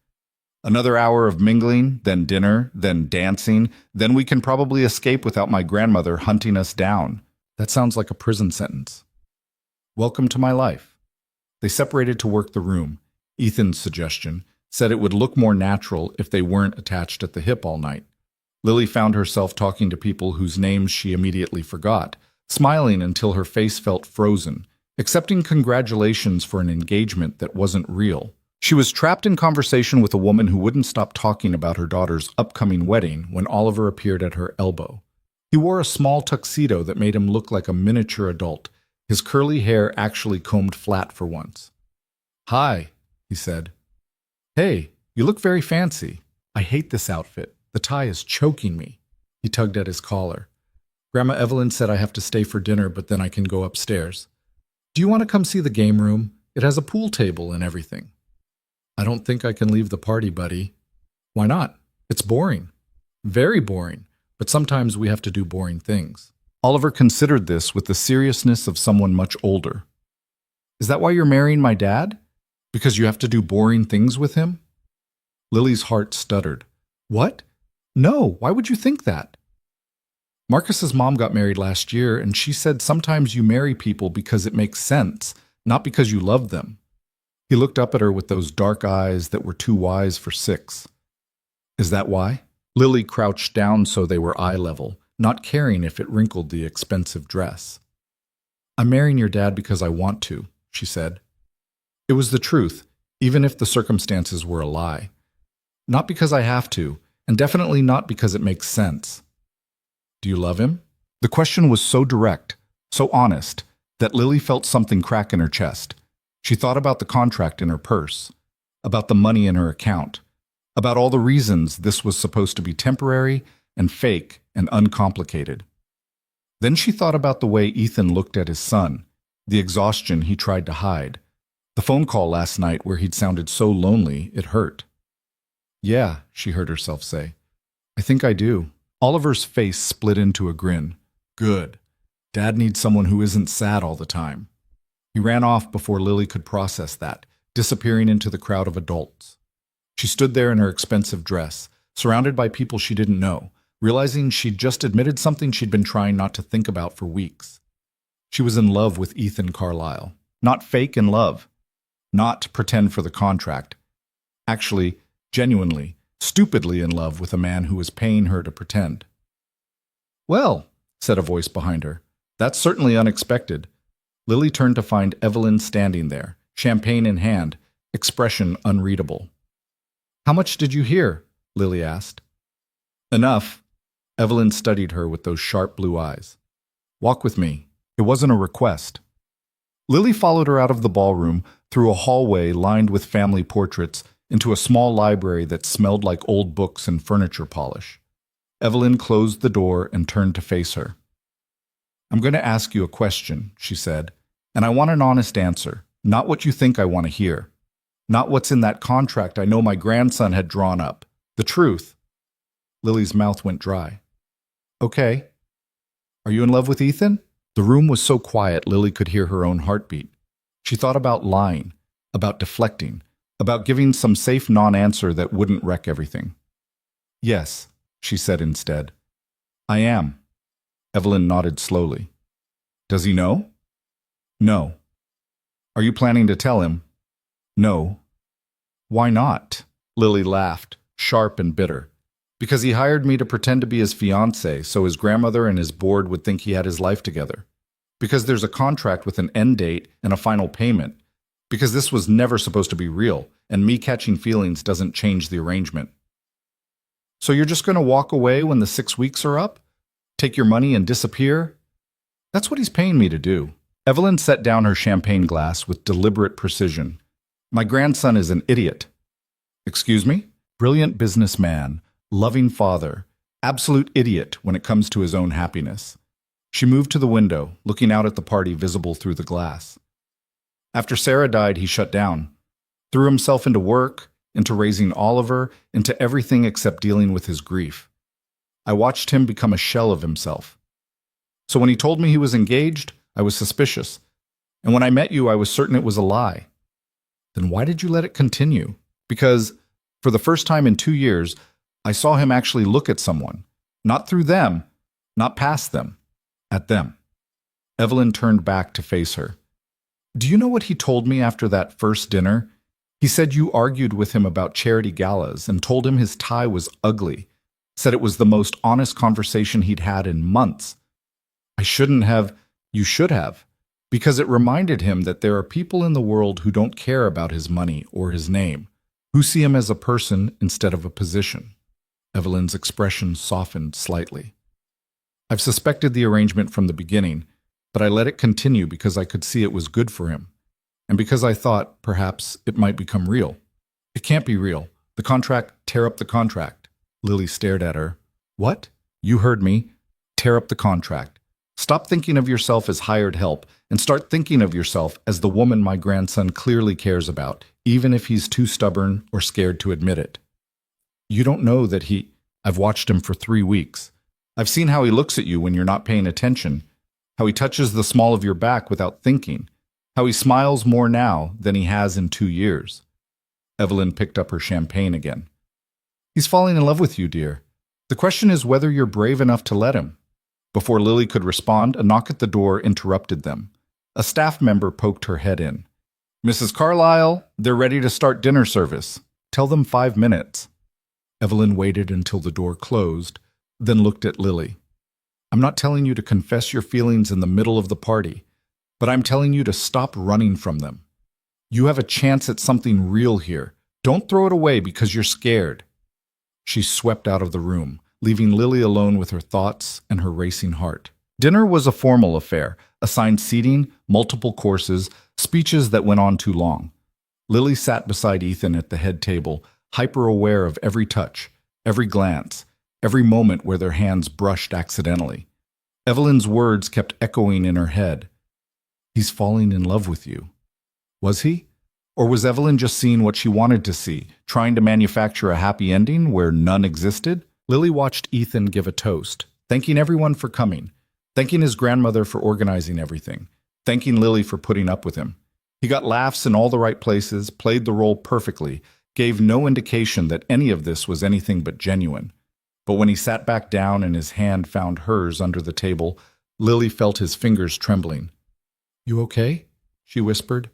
Another hour of mingling, then dinner, then dancing, then we can probably escape without my grandmother hunting us down. That sounds like a prison sentence. Welcome to my life. They separated to work the room. Ethan's suggestion said it would look more natural if they weren't attached at the hip all night. Lily found herself talking to people whose names she immediately forgot, smiling until her face felt frozen, accepting congratulations for an engagement that wasn't real. She was trapped in conversation with a woman who wouldn't stop talking about her daughter's upcoming wedding when Oliver appeared at her elbow. He wore a small tuxedo that made him look like a miniature adult, his curly hair actually combed flat for once. Hi, he said. Hey, you look very fancy. I hate this outfit. The tie is choking me. He tugged at his collar. Grandma Evelyn said I have to stay for dinner, but then I can go upstairs. Do you want to come see the game room? It has a pool table and everything. I don't think I can leave the party, buddy. Why not? It's boring. Very boring, but sometimes we have to do boring things. Oliver considered this with the seriousness of someone much older. Is that why you're marrying my dad? Because you have to do boring things with him? Lily's heart stuttered. What? No, why would you think that? Marcus's mom got married last year, and she said sometimes you marry people because it makes sense, not because you love them. He looked up at her with those dark eyes that were too wise for six. Is that why? Lily crouched down so they were eye level, not caring if it wrinkled the expensive dress. I'm marrying your dad because I want to, she said. It was the truth, even if the circumstances were a lie. Not because I have to, and definitely not because it makes sense. Do you love him? The question was so direct, so honest, that Lily felt something crack in her chest. She thought about the contract in her purse, about the money in her account, about all the reasons this was supposed to be temporary and fake and uncomplicated. Then she thought about the way Ethan looked at his son, the exhaustion he tried to hide, the phone call last night where he'd sounded so lonely it hurt. Yeah, she heard herself say. I think I do. Oliver's face split into a grin. Good. Dad needs someone who isn't sad all the time. He ran off before Lily could process that, disappearing into the crowd of adults. She stood there in her expensive dress, surrounded by people she didn't know, realizing she'd just admitted something she'd been trying not to think about for weeks. She was in love with Ethan Carlisle. Not fake in love. Not pretend for the contract. Actually, genuinely, stupidly in love with a man who was paying her to pretend. Well, said a voice behind her, that's certainly unexpected. Lily turned to find Evelyn standing there, champagne in hand, expression unreadable. How much did you hear? Lily asked. Enough. Evelyn studied her with those sharp blue eyes. Walk with me. It wasn't a request. Lily followed her out of the ballroom, through a hallway lined with family portraits, into a small library that smelled like old books and furniture polish. Evelyn closed the door and turned to face her. I'm going to ask you a question, she said, and I want an honest answer, not what you think I want to hear. Not what's in that contract I know my grandson had drawn up. The truth. Lily's mouth went dry. Okay. Are you in love with Ethan? The room was so quiet Lily could hear her own heartbeat. She thought about lying, about deflecting, about giving some safe non-answer that wouldn't wreck everything. Yes, she said instead. I am. Evelyn nodded slowly. Does he know? No. Are you planning to tell him? No. Why not? Lily laughed, sharp and bitter. Because he hired me to pretend to be his fiancée so his grandmother and his board would think he had his life together. Because there's a contract with an end date and a final payment. Because this was never supposed to be real, and me catching feelings doesn't change the arrangement. So you're just going to walk away when the 6 weeks are up? Take your money and disappear? That's what he's paying me to do. Evelyn set down her champagne glass with deliberate precision. My grandson is an idiot. Excuse me? Brilliant businessman, loving father, absolute idiot when it comes to his own happiness. She moved to the window, looking out at the party visible through the glass. After Sarah died, he shut down, threw himself into work, into raising Oliver, into everything except dealing with his grief. I watched him become a shell of himself. So when he told me he was engaged, I was suspicious. And when I met you, I was certain it was a lie. Then why did you let it continue? Because, for the first time in 2 years, I saw him actually look at someone. Not through them, not past them, at them. Evelyn turned back to face her. Do you know what he told me after that first dinner? He said you argued with him about charity galas and told him his tie was ugly. Said it was the most honest conversation he'd had in months. I shouldn't have. You should have. Because it reminded him that there are people in the world who don't care about his money or his name, who see him as a person instead of a position. Evelyn's expression softened slightly. I've suspected the arrangement from the beginning, but I let it continue because I could see it was good for him, and because I thought, perhaps, it might become real. It can't be real. The contract, tear up the contract. Lily stared at her. What? You heard me. Tear up the contract. Stop thinking of yourself as hired help and start thinking of yourself as the woman my grandson clearly cares about, even if he's too stubborn or scared to admit it. You don't know that I've watched him for 3 weeks. I've seen how he looks at you when you're not paying attention, how he touches the small of your back without thinking, How he smiles more now than he has in 2 years. Evelyn picked up her champagne again. He's falling in love with you, dear. The question is whether you're brave enough to let him. Before Lily could respond, a knock at the door interrupted them. A staff member poked her head in. Mrs. Carlyle, they're ready to start dinner service. Tell them 5 minutes. Evelyn waited until the door closed, then looked at Lily. I'm not telling you to confess your feelings in the middle of the party, but I'm telling you to stop running from them. You have a chance at something real here. Don't throw it away because you're scared. She swept out of the room, leaving Lily alone with her thoughts and her racing heart. Dinner was a formal affair, assigned seating, multiple courses, speeches that went on too long. Lily sat beside Ethan at the head table, hyper-aware of every touch, every glance, every moment where their hands brushed accidentally. Evelyn's words kept echoing in her head. He's falling in love with you. Was he? Or was Evelyn just seeing what she wanted to see, trying to manufacture a happy ending where none existed? Lily watched Ethan give a toast, thanking everyone for coming, thanking his grandmother for organizing everything, thanking Lily for putting up with him. He got laughs in all the right places, played the role perfectly, gave no indication that any of this was anything but genuine. But when he sat back down and his hand found hers under the table, Lily felt his fingers trembling. You okay? She whispered.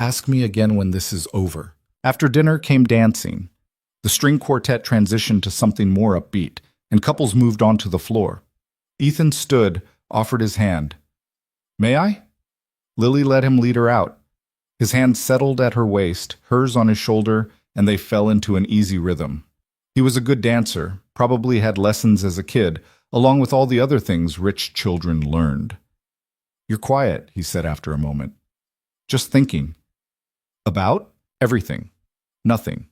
Ask me again when this is over. After dinner came dancing. The string quartet transitioned to something more upbeat, and couples moved onto the floor. Ethan stood, offered his hand. May I? Lily let him lead her out. His hand settled at her waist, hers on his shoulder, and they fell into an easy rhythm. He was a good dancer, probably had lessons as a kid, along with all the other things rich children learned. You're quiet, he said after a moment. Just thinking. About? Everything. Nothing.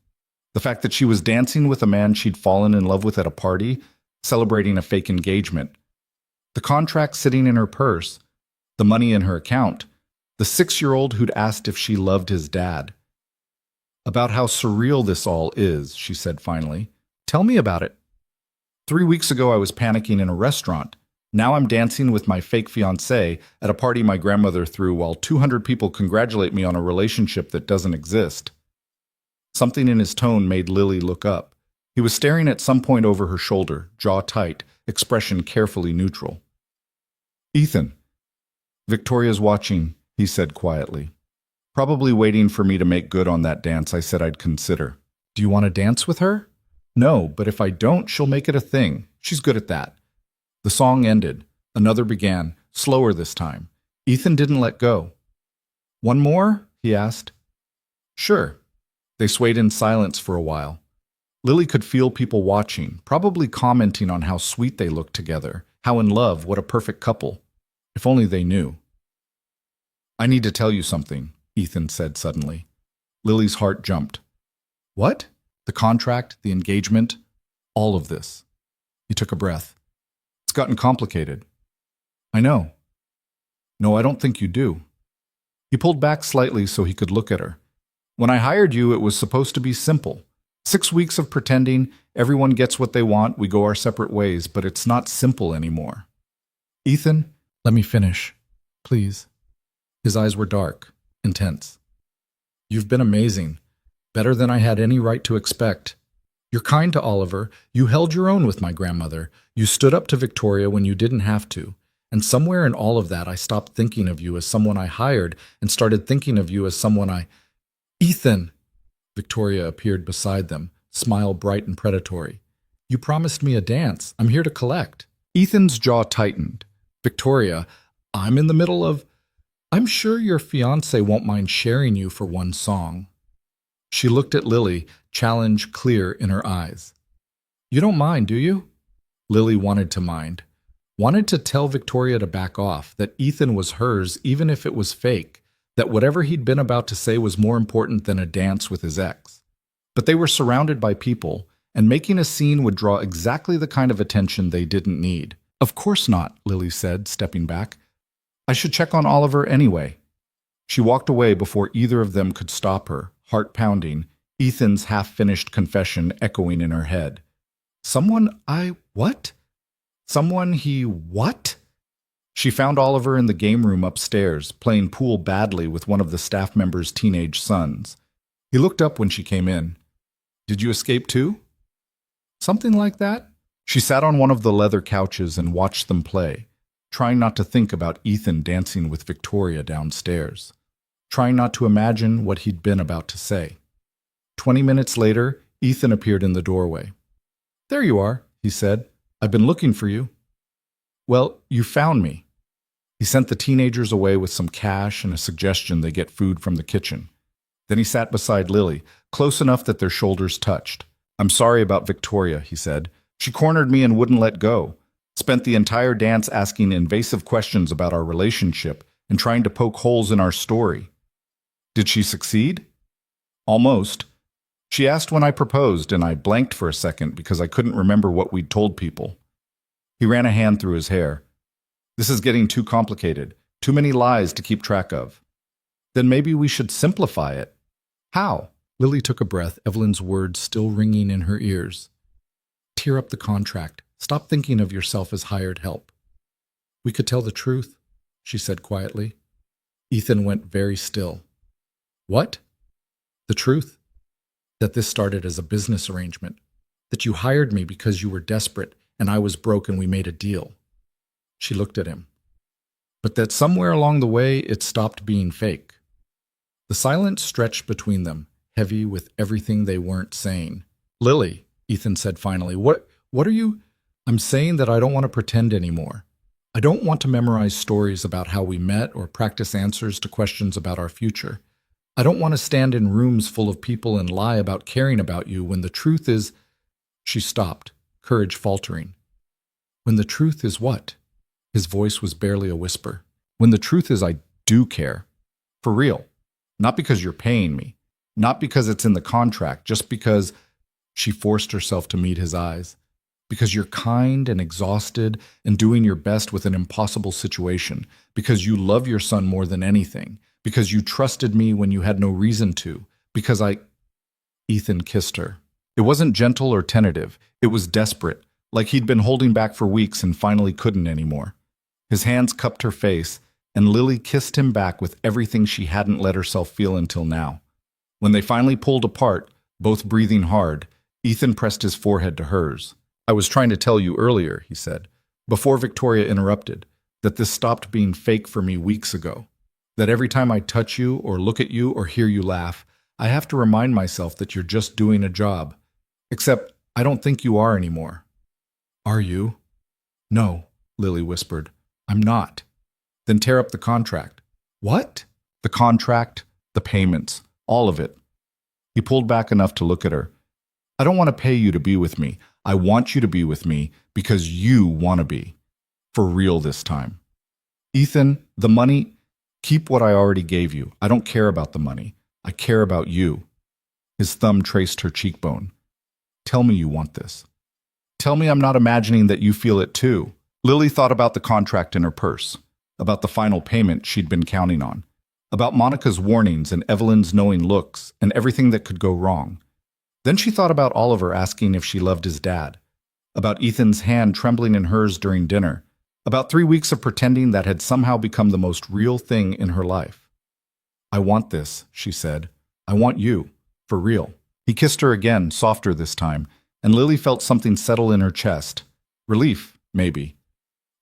The fact that she was dancing with a man she'd fallen in love with at a party, celebrating a fake engagement. The contract sitting in her purse. The money in her account. The 6-year-old who'd asked if she loved his dad. About how surreal this all is, she said finally. Tell me about it. 3 weeks ago I was panicking in a restaurant. Now I'm dancing with my fake fiancé at a party my grandmother threw while 200 people congratulate me on a relationship that doesn't exist. Something in his tone made Lily look up. He was staring at some point over her shoulder, jaw tight, expression carefully neutral. Ethan. Victoria's watching, he said quietly. Probably waiting for me to make good on that dance I said I'd consider. Do you want to dance with her? No, but if I don't, she'll make it a thing. She's good at that. The song ended. Another began, slower this time. Ethan didn't let go. One more? He asked. Sure. They swayed in silence for a while. Lily could feel people watching, probably commenting on how sweet they looked together, how in love, what a perfect couple. If only they knew. I need to tell you something, Ethan said suddenly. Lily's heart jumped. What? The contract, the engagement, all of this. He took a breath. It's gotten complicated. I know. No, I don't think you do. He pulled back slightly so he could look at her. When I hired you, it was supposed to be simple. 6 weeks of pretending, everyone gets what they want, we go our separate ways, but it's not simple anymore. Ethan, let me finish, please. His eyes were dark, intense. You've been amazing, better than I had any right to expect. You're kind to Oliver, you held your own with my grandmother, you stood up to Victoria when you didn't have to, and somewhere in all of that I stopped thinking of you as someone I hired and started thinking of you as someone I... Ethan! Victoria appeared beside them, smile bright and predatory. You promised me a dance. I'm here to collect. Ethan's jaw tightened. Victoria, I'm in the middle of... I'm sure your fiancé won't mind sharing you for one song. She looked at Lily, challenge clear in her eyes. You don't mind, do you? Lily wanted to mind. Wanted to tell Victoria to back off, that Ethan was hers even if it was fake, that whatever he'd been about to say was more important than a dance with his ex. But they were surrounded by people, and making a scene would draw exactly the kind of attention they didn't need. Of course not, Lily said, stepping back. I should check on Oliver anyway. She walked away before either of them could stop her, heart pounding, Ethan's half-finished confession echoing in her head. Someone what? Someone he what? She found Oliver in the game room upstairs, playing pool badly with one of the staff members' teenage sons. He looked up when she came in. "Did you escape too?" "Something like that." She sat on one of the leather couches and watched them play, trying not to think about Ethan dancing with Victoria downstairs, trying not to imagine what he'd been about to say. 20 minutes later, Ethan appeared in the doorway. "There you are," he said. "I've been looking for you." "Well, you found me." He sent the teenagers away with some cash and a suggestion they get food from the kitchen. Then he sat beside Lily, close enough that their shoulders touched. "I'm sorry about Victoria," he said. "She cornered me and wouldn't let go. Spent the entire dance asking invasive questions about our relationship and trying to poke holes in our story." "Did she succeed?" "Almost. She asked when I proposed, and I blanked for a second because I couldn't remember what we'd told people." He ran a hand through his hair. "This is getting too complicated. Too many lies to keep track of." "Then maybe we should simplify it." "How?" Lily took a breath, Evelyn's words still ringing in her ears. "Tear up the contract. Stop thinking of yourself as hired help." "We could tell the truth," she said quietly. Ethan went very still. "What?" "The truth. That this started as a business arrangement. That you hired me because you were desperate and I was broke and we made a deal." She looked at him. "But that somewhere along the way it stopped being fake." The silence stretched between them, heavy with everything they weren't saying. "Lily," Ethan said finally, What are you—" "I'm saying that I don't want to pretend anymore. I don't want to memorize stories about how we met or practice answers to questions about our future. I don't want to stand in rooms full of people and lie about caring about you when the truth is—" She stopped, courage faltering. "When the truth is what?" His voice was barely a whisper. "When the truth is I do care. For real. Not because you're paying me. Not because it's in the contract, just because—" She forced herself to meet his eyes. "Because you're kind and exhausted and doing your best with an impossible situation. Because you love your son more than anything. Because you trusted me when you had no reason to. Because I—" Ethan kissed her. It wasn't gentle or tentative. It was desperate, like he'd been holding back for weeks and finally couldn't anymore. His hands cupped her face, and Lily kissed him back with everything she hadn't let herself feel until now. When they finally pulled apart, both breathing hard, Ethan pressed his forehead to hers. "I was trying to tell you earlier," he said, before Victoria interrupted, "that this stopped being fake for me weeks ago. That every time I touch you or look at you or hear you laugh, I have to remind myself that you're just doing a job. Except I don't think you are anymore." "Are you?" "No," Lily whispered. "I'm not." "Then tear up the contract." "What?" "The contract, the payments, all of it." He pulled back enough to look at her. "I don't want to pay you to be with me. I want you to be with me because you want to be. For real this time. Ethan, the money, keep what I already gave you. I don't care about the money. I care about you." His thumb traced her cheekbone. "Tell me you want this. Tell me I'm not imagining that you feel it too." Lily thought about the contract in her purse, about the final payment she'd been counting on, about Monica's warnings and Evelyn's knowing looks and everything that could go wrong. Then she thought about Oliver asking if she loved his dad, about Ethan's hand trembling in hers during dinner, about 3 weeks of pretending that had somehow become the most real thing in her life. "I want this," she said. "I want you. For real." He kissed her again, softer this time, and Lily felt something settle in her chest. Relief, maybe.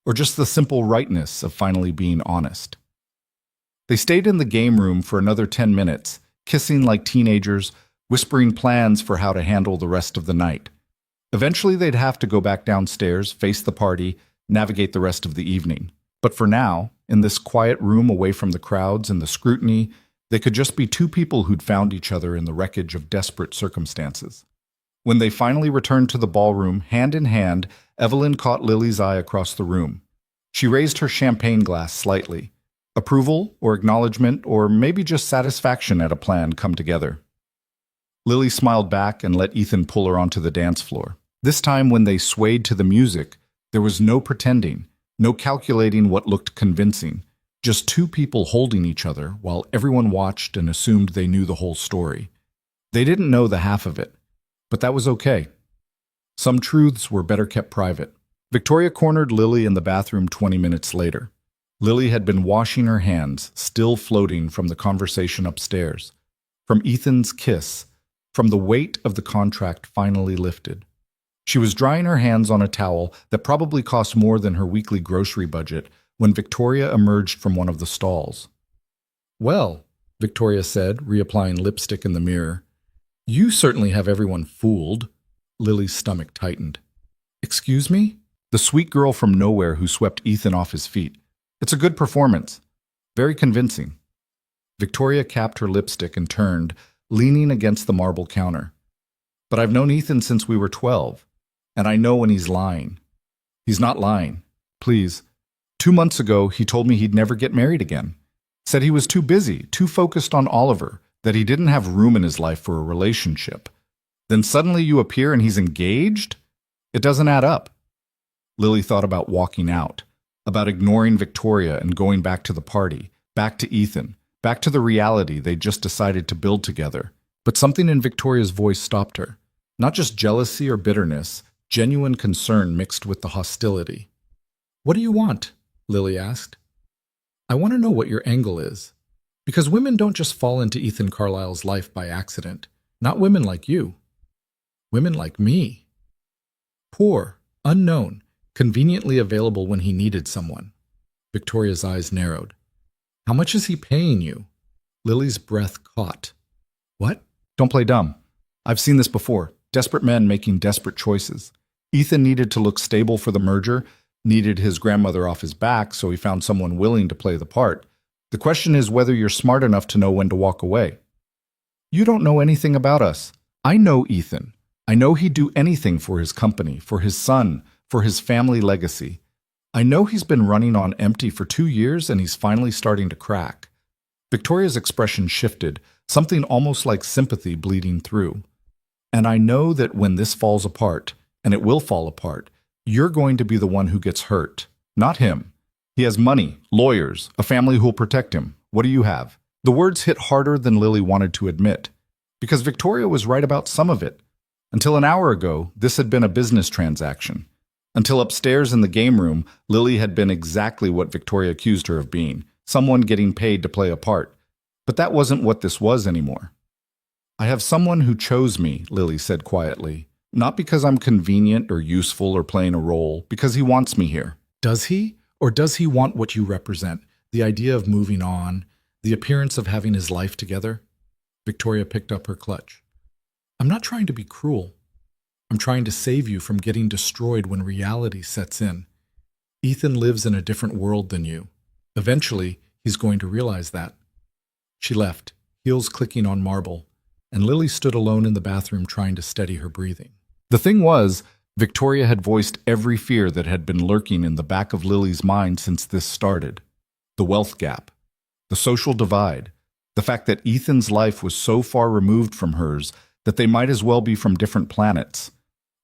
Or just the simple rightness of finally being honest. They stayed in the game room for another 10 minutes, kissing like teenagers, whispering plans for how to handle the rest of the night. Eventually they'd have to go back downstairs, face the party, navigate the rest of the evening. But for now, in this quiet room away from the crowds and the scrutiny, they could just be two people who'd found each other in the wreckage of desperate circumstances. When they finally returned to the ballroom, hand in hand, Evelyn caught Lily's eye across the room. She raised her champagne glass slightly. Approval or acknowledgement or maybe just satisfaction at a plan come together. Lily smiled back and let Ethan pull her onto the dance floor. This time when they swayed to the music, there was no pretending, no calculating what looked convincing, just two people holding each other while everyone watched and assumed they knew the whole story. They didn't know the half of it, but that was okay. Some truths were better kept private. Victoria cornered Lily in the bathroom 20 minutes later. Lily had been washing her hands, still floating from the conversation upstairs, from Ethan's kiss, from the weight of the contract finally lifted. She was drying her hands on a towel that probably cost more than her weekly grocery budget when Victoria emerged from one of the stalls. "Well," Victoria said, reapplying lipstick in the mirror, "you certainly have everyone fooled." Lily's stomach tightened. "Excuse me?" The sweet girl from nowhere who swept Ethan off his feet. "It's a good performance. Very convincing." Victoria capped her lipstick and turned, leaning against the marble counter. "But I've known Ethan since we were 12, and I know when he's lying. He's not lying. Please. 2 months ago, he told me he'd never get married again. Said he was too busy, too focused on Oliver, that he didn't have room in his life for a relationship. Then suddenly you appear and he's engaged? It doesn't add up." Lily thought about walking out, about ignoring Victoria and going back to the party, back to Ethan, back to the reality they'd just decided to build together. But something in Victoria's voice stopped her. Not just jealousy or bitterness, genuine concern mixed with the hostility. "What do you want?" Lily asked. "I want to know what your angle is. Because women don't just fall into Ethan Carlisle's life by accident. Not women like you. Women like me. Poor, unknown, conveniently available when he needed someone." Victoria's eyes narrowed. "How much is he paying you?" Lily's breath caught. "What?" "Don't play dumb. I've seen this before. Desperate men making desperate choices. Ethan needed to look stable for the merger, needed his grandmother off his back, so he found someone willing to play the part. The question is whether you're smart enough to know when to walk away." "You don't know anything about us. I know Ethan. I know he'd do anything for his company, for his son, for his family legacy. I know he's been running on empty for 2 years and he's finally starting to crack." Victoria's expression shifted, something almost like sympathy bleeding through. "And I know that when this falls apart, and it will fall apart, you're going to be the one who gets hurt, not him. He has money, lawyers, a family who'll protect him. What do you have?" The words hit harder than Lily wanted to admit, because Victoria was right about some of it. Until an hour ago, this had been a business transaction. Until upstairs in the game room, Lily had been exactly what Victoria accused her of being, someone getting paid to play a part. But that wasn't what this was anymore. "I have someone who chose me," Lily said quietly. "Not because I'm convenient or useful or playing a role, because he wants me here." "Does he? Or does he want what you represent? The idea of moving on, the appearance of having his life together?" Victoria picked up her clutch. "I'm not trying to be cruel. I'm trying to save you from getting destroyed when reality sets in. Ethan lives in a different world than you. Eventually, he's going to realize that." She left, heels clicking on marble, and Lily stood alone in the bathroom trying to steady her breathing. The thing was, Victoria had voiced every fear that had been lurking in the back of Lily's mind since this started. The wealth gap, the social divide, the fact that Ethan's life was so far removed from hers that they might as well be from different planets.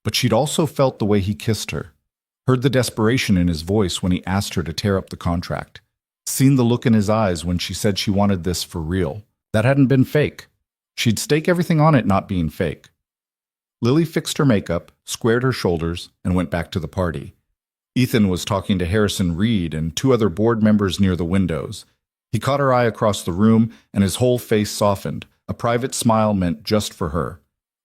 But she'd also felt the way he kissed her, heard the desperation in his voice when he asked her to tear up the contract, seen the look in his eyes when she said she wanted this for real. That hadn't been fake. She'd stake everything on it not being fake. Lily fixed her makeup, squared her shoulders, and went back to the party. Ethan was talking to Harrison Reed and 2 other board members near the windows. He caught her eye across the room, and his whole face softened, a private smile meant just for her.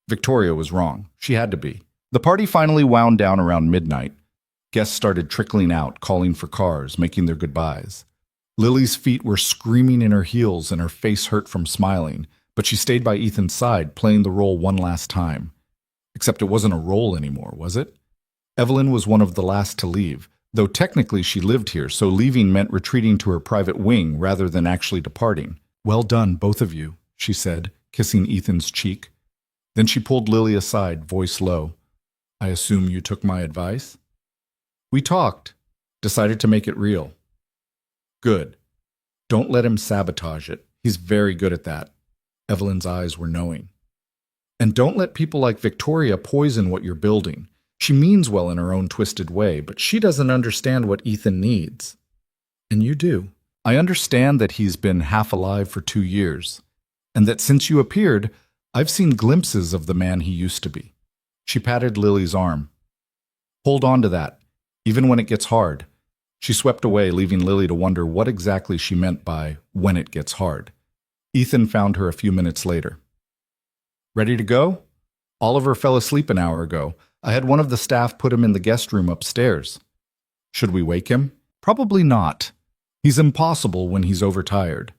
Victoria was wrong. She had to be. The party finally wound down around midnight. Guests started trickling out, calling for cars, making their goodbyes. Lily's feet were screaming in her heels and her face hurt from smiling, but she stayed by Ethan's side, playing the role one last time. Except it wasn't a role anymore, was it? Evelyn was one of the last to leave, though technically she lived here, so leaving meant retreating to her private wing rather than actually departing. "Well done, both of you," she said, kissing Ethan's cheek. Then she pulled Lily aside, voice low. "I assume you took my advice?" "We talked. Decided to make it real." "Good. Don't let him sabotage it. He's very good at that." Evelyn's eyes were knowing. "And don't let people like Victoria poison what you're building. She means well in her own twisted way, but she doesn't understand what Ethan needs. And you do. I understand that he's been half alive for 2 years, and that since you appeared, I've seen glimpses of the man he used to be." She patted Lily's arm. "Hold on to that, even when it gets hard. She swept away, leaving Lily to wonder what exactly she meant by when it gets hard. Ethan found her a few minutes later. Ready to go? Oliver fell asleep an hour ago. I had one of the staff put him in the guest room upstairs. Should we wake him? Probably not. He's impossible when he's overtired.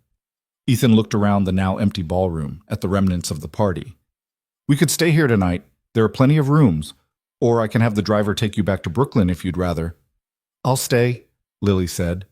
Ethan looked around the now empty ballroom at the remnants of the party. We could stay here tonight. There are plenty of rooms. Or I can have the driver take you back to Brooklyn if you'd rather. I'll stay, Lily said.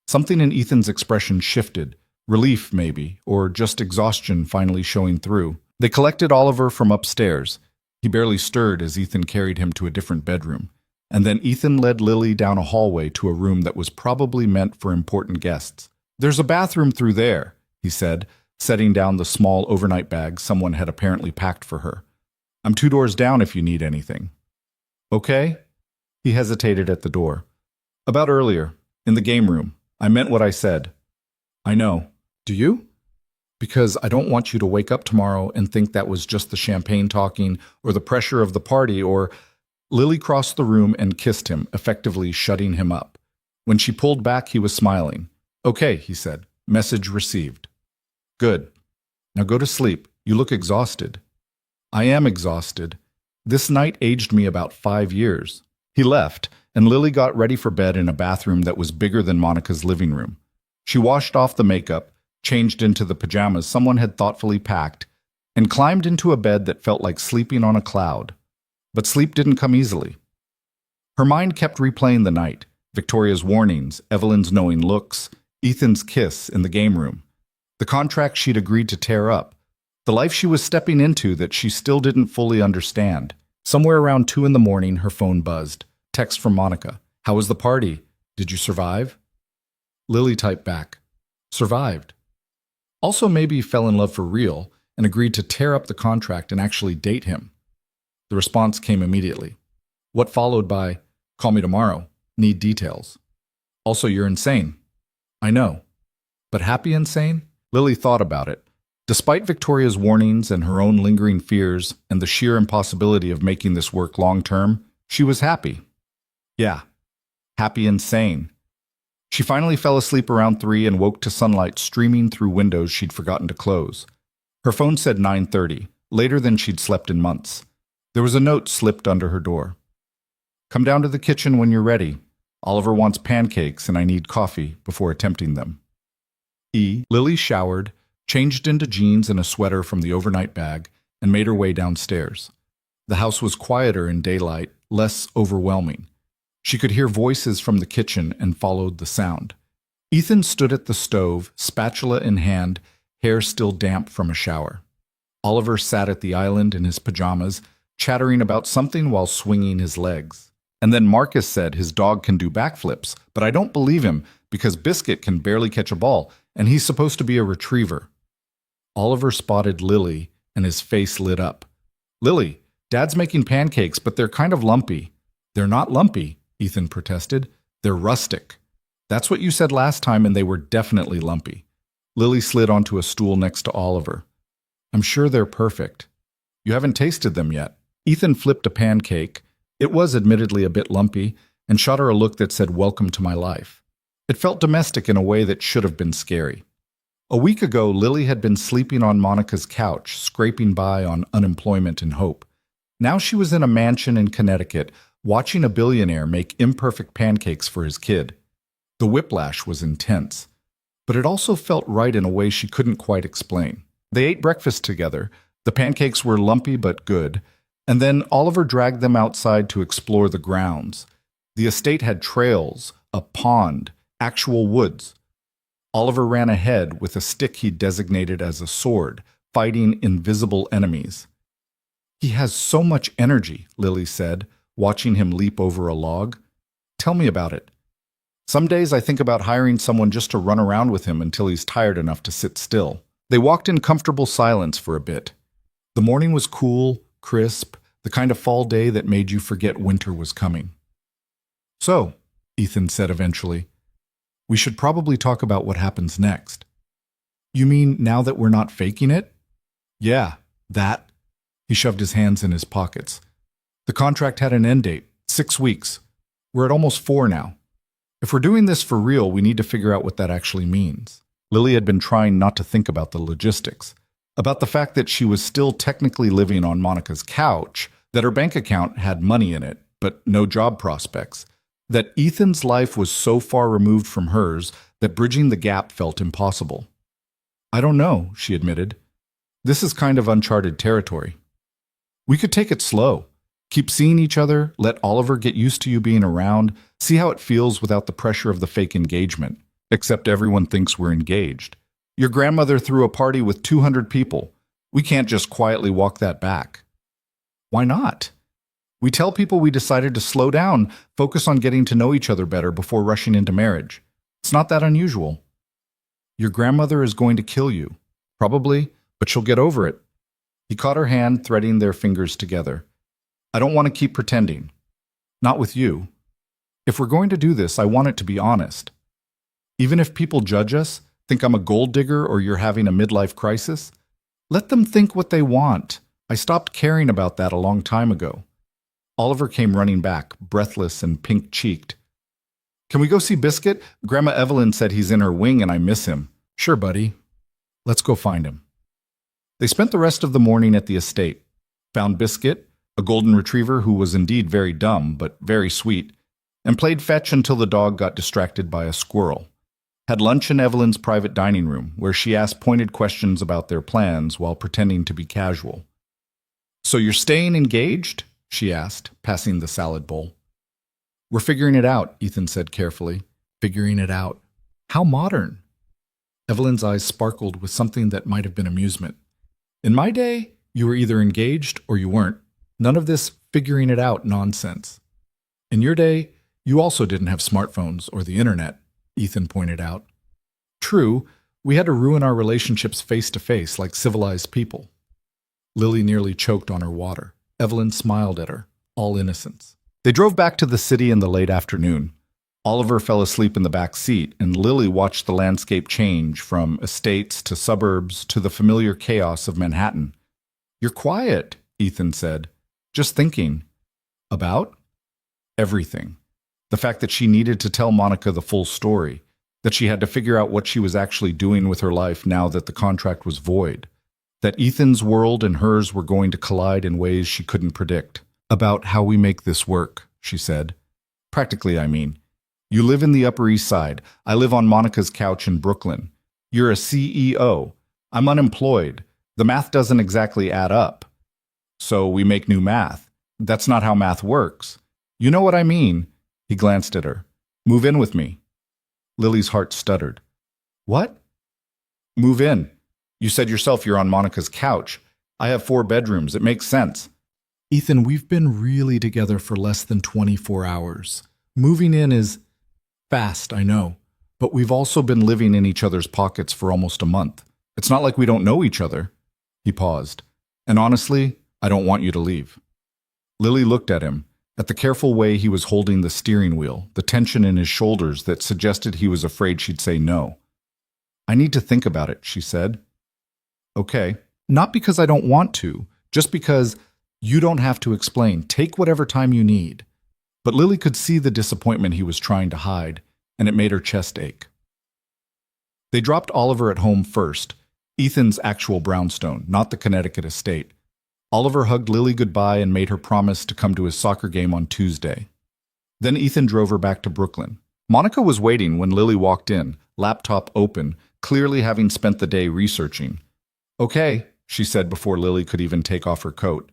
Something in Ethan's expression shifted. Relief, maybe, or just exhaustion finally showing through. They collected Oliver from upstairs. He barely stirred as Ethan carried him to a different bedroom. And then Ethan led Lily down a hallway to a room that was probably meant for important guests. There's a bathroom through there, he said, setting down the small overnight bag someone had apparently packed for her. I'm 2 doors down if you need anything. Okay? He hesitated at the door. About earlier, in the game room. I meant what I said. I know. Do you? Because I don't want you to wake up tomorrow and think that was just the champagne talking or the pressure of the party or... Lily crossed the room and kissed him, effectively shutting him up. When she pulled back, he was smiling. Okay, he said. Message received. Good. Now go to sleep. You look exhausted. I am exhausted. This night aged me about 5 years. He left, and Lily got ready for bed in a bathroom that was bigger than Monica's living room. She washed off the makeup, changed into the pajamas someone had thoughtfully packed, and climbed into a bed that felt like sleeping on a cloud. But sleep didn't come easily. Her mind kept replaying the night, Victoria's warnings, Evelyn's knowing looks, Ethan's kiss in the game room, the contract she'd agreed to tear up, the life she was stepping into that she still didn't fully understand. Somewhere around 2 in the morning, her phone buzzed. Text from Monica. How was the party? Did you survive? Lily typed back. Survived. Also maybe fell in love for real and agreed to tear up the contract and actually date him. The response came immediately. What followed by, call me tomorrow, need details. Also, you're insane. I know. But happy insane? Lily thought about it. Despite Victoria's warnings and her own lingering fears and the sheer impossibility of making this work long-term, she was happy. Yeah, happy insane. She finally fell asleep around 3 and woke to sunlight streaming through windows she'd forgotten to close. Her phone said 9:30, later than she'd slept in months. There was a note slipped under her door. Come down to the kitchen when you're ready. Oliver wants pancakes and I need coffee before attempting them. Lily showered, changed into jeans and a sweater from the overnight bag, and made her way downstairs. The house was quieter in daylight, less overwhelming. She could hear voices from the kitchen and followed the sound. Ethan stood at the stove, spatula in hand, hair still damp from a shower. Oliver sat at the island in his pajamas, chattering about something while swinging his legs. And then Marcus said his dog can do backflips, but I don't believe him because Biscuit can barely catch a ball, and he's supposed to be a retriever. Oliver spotted Lily, and his face lit up. Lily, Dad's making pancakes, but they're kind of lumpy. They're not lumpy, Ethan protested. They're rustic. That's what you said last time, and they were definitely lumpy. Lily slid onto a stool next to Oliver. I'm sure they're perfect. You haven't tasted them yet. Ethan flipped a pancake. It was admittedly a bit lumpy, and shot her a look that said, welcome to my life. It felt domestic in a way that should have been scary. A week ago, Lily had been sleeping on Monica's couch, scraping by on unemployment and hope. Now she was in a mansion in Connecticut, watching a billionaire make imperfect pancakes for his kid. The whiplash was intense, but it also felt right in a way she couldn't quite explain. They ate breakfast together. The pancakes were lumpy but good, and then Oliver dragged them outside to explore the grounds. The estate had trails, a pond, actual woods. Oliver ran ahead with a stick he'd designated as a sword, fighting invisible enemies. He has so much energy, Lily said, watching him leap over a log. Tell me about it. Some days I think about hiring someone just to run around with him until he's tired enough to sit still. They walked in comfortable silence for a bit. The morning was cool, crisp, the kind of fall day that made you forget winter was coming. So, Ethan said eventually, we should probably talk about what happens next. You mean now that we're not faking it? Yeah, that. He shoved his hands in his pockets. The contract had an end date, 6 weeks. We're at almost 4 now. If we're doing this for real, we need to figure out what that actually means. Lily had been trying not to think about the logistics, about the fact that she was still technically living on Monica's couch, that her bank account had money in it, but no job prospects, that Ethan's life was so far removed from hers that bridging the gap felt impossible. I don't know, she admitted. This is kind of uncharted territory. We could take it slow. Keep seeing each other, let Oliver get used to you being around, see how it feels without the pressure of the fake engagement. Except everyone thinks we're engaged. Your grandmother threw a party with 200 people. We can't just quietly walk that back. Why not? We tell people we decided to slow down, focus on getting to know each other better before rushing into marriage. It's not that unusual. Your grandmother is going to kill you. Probably, but she'll get over it. He caught her hand, threading their fingers together. I don't want to keep pretending. Not with you. If we're going to do this, I want it to be honest. Even if people judge us, think I'm a gold digger or you're having a midlife crisis, let them think what they want. I stopped caring about that a long time ago. Oliver came running back, breathless and pink-cheeked. Can we go see Biscuit? Grandma Evelyn said he's in her wing and I miss him. Sure, buddy. Let's go find him. They spent the rest of the morning at the estate, found Biscuit, a golden retriever who was indeed very dumb but very sweet, and played fetch until the dog got distracted by a squirrel. Had lunch in Evelyn's private dining room, where she asked pointed questions about their plans while pretending to be casual. So you're staying engaged? She asked, passing the salad bowl. We're figuring it out, Ethan said carefully. Figuring it out. How modern. Evelyn's eyes sparkled with something that might have been amusement. In my day, you were either engaged or you weren't. None of this figuring it out nonsense. In your day, you also didn't have smartphones or the internet, Ethan pointed out. True, we had to ruin our relationships face to face like civilized people. Lily nearly choked on her water. Evelyn smiled at her, all innocence. They drove back to the city in the late afternoon. Oliver fell asleep in the back seat, and Lily watched the landscape change from estates to suburbs to the familiar chaos of Manhattan. You're quiet, Ethan said. Just thinking. About? Everything. The fact that she needed to tell Monica the full story, that she had to figure out what she was actually doing with her life now that the contract was void, that Ethan's world and hers were going to collide in ways she couldn't predict. About how we make this work, she said. Practically, I mean. You live in the Upper East Side. I live on Monica's couch in Brooklyn. You're a CEO. I'm unemployed. The math doesn't exactly add up. So we make new math. That's not how math works. You know what I mean? He glanced at her. Move in with me. Lily's heart stuttered. What? Move in. You said yourself you're on Monica's couch. I have 4 bedrooms. It makes sense. Ethan, we've been really together for less than 24 hours. Moving in is fast, I know, but we've also been living in each other's pockets for almost a month. It's not like we don't know each other. He paused. And honestly, I don't want you to leave. Lily looked at him, at the careful way he was holding the steering wheel, the tension in his shoulders that suggested he was afraid she'd say no. I need to think about it, she said. Okay, not because I don't want to, just because you don't have to explain. Take whatever time you need. But Lily could see the disappointment he was trying to hide, and it made her chest ache. They dropped Oliver at home first, Ethan's actual brownstone, not the Connecticut estate. Oliver hugged Lily goodbye and made her promise to come to his soccer game on Tuesday. Then Ethan drove her back to Brooklyn. Monica was waiting when Lily walked in, laptop open, clearly having spent the day researching. Okay, she said before Lily could even take off her coat.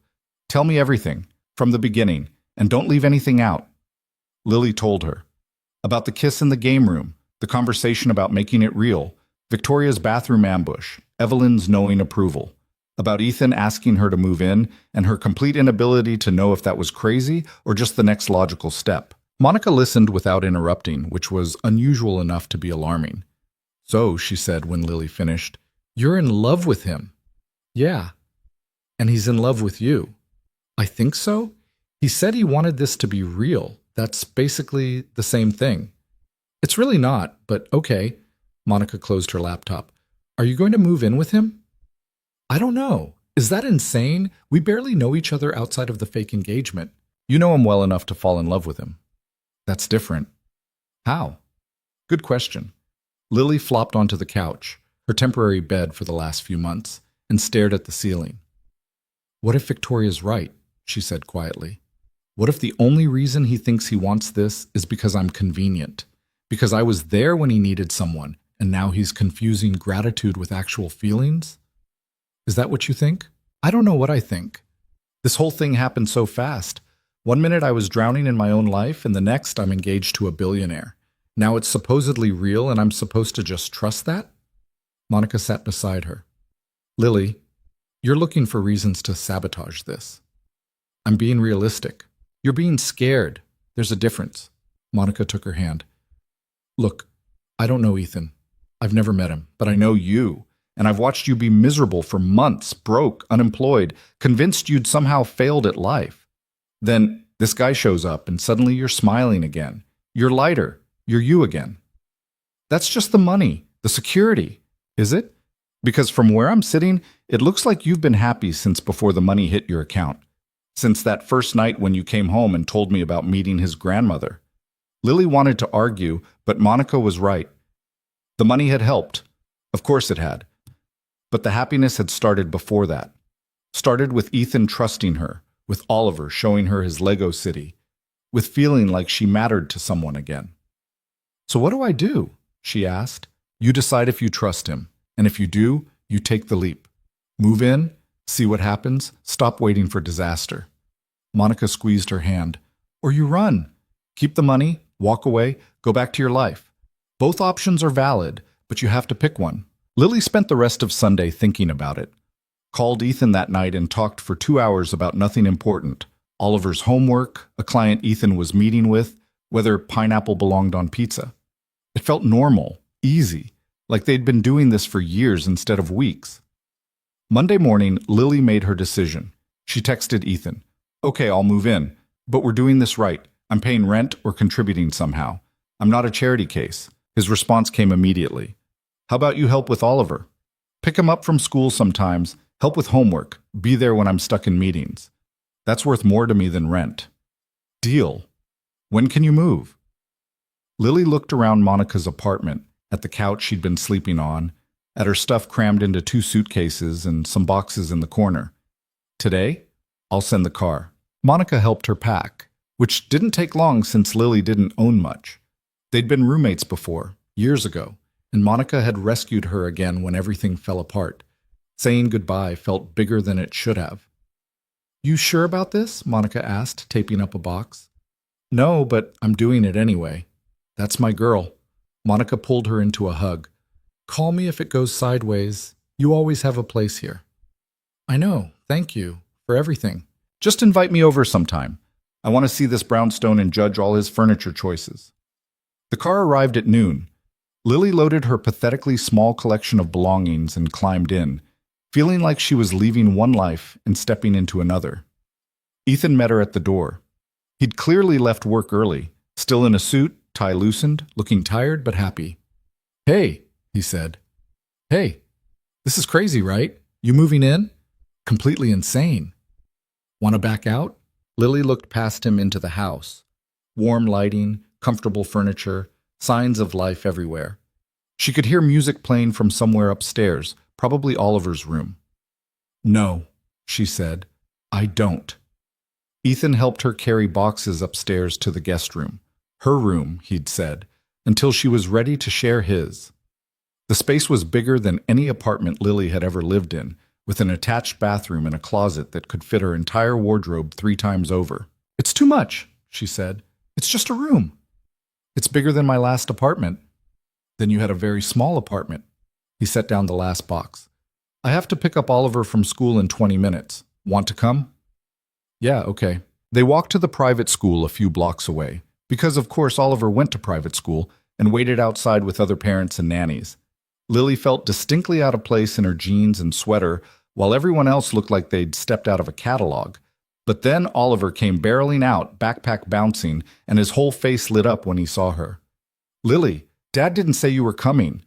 Tell me everything, from the beginning, and don't leave anything out. Lily told her. About the kiss in the game room, the conversation about making it real, Victoria's bathroom ambush, Evelyn's knowing approval. About Ethan asking her to move in, and her complete inability to know if that was crazy or just the next logical step. Monica listened without interrupting, which was unusual enough to be alarming. So, she said when Lily finished, you're in love with him. Yeah. And he's in love with you. I think so. He said he wanted this to be real. That's basically the same thing. It's really not, but okay. Monica closed her laptop. Are you going to move in with him? I don't know. Is that insane? We barely know each other outside of the fake engagement. You know him well enough to fall in love with him. That's different. How? Good question. Lily flopped onto the couch, her temporary bed for the last few months, and stared at the ceiling. What if Victoria's right? She said quietly. What if the only reason he thinks he wants this is because I'm convenient? Because I was there when he needed someone, and now he's confusing gratitude with actual feelings? Is that what you think? I don't know what I think. This whole thing happened so fast. One minute I was drowning in my own life, and the next I'm engaged to a billionaire. Now it's supposedly real, and I'm supposed to just trust that? Monica sat beside her. Lily, you're looking for reasons to sabotage this. I'm being realistic. You're being scared. There's a difference. Monica took her hand. Look, I don't know Ethan. I've never met him, but I know you. And I've watched you be miserable for months, broke, unemployed, convinced you'd somehow failed at life. Then this guy shows up and suddenly you're smiling again. You're lighter. You're you again. That's just the money, the security, is it? Because from where I'm sitting, it looks like you've been happy since before the money hit your account. Since that first night when you came home and told me about meeting his grandmother. Lily wanted to argue, but Monica was right. The money had helped. Of course it had. But the happiness had started before that. Started with Ethan trusting her, with Oliver showing her his Lego city, with feeling like she mattered to someone again. So what do I do? She asked. You decide if you trust him, and if you do, you take the leap. Move in, see what happens, stop waiting for disaster. Monica squeezed her hand. Or you run. Keep the money, walk away, go back to your life. Both options are valid, but you have to pick one. Lily spent the rest of Sunday thinking about it. Called Ethan that night and talked for 2 hours about nothing important. Oliver's homework, a client Ethan was meeting with, whether pineapple belonged on pizza. It felt normal, easy, like they'd been doing this for years instead of weeks. Monday morning, Lily made her decision. She texted Ethan, Okay, I'll move in, but we're doing this right. I'm paying rent or contributing somehow. I'm not a charity case. His response came immediately. How about you help with Oliver? Pick him up from school sometimes, help with homework, be there when I'm stuck in meetings. That's worth more to me than rent. Deal. When can you move? Lily looked around Monica's apartment, at the couch she'd been sleeping on, at her stuff crammed into 2 suitcases and some boxes in the corner. Today, I'll send the car. Monica helped her pack, which didn't take long since Lily didn't own much. They'd been roommates before, years ago, and Monica had rescued her again when everything fell apart. Saying goodbye felt bigger than it should have. You sure about this? Monica asked, taping up a box. No, but I'm doing it anyway. That's my girl. Monica pulled her into a hug. Call me if it goes sideways. You always have a place here. I know. Thank you for everything. Just invite me over sometime. I want to see this brownstone and judge all his furniture choices. The car arrived at noon. Lily loaded her pathetically small collection of belongings and climbed in, feeling like she was leaving one life and stepping into another. Ethan met her at the door. He'd clearly left work early, still in a suit, tie loosened, looking tired but happy. Hey, he said. Hey, this is crazy, right? You moving in? Completely insane. Want to back out? Lily looked past him into the house. Warm lighting, comfortable furniture, signs of life everywhere. She could hear music playing from somewhere upstairs, probably Oliver's room. No, she said. I don't. Ethan helped her carry boxes upstairs to the guest room. Her room, he'd said, until she was ready to share his. The space was bigger than any apartment Lily had ever lived in, with an attached bathroom and a closet that could fit her entire wardrobe 3 times over. It's too much, she said. It's just a room. It's bigger than my last apartment. Then you had a very small apartment. He set down the last box. I have to pick up Oliver from school in 20 minutes. Want to come? Yeah, okay. They walked to the private school a few blocks away, because of course Oliver went to private school, and waited outside with other parents and nannies. Lily felt distinctly out of place in her jeans and sweater, while everyone else looked like they'd stepped out of a catalog. But then Oliver came barreling out, backpack bouncing, and his whole face lit up when he saw her. Lily, Dad didn't say you were coming.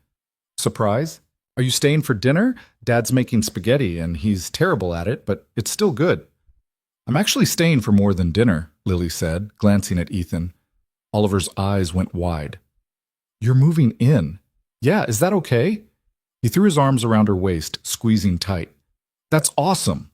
Surprise? Are you staying for dinner? Dad's making spaghetti, and he's terrible at it, but it's still good. I'm actually staying for more than dinner, Lily said, glancing at Ethan. Oliver's eyes went wide. You're moving in. Yeah, is that okay? He threw his arms around her waist, squeezing tight. That's awesome.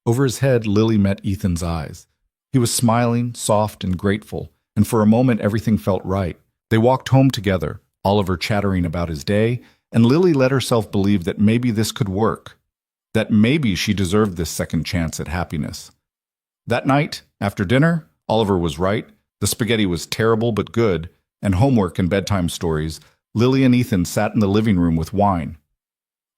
Over his head, Lily met Ethan's eyes. He was smiling, soft and grateful, and for a moment everything felt right. They walked home together, Oliver chattering about his day, and Lily let herself believe that maybe this could work, that maybe she deserved this second chance at happiness. That night, after dinner, Oliver was right. The spaghetti was terrible but good, and homework and bedtime stories. Lily and Ethan sat in the living room with wine.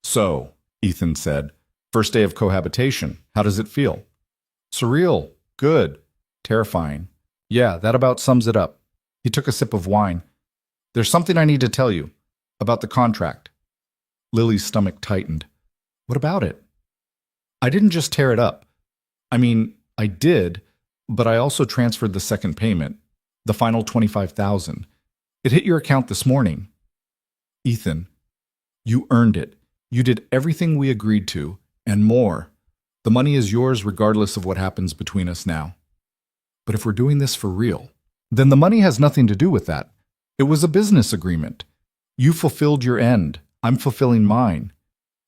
So, Ethan said, first day of cohabitation. How does it feel? Surreal. Good. Terrifying. Yeah, that about sums it up. He took a sip of wine. There's something I need to tell you. About the contract. Lily's stomach tightened. What about it? I didn't just tear it up. I mean, I did, but I also transferred the second payment, the final $25,000. It hit your account this morning. Ethan, you earned it. You did everything we agreed to, and more. The money is yours regardless of what happens between us now. But if we're doing this for real, then the money has nothing to do with that. It was a business agreement. You fulfilled your end. I'm fulfilling mine.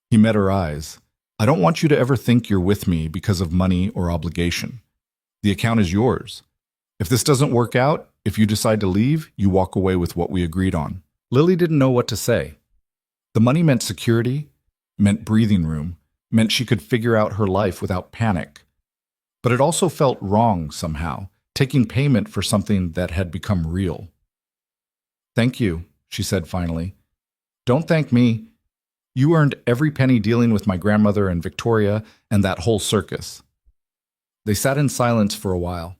He met her eyes. I don't want you to ever think you're with me because of money or obligation. The account is yours. If this doesn't work out, if you decide to leave, you walk away with what we agreed on. Lily didn't know what to say. The money meant security, meant breathing room, meant she could figure out her life without panic. But it also felt wrong somehow, taking payment for something that had become real. Thank you, she said finally. Don't thank me. You earned every penny dealing with my grandmother and Victoria and that whole circus. They sat in silence for a while,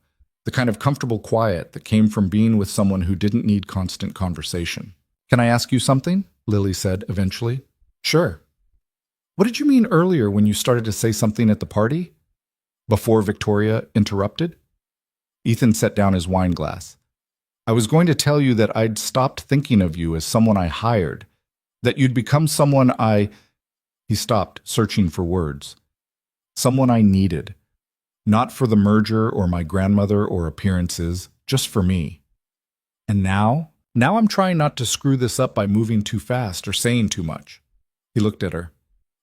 the kind of comfortable quiet that came from being with someone who didn't need constant conversation. Can I ask you something? Lily said eventually. Sure. What did you mean earlier when you started to say something at the party? Before Victoria interrupted? Ethan set down his wine glass. I was going to tell you that I'd stopped thinking of you as someone I hired, that you'd become someone I... He stopped, searching for words. Someone I needed. Not for the merger or my grandmother or appearances, just for me. And now I'm trying not to screw this up by moving too fast or saying too much. He looked at her.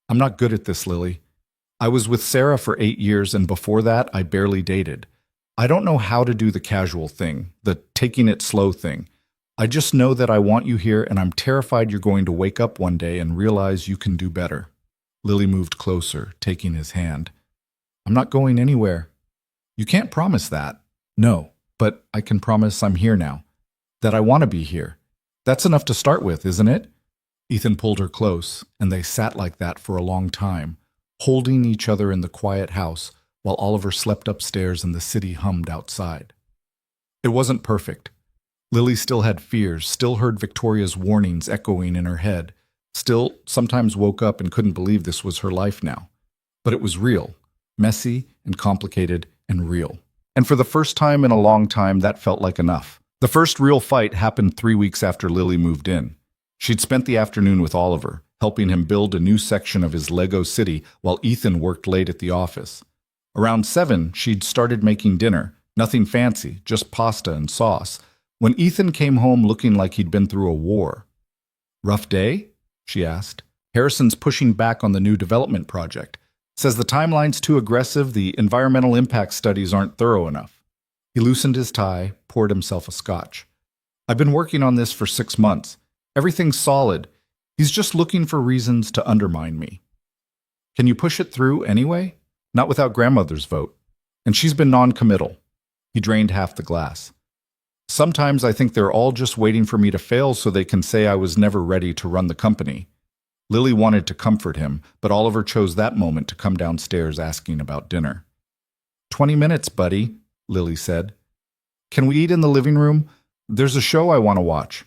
I'm not good at this, Lily. I was with Sarah for 8 years, and before that, I barely dated. I don't know how to do the casual thing, the taking it slow thing. I just know that I want you here, and I'm terrified you're going to wake up one day and realize you can do better. Lily moved closer, taking his hand. I'm not going anywhere. You can't promise that. No, but I can promise I'm here now. That I want to be here. That's enough to start with, isn't it? Ethan pulled her close, and they sat like that for a long time, holding each other in the quiet house while Oliver slept upstairs and the city hummed outside. It wasn't perfect. Lily still had fears, still heard Victoria's warnings echoing in her head, still sometimes woke up and couldn't believe this was her life now. But it was real, messy and complicated and real. And for the first time in a long time, that felt like enough. The first real fight happened 3 weeks after Lily moved in. She'd spent the afternoon with Oliver, helping him build a new section of his Lego city while Ethan worked late at the office. Around 7, she'd started making dinner, nothing fancy, just pasta and sauce, when Ethan came home looking like he'd been through a war. Rough day? She asked. Harrison's pushing back on the new development project. Says the timeline's too aggressive, the environmental impact studies aren't thorough enough. He loosened his tie, poured himself a scotch. I've been working on this for 6 months. Everything's solid. He's just looking for reasons to undermine me. Can you push it through anyway? Not without grandmother's vote. And she's been non-committal. He drained half the glass. Sometimes I think they're all just waiting for me to fail so they can say I was never ready to run the company. Lily wanted to comfort him, but Oliver chose that moment to come downstairs asking about dinner. 20 minutes, buddy, Lily said. Can we eat in the living room? There's a show I want to watch.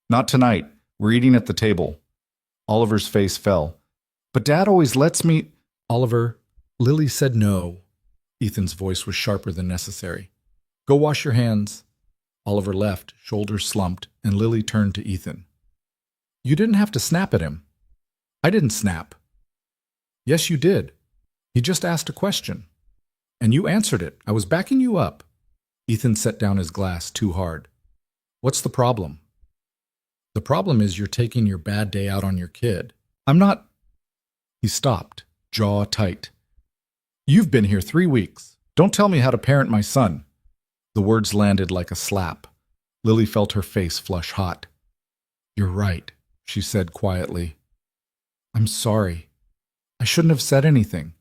Not tonight. We're eating at the table. Oliver's face fell. But Dad always lets me... Oliver, Lily said no. Ethan's voice was sharper than necessary. Go wash your hands. Oliver left, shoulders slumped, and Lily turned to Ethan. You didn't have to snap at him. I didn't snap. Yes, you did. He just asked a question. And you answered it. I was backing you up. Ethan set down his glass too hard. What's the problem? The problem is you're taking your bad day out on your kid. I'm not. He stopped, jaw tight. You've been here 3 weeks. Don't tell me how to parent my son. The words landed like a slap. Lily felt her face flush hot. You're right, she said quietly. I'm sorry. I shouldn't have said anything.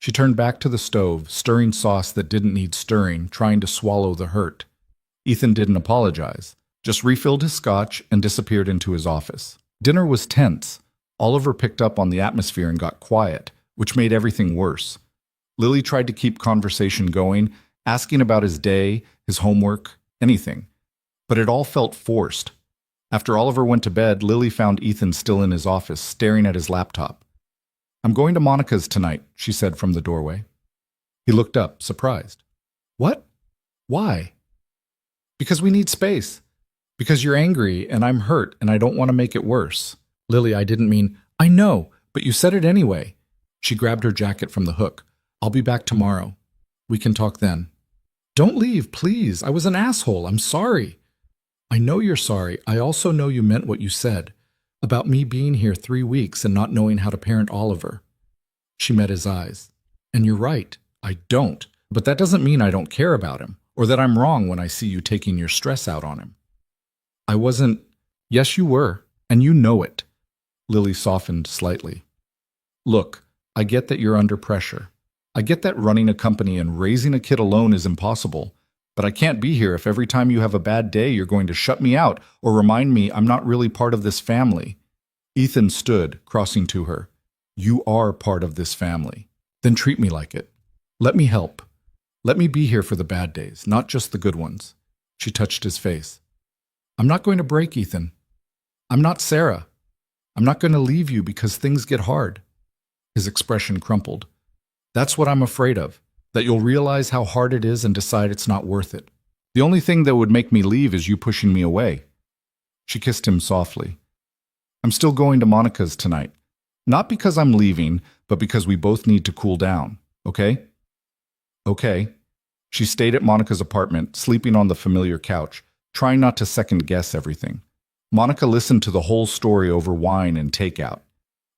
She turned back to the stove, stirring sauce that didn't need stirring, trying to swallow the hurt. Ethan didn't apologize, just refilled his scotch and disappeared into his office. Dinner was tense. Oliver picked up on the atmosphere and got quiet, which made everything worse. Lily tried to keep conversation going, asking about his day, his homework, anything. But it all felt forced. After Oliver went to bed, Lily found Ethan still in his office, staring at his laptop. I'm going to Monica's tonight, she said from the doorway. He looked up, surprised. What? Why? Because we need space. Because you're angry and I'm hurt and I don't want to make it worse. Lily, I didn't mean, I know, but you said it anyway. She grabbed her jacket from the hook. I'll be back tomorrow. We can talk then. Don't leave, please. I was an asshole. I'm sorry. I know you're sorry. I also know you meant what you said about me being here 3 weeks and not knowing how to parent Oliver. She met his eyes. And you're right. I don't. But that doesn't mean I don't care about him or that I'm wrong when I see you taking your stress out on him. I wasn't. Yes, you were. And you know it. Lily softened slightly. Look, I get that you're under pressure. I get that running a company and raising a kid alone is impossible, but I can't be here if every time you have a bad day you're going to shut me out or remind me I'm not really part of this family. Ethan stood, crossing to her. You are part of this family. Then treat me like it. Let me help. Let me be here for the bad days, not just the good ones. She touched his face. I'm not going to break, Ethan. I'm not Sarah. I'm not going to leave you because things get hard. His expression crumpled. That's what I'm afraid of, that you'll realize how hard it is and decide it's not worth it. The only thing that would make me leave is you pushing me away. She kissed him softly. I'm still going to Monica's tonight. Not because I'm leaving, but because we both need to cool down, okay? Okay. She stayed at Monica's apartment, sleeping on the familiar couch, trying not to second-guess everything. Monica listened to the whole story over wine and takeout.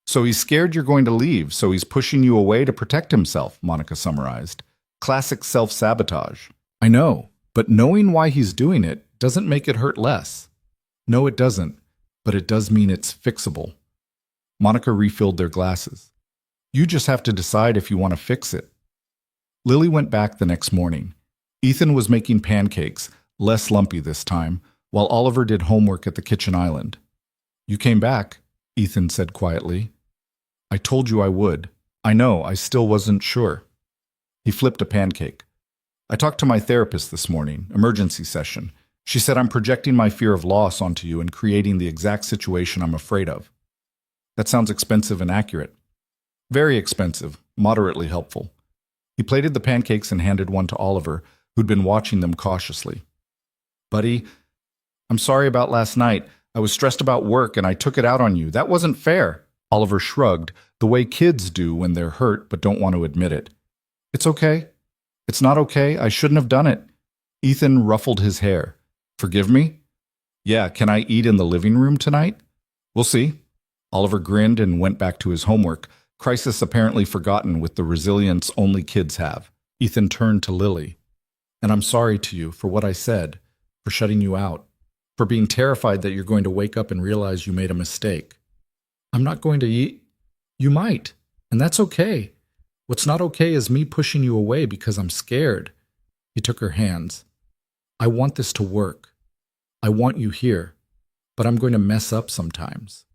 So he's scared you're going to leave, so he's pushing you away to protect himself, Monica summarized. Classic self-sabotage. I know, but knowing why he's doing it doesn't make it hurt less. No, it doesn't, but it does mean it's fixable. Monica refilled their glasses. You just have to decide if you want to fix it. Lily went back the next morning. Ethan was making pancakes, less lumpy this time, while Oliver did homework at the kitchen island. You came back, Ethan said quietly. I told you I would. I know, I still wasn't sure. He flipped a pancake. I talked to my therapist this morning, emergency session. She said I'm projecting my fear of loss onto you and creating the exact situation I'm afraid of. That sounds expensive and accurate. Very expensive, moderately helpful. He plated the pancakes and handed one to Oliver, who'd been watching them cautiously. Buddy, I'm sorry about last night. I was stressed about work and I took it out on you. That wasn't fair. Oliver shrugged, the way kids do when they're hurt but don't want to admit it. It's okay. It's not okay. I shouldn't have done it. Ethan ruffled his hair. Forgive me? Yeah, can I eat in the living room tonight? We'll see. Oliver grinned and went back to his homework, crisis apparently forgotten with the resilience only kids have. Ethan turned to Lily. And I'm sorry to you for what I said, for shutting you out, for being terrified that you're going to wake up and realize you made a mistake. I'm not going to eat. You might, and that's okay. What's not okay is me pushing you away because I'm scared. He took her hands. I want this to work. I want you here, but I'm going to mess up sometimes.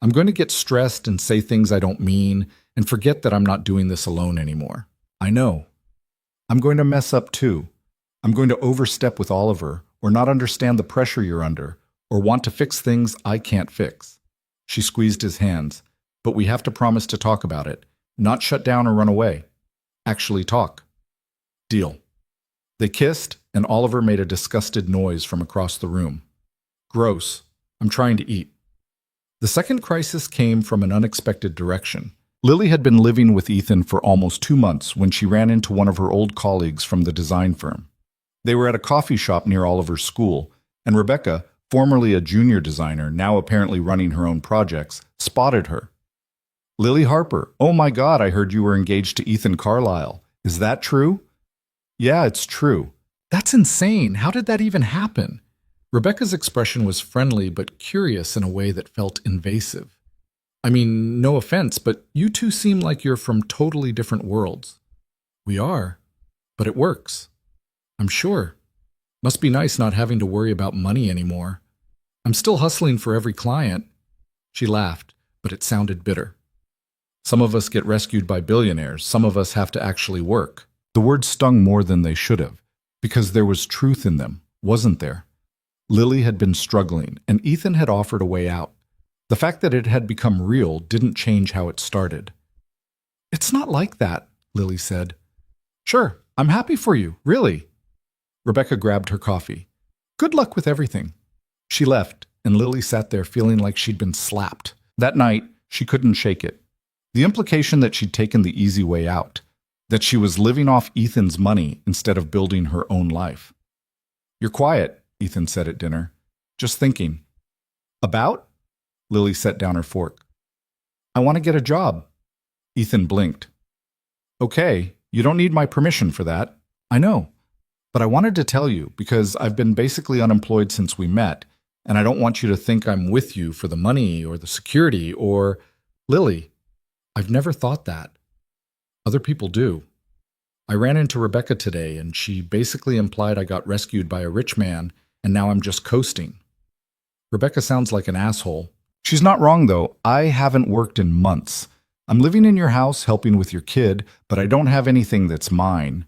I'm going to get stressed and say things I don't mean and forget that I'm not doing this alone anymore. I know. I'm going to mess up too. I'm going to overstep with Oliver or not understand the pressure you're under or want to fix things I can't fix. She squeezed his hands. But we have to promise to talk about it, not shut down or run away. Actually talk. Deal. They kissed, and Oliver made a disgusted noise from across the room. Gross. I'm trying to eat. The second crisis came from an unexpected direction. Lily had been living with Ethan for almost 2 months when she ran into one of her old colleagues from the design firm. They were at a coffee shop near Oliver's school, and Rebecca, formerly a junior designer, now apparently running her own projects, spotted her. Lily Harper, oh my God, I heard you were engaged to Ethan Carlisle. Is that true? Yeah, it's true. That's insane. How did that even happen? Rebecca's expression was friendly but curious in a way that felt invasive. I mean, no offense, but you two seem like you're from totally different worlds. We are, but it works. I'm sure. Must be nice not having to worry about money anymore. I'm still hustling for every client. She laughed, but it sounded bitter. Some of us get rescued by billionaires. Some of us have to actually work. The words stung more than they should have, because there was truth in them, wasn't there? Lily had been struggling, and Ethan had offered a way out. The fact that it had become real didn't change how it started. It's not like that, Lily said. Sure, I'm happy for you, really. Rebecca grabbed her coffee. Good luck with everything. She left, and Lily sat there feeling like she'd been slapped. That night, she couldn't shake it. The implication that she'd taken the easy way out, that she was living off Ethan's money instead of building her own life. You're quiet, Ethan said at dinner. Just thinking. About? Lily set down her fork. I want to get a job. Ethan blinked. Okay, you don't need my permission for that. I know. But I wanted to tell you because I've been basically unemployed since we met, and I don't want you to think I'm with you for the money or the security or… Lily, I've never thought that. Other people do. I ran into Rebecca today, and she basically implied I got rescued by a rich man, and now I'm just coasting. Rebecca sounds like an asshole. She's not wrong, though. I haven't worked in months. I'm living in your house, helping with your kid, but I don't have anything that's mine.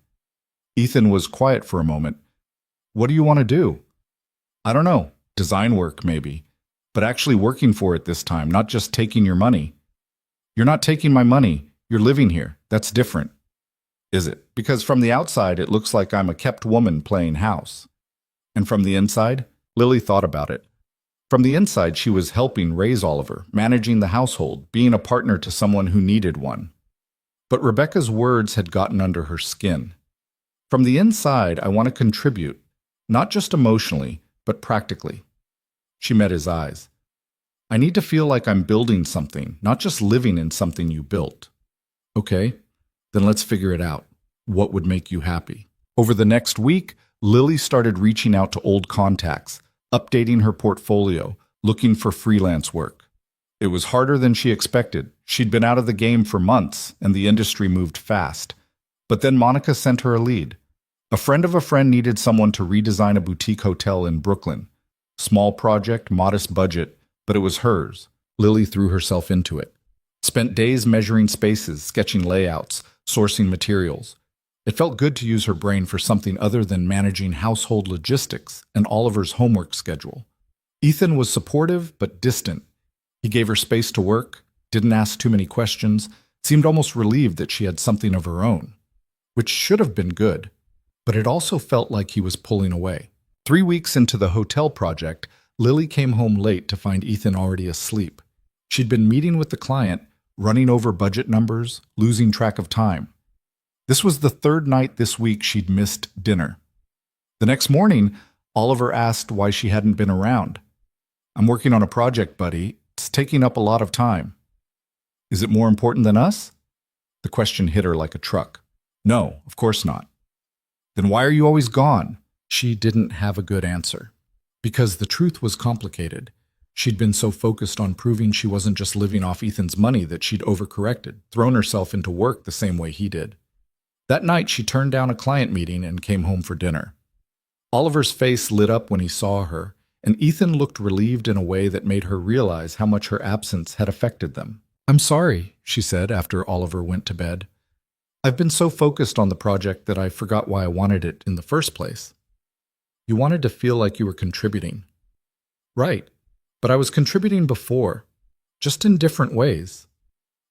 Ethan was quiet for a moment. What do you want to do? I don't know. Design work, maybe. But actually working for it this time, not just taking your money. You're not taking my money. You're living here. That's different. Is it? Because from the outside, it looks like I'm a kept woman playing house. And from the inside, Lily thought about it. From the inside, she was helping raise Oliver, managing the household, being a partner to someone who needed one. But Rebecca's words had gotten under her skin. From the inside, I want to contribute, not just emotionally, but practically. She met his eyes. I need to feel like I'm building something, not just living in something you built. Okay, then let's figure it out. What would make you happy? Over the next week, Lily started reaching out to old contacts, updating her portfolio, looking for freelance work. It was harder than she expected. She'd been out of the game for months, and the industry moved fast. But then Monica sent her a lead. A friend of a friend needed someone to redesign a boutique hotel in Brooklyn. Small project, modest budget, but it was hers. Lily threw herself into it. Spent days measuring spaces, sketching layouts, sourcing materials. It felt good to use her brain for something other than managing household logistics and Oliver's homework schedule. Ethan was supportive but distant. He gave her space to work, didn't ask too many questions, seemed almost relieved that she had something of her own, which should have been good, but it also felt like he was pulling away. 3 weeks into the hotel project, Lily came home late to find Ethan already asleep. She'd been meeting with the client, running over budget numbers, losing track of time. This was the third night this week she'd missed dinner. The next morning, Oliver asked why she hadn't been around. I'm working on a project, buddy. It's taking up a lot of time. Is it more important than us? The question hit her like a truck. No, of course not. Then why are you always gone? She didn't have a good answer. Because the truth was complicated. She'd been so focused on proving she wasn't just living off Ethan's money that she'd overcorrected, thrown herself into work the same way he did. That night, she turned down a client meeting and came home for dinner. Oliver's face lit up when he saw her, and Ethan looked relieved in a way that made her realize how much her absence had affected them. I'm sorry, she said after Oliver went to bed. I've been so focused on the project that I forgot why I wanted it in the first place. You wanted to feel like you were contributing. Right, but I was contributing before, just in different ways.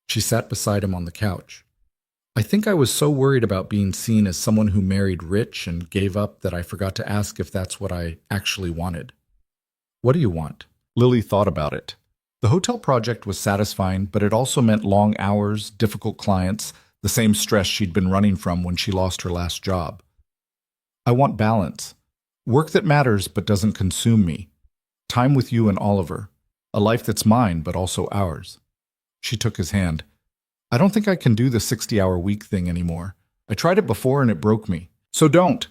She sat beside him on the couch. I think I was so worried about being seen as someone who married rich and gave up that I forgot to ask if that's what I actually wanted. What do you want? Lily thought about it. The hotel project was satisfying, but it also meant long hours, difficult clients, the same stress she'd been running from when she lost her last job. I want balance. Work that matters but doesn't consume me. Time with you and Oliver. A life that's mine, but also ours. She took his hand. I don't think I can do the 60-hour week thing anymore. I tried it before and it broke me. So don't.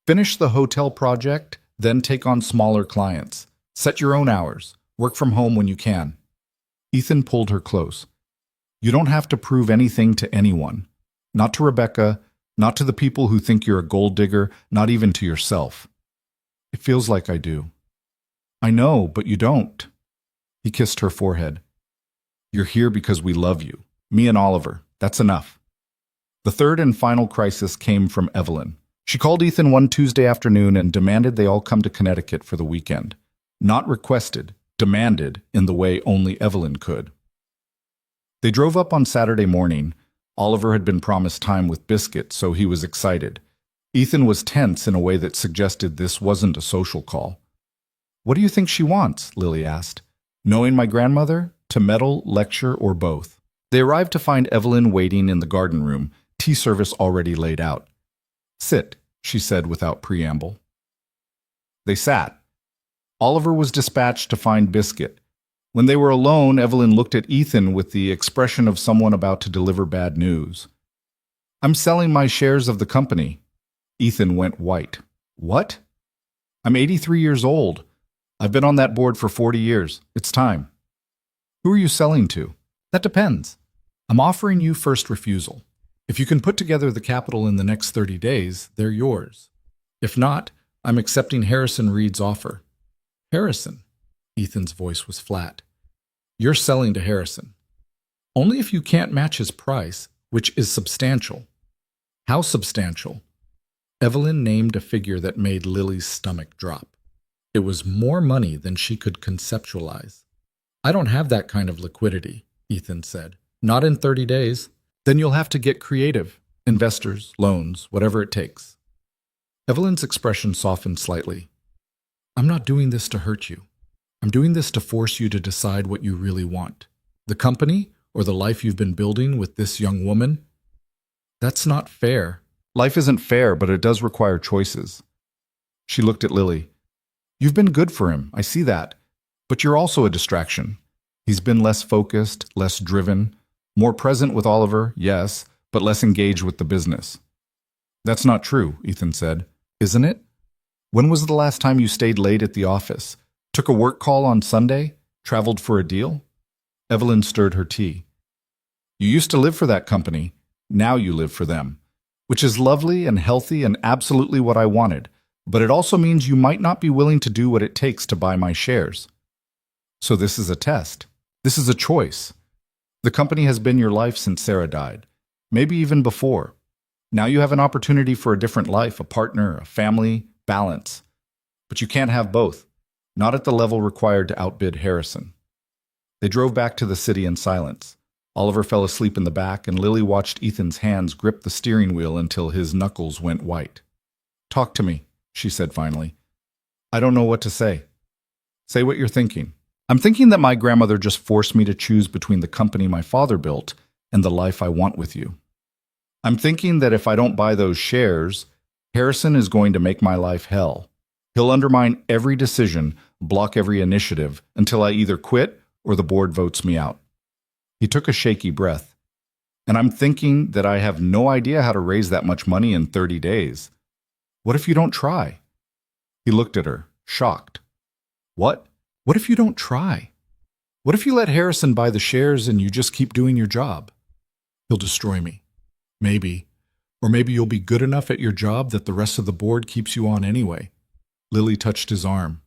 Finish the hotel project, then take on smaller clients. Set your own hours. Work from home when you can. Ethan pulled her close. You don't have to prove anything to anyone. Not to Rebecca, not to the people who think you're a gold digger, not even to yourself. It feels like I do. I know, but you don't. He kissed her forehead. You're here because we love you. Me and Oliver. That's enough. The third and final crisis came from Evelyn. She called Ethan one Tuesday afternoon and demanded they all come to Connecticut for the weekend. Not requested, demanded in the way only Evelyn could. They drove up on Saturday morning. Oliver had been promised time with Biscuit, so he was excited. Ethan was tense in a way that suggested this wasn't a social call. What do you think she wants? Lily asked. Knowing my grandmother? To meddle, lecture, or both? They arrived to find Evelyn waiting in the garden room, tea service already laid out. Sit, she said without preamble. They sat. Oliver was dispatched to find Biscuit. When they were alone, Evelyn looked at Ethan with the expression of someone about to deliver bad news. I'm selling my shares of the company. Ethan went white. What? I'm 83 years old. I've been on that board for 40 years. It's time. Who are you selling to? That depends. I'm offering you first refusal. If you can put together the capital in the next 30 days, they're yours. If not, I'm accepting Harrison Reed's offer. Harrison? Ethan's voice was flat. You're selling to Harrison. Only if you can't match his price, which is substantial. How substantial? Evelyn named a figure that made Lily's stomach drop. It was more money than she could conceptualize. I don't have that kind of liquidity, Ethan said. Not in 30 days. Then you'll have to get creative. Investors, loans, whatever it takes. Evelyn's expression softened slightly. I'm not doing this to hurt you. I'm doing this to force you to decide what you really want. The company or the life you've been building with this young woman? That's not fair. Life isn't fair, but it does require choices. She looked at Lily. You've been good for him, I see that. But you're also a distraction. He's been less focused, less driven, more present with Oliver, yes, but less engaged with the business. That's not true, Ethan said. Isn't it? When was the last time you stayed late at the office? Took a work call on Sunday? Traveled for a deal? Evelyn stirred her tea. You used to live for that company. Now you live for them. Which is lovely and healthy and absolutely what I wanted. But it also means you might not be willing to do what it takes to buy my shares. So this is a test. This is a choice. The company has been your life since Sarah died. Maybe even before. Now you have an opportunity for a different life, a partner, a family, balance. But you can't have both. Not at the level required to outbid Harrison. They drove back to the city in silence. Oliver fell asleep in the back, and Lily watched Ethan's hands grip the steering wheel until his knuckles went white. Talk to me, she said finally. I don't know what to say. Say what you're thinking. I'm thinking that my grandmother just forced me to choose between the company my father built and the life I want with you. I'm thinking that if I don't buy those shares, Harrison is going to make my life hell. He'll undermine every decision, block every initiative, until I either quit or the board votes me out. He took a shaky breath. And I'm thinking that I have no idea how to raise that much money in 30 days. What if you don't try? He looked at her, shocked. What? What if you don't try? What if you let Harrison buy the shares and you just keep doing your job? He'll destroy me. Maybe. Or maybe you'll be good enough at your job that the rest of the board keeps you on anyway. Lily touched his arm.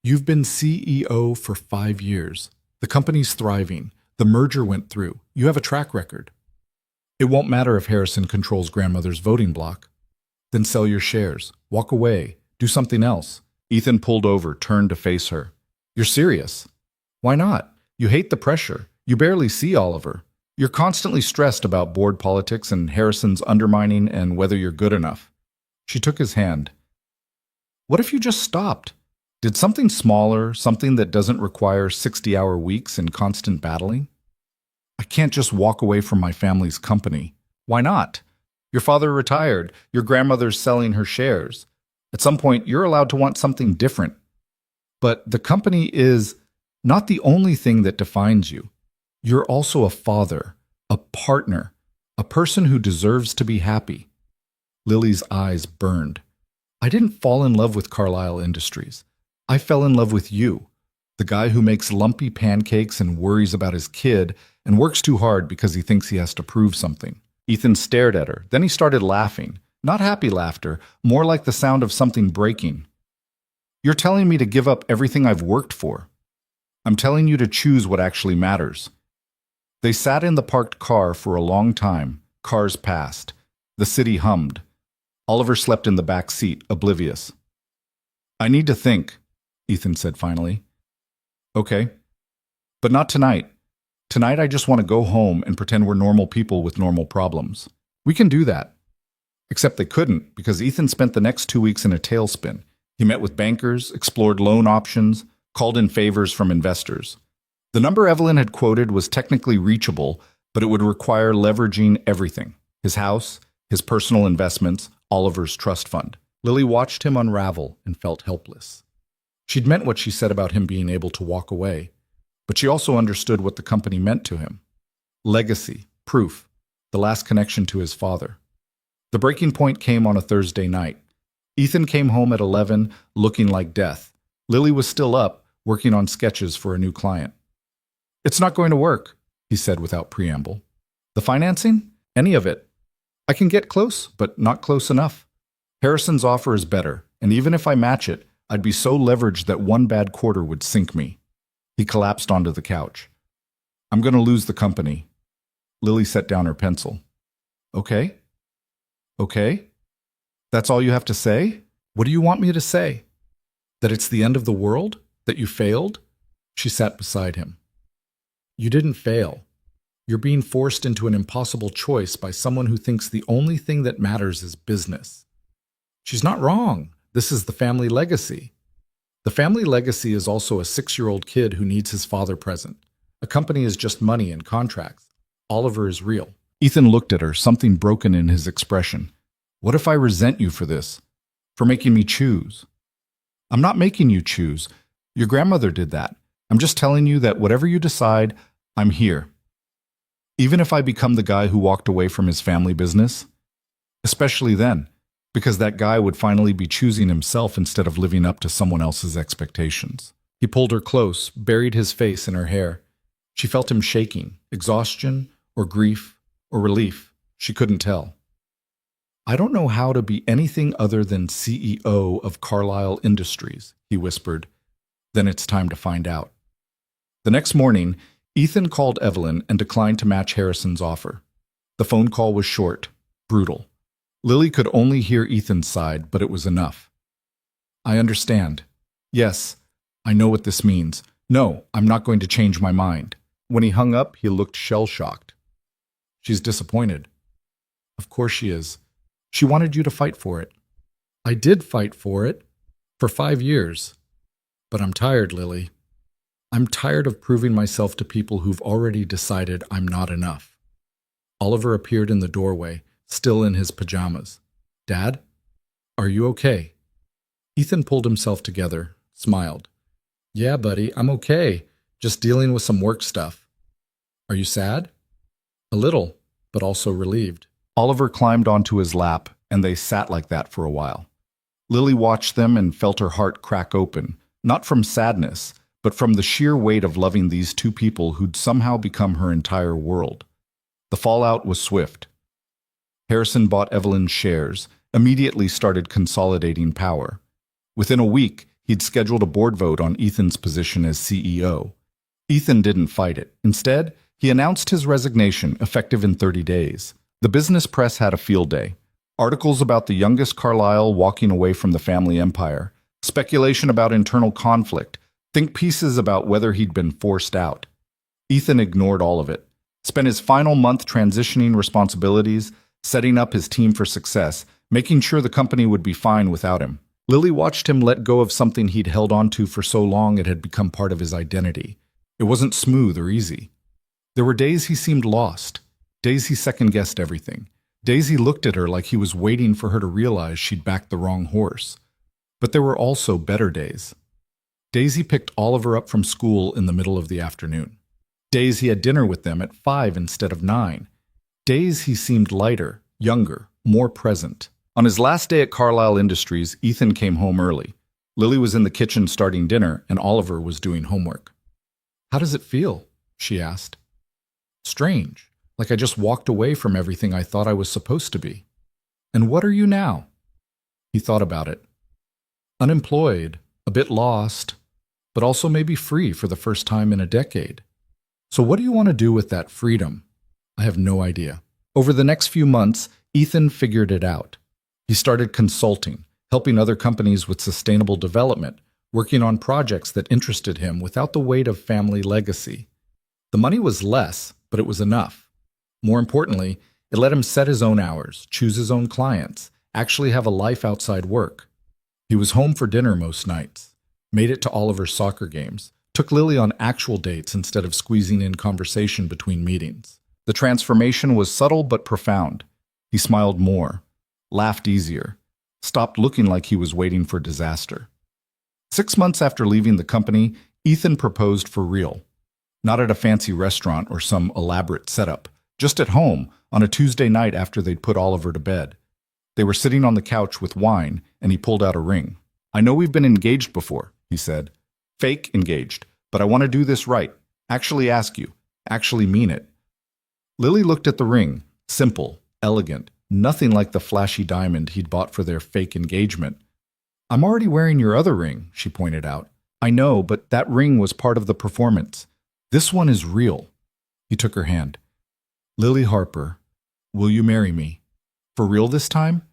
You've been CEO for 5 years. The company's thriving. The merger went through. You have a track record. It won't matter if Harrison controls grandmother's voting block. Then sell your shares. Walk away. Do something else. Ethan pulled over, turned to face her. You're serious? Why not? You hate the pressure. You barely see Oliver. You're constantly stressed about board politics and Harrison's undermining and whether you're good enough. She took his hand. What if you just stopped? Did something smaller, something that doesn't require 60-hour weeks and constant battling? I can't just walk away from my family's company. Why not? Your father retired. Your grandmother's selling her shares. At some point, you're allowed to want something different. But the company is not the only thing that defines you. You're also a father, a partner, a person who deserves to be happy. Lily's eyes burned. I didn't fall in love with Carlisle Industries. I fell in love with you, the guy who makes lumpy pancakes and worries about his kid and works too hard because he thinks he has to prove something. Ethan stared at her. Then he started laughing. Not happy laughter, more like the sound of something breaking. You're telling me to give up everything I've worked for. I'm telling you to choose what actually matters. They sat in the parked car for a long time. Cars passed. The city hummed. Oliver slept in the back seat, oblivious. I need to think, Ethan said finally. Okay. But not tonight. Tonight I just want to go home and pretend we're normal people with normal problems. We can do that. Except they couldn't, because Ethan spent the next 2 weeks in a tailspin. He met with bankers, explored loan options, called in favors from investors. The number Evelyn had quoted was technically reachable, but it would require leveraging everything. His house, his personal investments, Oliver's trust fund. Lily watched him unravel and felt helpless. She'd meant what she said about him being able to walk away, but she also understood what the company meant to him. Legacy, proof, the last connection to his father. The breaking point came on a Thursday night. Ethan came home at 11, looking like death. Lily was still up, working on sketches for a new client. It's not going to work, he said without preamble. The financing? Any of it. I can get close, but not close enough. Harrison's offer is better, and even if I match it, I'd be so leveraged that one bad quarter would sink me. He collapsed onto the couch. I'm going to lose the company. Lily set down her pencil. Okay? Okay? That's all you have to say? What do you want me to say? That it's the end of the world? That you failed? She sat beside him. You didn't fail. You're being forced into an impossible choice by someone who thinks the only thing that matters is business. She's not wrong. This is the family legacy. The family legacy is also a 6-year-old kid who needs his father present. A company is just money and contracts. Oliver is real. Ethan looked at her, something broken in his expression. What if I resent you for this? For making me choose? I'm not making you choose. Your grandmother did that. I'm just telling you that whatever you decide, I'm here. Even if I become the guy who walked away from his family business? Especially then, because that guy would finally be choosing himself instead of living up to someone else's expectations. He pulled her close, buried his face in her hair. She felt him shaking, exhaustion, or grief, or relief. She couldn't tell. I don't know how to be anything other than CEO of Carlisle Industries, he whispered. Then it's time to find out. The next morning, Ethan called Evelyn and declined to match Harrison's offer. The phone call was short, brutal. Lily could only hear Ethan's side, but it was enough. I understand. Yes, I know what this means. No, I'm not going to change my mind. When he hung up, he looked shell-shocked. She's disappointed. Of course she is. She wanted you to fight for it. I did fight for it. For 5 years. But I'm tired, Lily. I'm tired of proving myself to people who've already decided I'm not enough. Oliver appeared in the doorway, still in his pajamas. Dad? Are you okay? Ethan pulled himself together, smiled. Yeah, buddy, I'm okay. Just dealing with some work stuff. Are you sad? A little, but also relieved. Oliver climbed onto his lap, and they sat like that for a while. Lily watched them and felt her heart crack open, not from sadness, but from the sheer weight of loving these two people who'd somehow become her entire world. The fallout was swift. Harrison bought Evelyn's shares, immediately started consolidating power. Within a week, he'd scheduled a board vote on Ethan's position as CEO. Ethan didn't fight it. Instead, he announced his resignation, effective in 30 days. The business press had a field day. Articles about the youngest Carlisle walking away from the family empire, speculation about internal conflict, think pieces about whether he'd been forced out. Ethan ignored all of it, spent his final month transitioning responsibilities, setting up his team for success, making sure the company would be fine without him. Lily watched him let go of something he'd held onto for so long it had become part of his identity. It wasn't smooth or easy. There were days he seemed lost, days he second-guessed everything, days he looked at her like he was waiting for her to realize she'd backed the wrong horse. But there were also better days Daisy picked Oliver up from school in the middle of the afternoon. Days he had dinner with them at 5 instead of 9. Days he seemed lighter, younger, more present. On his last day at Carlisle Industries, Ethan came home early. Lily was in the kitchen starting dinner, and Oliver was doing homework. "How does it feel?" she asked. "Strange, like I just walked away from everything I thought I was supposed to be." "And what are you now?" He thought about it. "Unemployed, a bit lost, but also maybe free for the first time in a decade." "So what do you want to do with that freedom?" "I have no idea." Over the next few months, Ethan figured it out. He started consulting, helping other companies with sustainable development, working on projects that interested him without the weight of family legacy. The money was less, but it was enough. More importantly, it let him set his own hours, choose his own clients, actually have a life outside work. He was home for dinner most nights, made it to Oliver's soccer games, took Lily on actual dates instead of squeezing in conversation between meetings. The transformation was subtle but profound. He smiled more, laughed easier, stopped looking like he was waiting for disaster. 6 months after leaving the company, Ethan proposed for real. Not at a fancy restaurant or some elaborate setup, just at home on a Tuesday night after they'd put Oliver to bed. They were sitting on the couch with wine, and he pulled out a ring. "I know we've been engaged before," he said. "Fake engaged, but I want to do this right. Actually ask you. Actually mean it." Lily looked at the ring. Simple, elegant, nothing like the flashy diamond he'd bought for their fake engagement. "I'm already wearing your other ring," she pointed out. "I know, but that ring was part of the performance. This one is real." He took her hand. "Lily Harper, will you marry me? For real this time?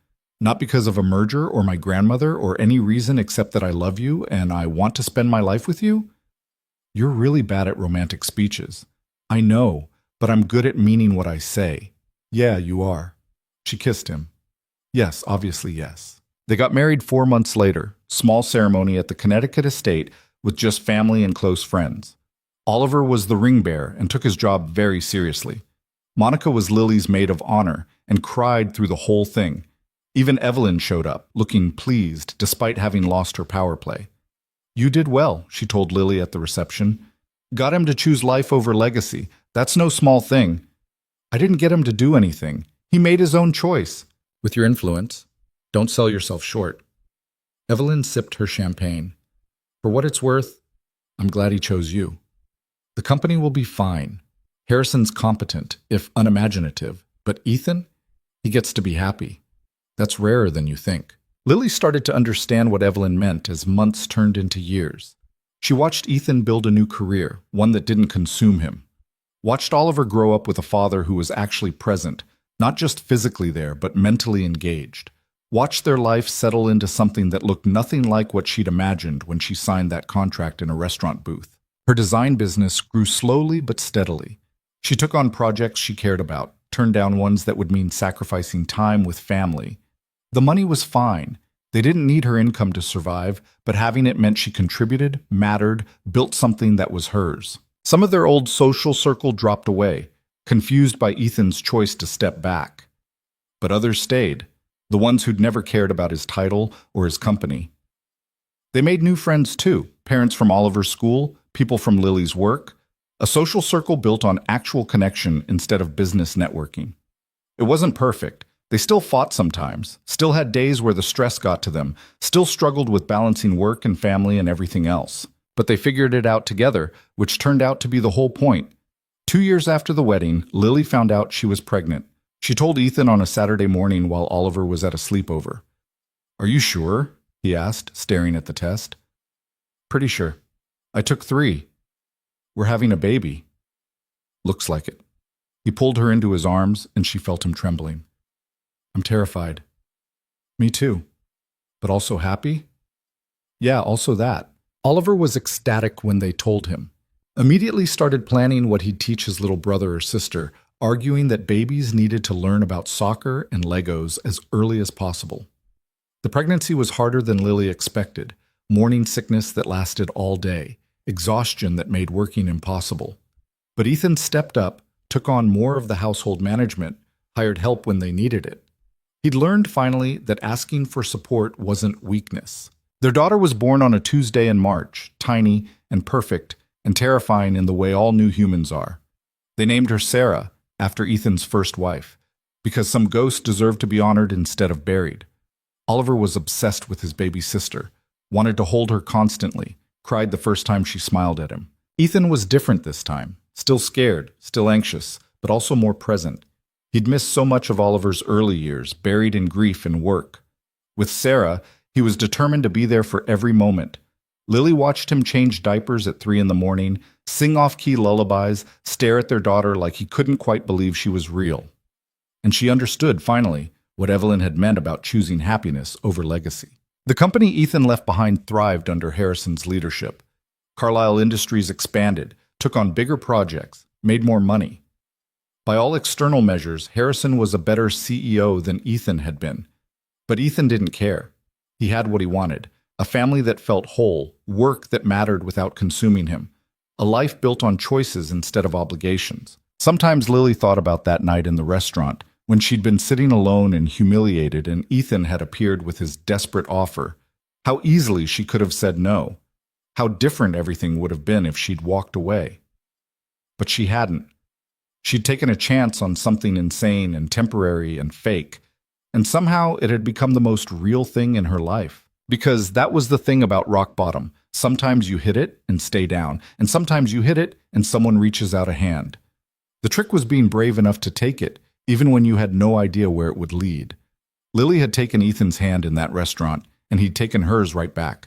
Not because of a merger or my grandmother or any reason except that I love you and I want to spend my life with you?" "You're really bad at romantic speeches." "I know, but I'm good at meaning what I say." "Yeah, you are." She kissed him. "Yes, obviously yes." They got married 4 months later, small ceremony at the Connecticut estate with just family and close friends. Oliver was the ring bearer and took his job very seriously. Monica was Lily's maid of honor and cried through the whole thing. Even Evelyn showed up, looking pleased despite having lost her power play. "You did well," she told Lily at the reception. "Got him to choose life over legacy. That's no small thing." "I didn't get him to do anything. He made his own choice." "With your influence, don't sell yourself short." Evelyn sipped her champagne. "For what it's worth, I'm glad he chose you. The company will be fine. Harrison's competent, if unimaginative, but Ethan, he gets to be happy. That's rarer than you think." Lily started to understand what Evelyn meant as months turned into years. She watched Ethan build a new career, one that didn't consume him. Watched Oliver grow up with a father who was actually present, not just physically there, but mentally engaged. Watched their life settle into something that looked nothing like what she'd imagined when she signed that contract in a restaurant booth. Her design business grew slowly but steadily. She took on projects she cared about, turned down ones that would mean sacrificing time with family. The money was fine. They didn't need her income to survive, but having it meant she contributed, mattered, built something that was hers. Some of their old social circle dropped away, confused by Ethan's choice to step back. But others stayed, the ones who'd never cared about his title or his company. They made new friends too, parents from Oliver's school, people from Lily's work, a social circle built on actual connection instead of business networking. It wasn't perfect. They still fought sometimes, still had days where the stress got to them, still struggled with balancing work and family and everything else. But they figured it out together, which turned out to be the whole point. 2 years after the wedding, Lily found out she was pregnant. She told Ethan on a Saturday morning while Oliver was at a sleepover. "Are you sure?" he asked, staring at the test. "Pretty sure. I took 3. We're having a baby." "Looks like it." He pulled her into his arms, and she felt him trembling. "I'm terrified." "Me too. But also happy?" "Yeah, also that." Oliver was ecstatic when they told him. Immediately started planning what he'd teach his little brother or sister, arguing that babies needed to learn about soccer and Legos as early as possible. The pregnancy was harder than Lily expected, morning sickness that lasted all day, exhaustion that made working impossible. But Ethan stepped up, took on more of the household management, hired help when they needed it. He'd learned finally that asking for support wasn't weakness. Their daughter was born on a Tuesday in March, tiny and perfect and terrifying in the way all new humans are. They named her Sarah, after Ethan's first wife, because some ghost deserved to be honored instead of buried. Oliver was obsessed with his baby sister, wanted to hold her constantly, cried the first time she smiled at him. Ethan was different this time, still scared, still anxious, but also more present. He'd missed so much of Oliver's early years, buried in grief and work. With Sarah, he was determined to be there for every moment. Lily watched him change diapers at 3 in the morning, sing off-key lullabies, stare at their daughter like he couldn't quite believe she was real. And she understood, finally, what Evelyn had meant about choosing happiness over legacy. The company Ethan left behind thrived under Harrison's leadership. Carlisle Industries expanded, took on bigger projects, made more money. By all external measures, Harrison was a better CEO than Ethan had been. But Ethan didn't care. He had what he wanted, a family that felt whole, work that mattered without consuming him, a life built on choices instead of obligations. Sometimes Lily thought about that night in the restaurant, when she'd been sitting alone and humiliated and Ethan had appeared with his desperate offer. How easily she could have said no. How different everything would have been if she'd walked away. But she hadn't. She'd taken a chance on something insane and temporary and fake, and somehow it had become the most real thing in her life. Because that was the thing about rock bottom. Sometimes you hit it and stay down, and sometimes you hit it and someone reaches out a hand. The trick was being brave enough to take it, even when you had no idea where it would lead. Lily had taken Ethan's hand in that restaurant, and he'd taken hers right back.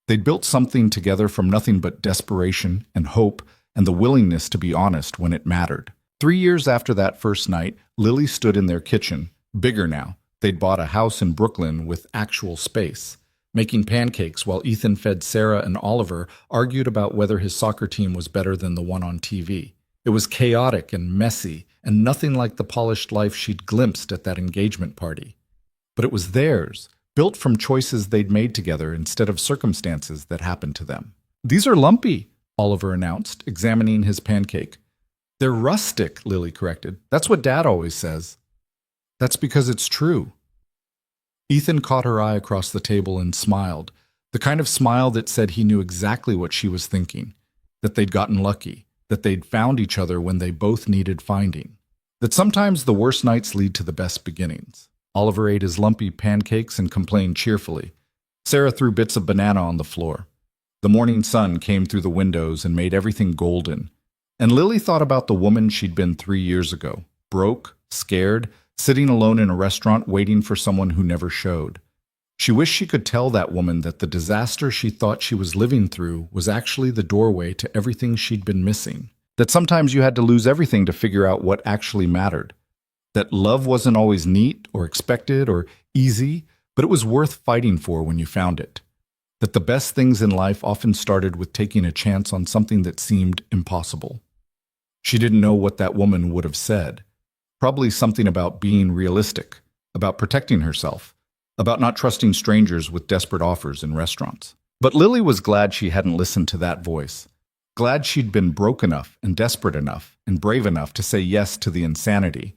They'd built something together from nothing but desperation and hope and the willingness to be honest when it mattered. 3 years after that first night, Lily stood in their kitchen, bigger now. They'd bought a house in Brooklyn with actual space, making pancakes while Ethan fed Sarah, and Oliver argued about whether his soccer team was better than the one on TV. It was chaotic and messy, and nothing like the polished life she'd glimpsed at that engagement party. But it was theirs, built from choices they'd made together instead of circumstances that happened to them. "These are lumpy," Oliver announced, examining his pancake. "They're rustic," Lily corrected. "That's what Dad always says." "That's because it's true." Ethan caught her eye across the table and smiled, the kind of smile that said he knew exactly what she was thinking, that they'd gotten lucky, that they'd found each other when they both needed finding, that sometimes the worst nights lead to the best beginnings. Oliver ate his lumpy pancakes and complained cheerfully. Sarah threw bits of banana on the floor. The morning sun came through the windows and made everything golden. And Lily thought about the woman she'd been 3 years ago, broke, scared, sitting alone in a restaurant waiting for someone who never showed. She wished she could tell that woman that the disaster she thought she was living through was actually the doorway to everything she'd been missing. That sometimes you had to lose everything to figure out what actually mattered. That love wasn't always neat or expected or easy, but it was worth fighting for when you found it. That the best things in life often started with taking a chance on something that seemed impossible. She didn't know what that woman would have said. Probably something about being realistic, about protecting herself, about not trusting strangers with desperate offers in restaurants. But Lily was glad she hadn't listened to that voice. Glad she'd been broke enough and desperate enough and brave enough to say yes to the insanity.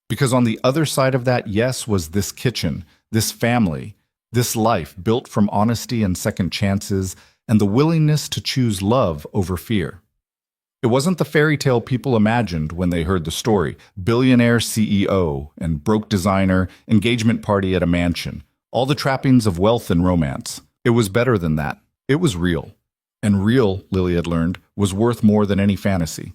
Because on the other side of that yes was this kitchen, this family, this life built from honesty and second chances and the willingness to choose love over fear. It wasn't the fairy tale people imagined when they heard the story, billionaire CEO and broke designer, engagement party at a mansion, all the trappings of wealth and romance. It was better than that. It was real. And real, Lily had learned, was worth more than any fantasy.